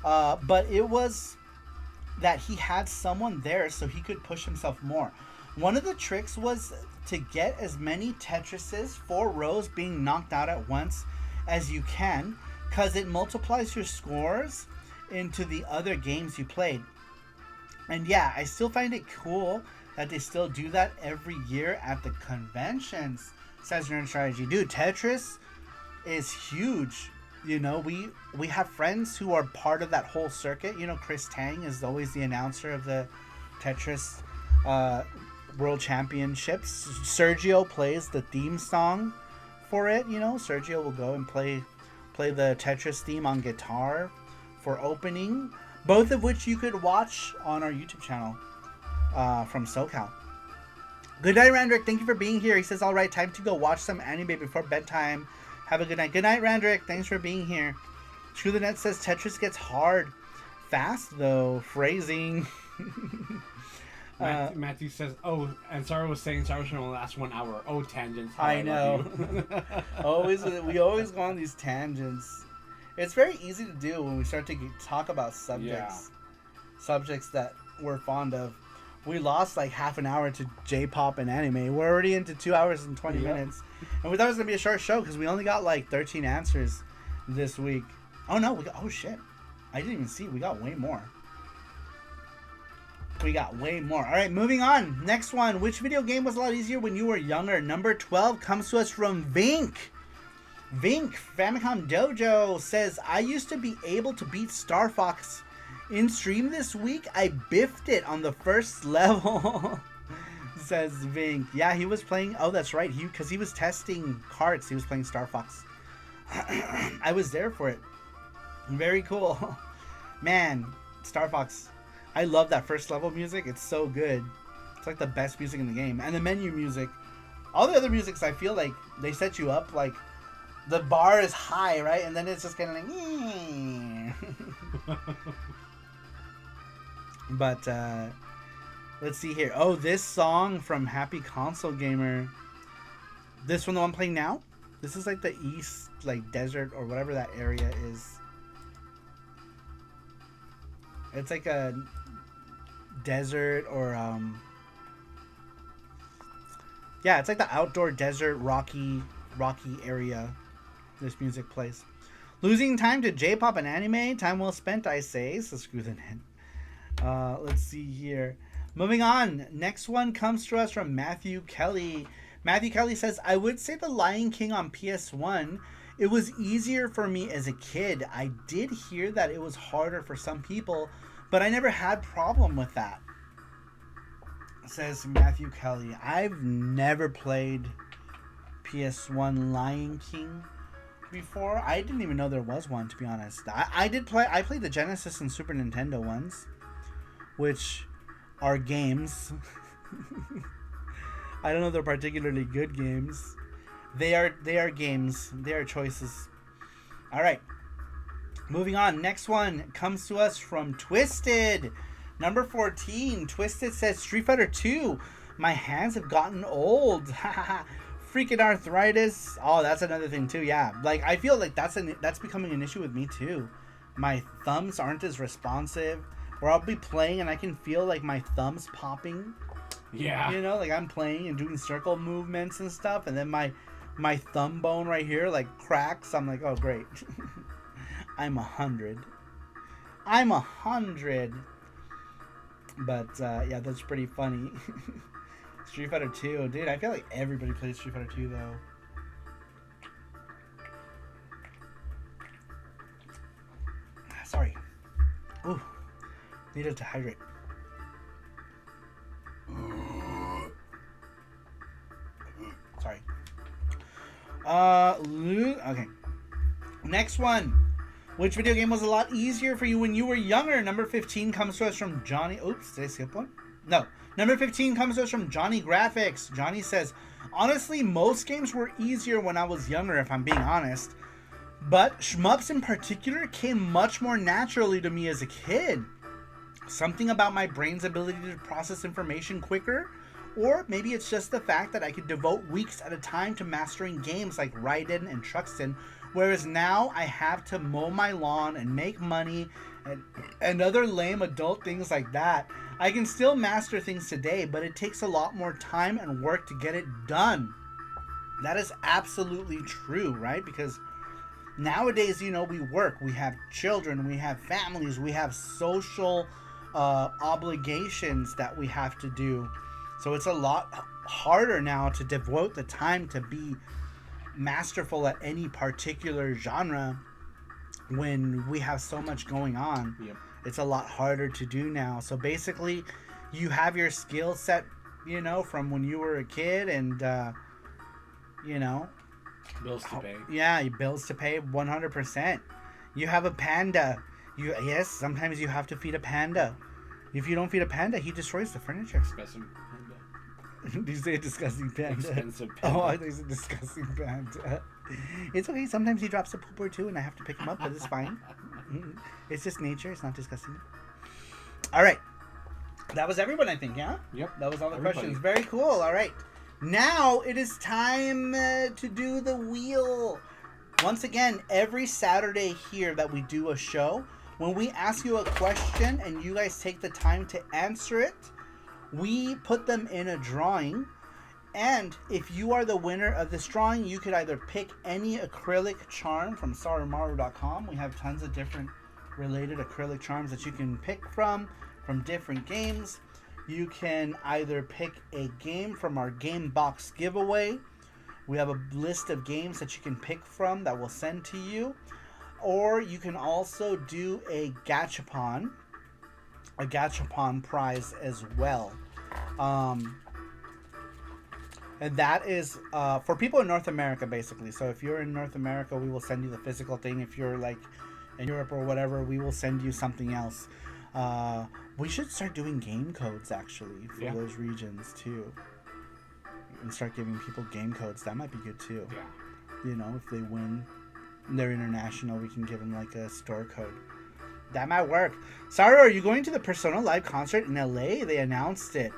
but it was that he had someone there so he could push himself more. One of the tricks was to get as many Tetrises, 4 rows being knocked out at once, as you can, because it multiplies your scores into the other games you played. And yeah, I still find it cool that they still do that every year at the conventions, says Nerd Strategy. Dude, Tetris is huge. You know, we have friends who are part of that whole circuit. You know, Chris Tang is always the announcer of the Tetris World Championships. Sergio plays the theme song for it. You know, Sergio will go and play the Tetris theme on guitar for opening. Both of which you could watch on our YouTube channel from SoCal. Good night, Randrick. Thank you for being here. He says, all right, time to go watch some anime before bedtime. Have a good night. Good night, Randrick. Thanks for being here. True the Net says Tetris gets hard fast, though. Phrasing. Matthew says, oh, and Saru was saying SaruShow will last 1 hour. Oh, tangents. I know. We always go on these tangents. It's very easy to do when we start to talk about subjects that we're fond of. We lost like half an hour to J-pop and anime. We're already into 2 hours and 20 minutes. And we thought it was going to be a short show because we only got like 13 answers this week. Oh no, oh shit. I didn't even see. We got way more. All right, moving on. Next one. Which video game was a lot easier when you were younger? Number 12 comes to us from Vink. Vink, Famicom Dojo, says, I used to be able to beat Star Fox. In stream this week, I biffed it on the first level, says Vink. Yeah, he was playing, oh, that's right, because he was testing carts. He was playing Star Fox. I was there for it. Very cool. Man, Star Fox. I love that first level music. It's so good. It's like the best music in the game. And the menu music. All the other musics, I feel like they set you up like the bar is high, right? And then it's just kind of like... But, let's see here. Oh, this song from Happy Console Gamer. This one, the one playing now? This is like the east, like desert or whatever that area is. It's like a desert or, yeah, it's like the outdoor desert, rocky area. This music plays. Losing time to J-pop and anime. Time well spent, I say. So screw the net. Let's see here. Moving on. Next one comes to us from Matthew Kelly. Matthew Kelly says, I would say The Lion King on PS1. It was easier for me as a kid. I did hear that it was harder for some people, but I never had problem with that. Says Matthew Kelly. I've never played PS1 Lion King before. I didn't even know there was one, to be honest. I played the Genesis and Super Nintendo ones, which are games. I don't know if they're particularly good games. They are games. They are choices. All right. Moving on. Next one comes to us from Twisted. Number 14. Twisted says Street Fighter 2. My hands have gotten old. Freaking arthritis. Oh, that's another thing too. Yeah, like I feel like that's becoming an issue with me too. My thumbs aren't as responsive, or I'll be playing and I can feel like my thumbs popping. Yeah. You know, like I'm playing and doing circle movements and stuff, and then my thumb bone right here like cracks. I'm like, oh great. I'm 100. But yeah, that's pretty funny. Street Fighter 2. Dude, I feel like everybody plays Street Fighter 2, though. Sorry. Ooh. Needed to hydrate. Sorry. Okay. Next one. Which video game was a lot easier for you when you were younger? Number 15 comes to us from Johnny. Oops, did I skip one? No. Number 15 comes to us from Johnny Graphics. Johnny says, honestly, most games were easier when I was younger, if I'm being honest. But shmups in particular came much more naturally to me as a kid. something about my brain's ability to process information quicker, or maybe it's just the fact that I could devote weeks at a time to mastering games like Raiden and Truxton, whereas now I have to mow my lawn and make money and other lame adult things like that. I can still master things today, but it takes a lot more time and work to get it done. That is absolutely true, right? Because nowadays, you know, we work, we have children, we have families, we have social obligations that we have to do. So it's a lot harder now to devote the time to be masterful at any particular genre when we have so much going on. Yep. It's a lot harder to do now. So basically, you have your skill set, you know, from when you were a kid, and you know, Bills to pay. yeah, bills to pay 100%. You have a panda. Yes, sometimes you have to feed a panda. If you don't feed a panda, he destroys the furniture. Expensive panda. Did you say a disgusting panda? Expensive panda. Oh, I think it's a disgusting panda. It's okay. Sometimes he drops a poop or two, and I have to pick him up, but it's fine. It's just nature. It's not disgusting. All right. That was everyone, I think, yeah? Yep. That was all the Everybody. questions. Very cool. All right. Now it is time to do the wheel. Once again, every Saturday here that we do a show, when we ask you a question and you guys take the time to answer it, we put them in a drawing. And if you are the winner of this drawing, you could either pick any acrylic charm from SaruMaru.com. We have tons of different related acrylic charms that you can pick from different games. You can either pick a game from our game box giveaway. We have a list of games that you can pick from that we'll send to you. Or you can also do a Gachapon prize as well. And that is for people in North America, basically. So if you're in North America, we will send you the physical thing. If you're like in Europe or whatever, we will send you something else. We should start doing game codes, actually, for those regions, too. And start giving people game codes. That might be good, too. Yeah. You know, if they win, they're international, we can give them, like, a store code. That might work. Saru, are you going to the Persona Live concert in LA? They announced it.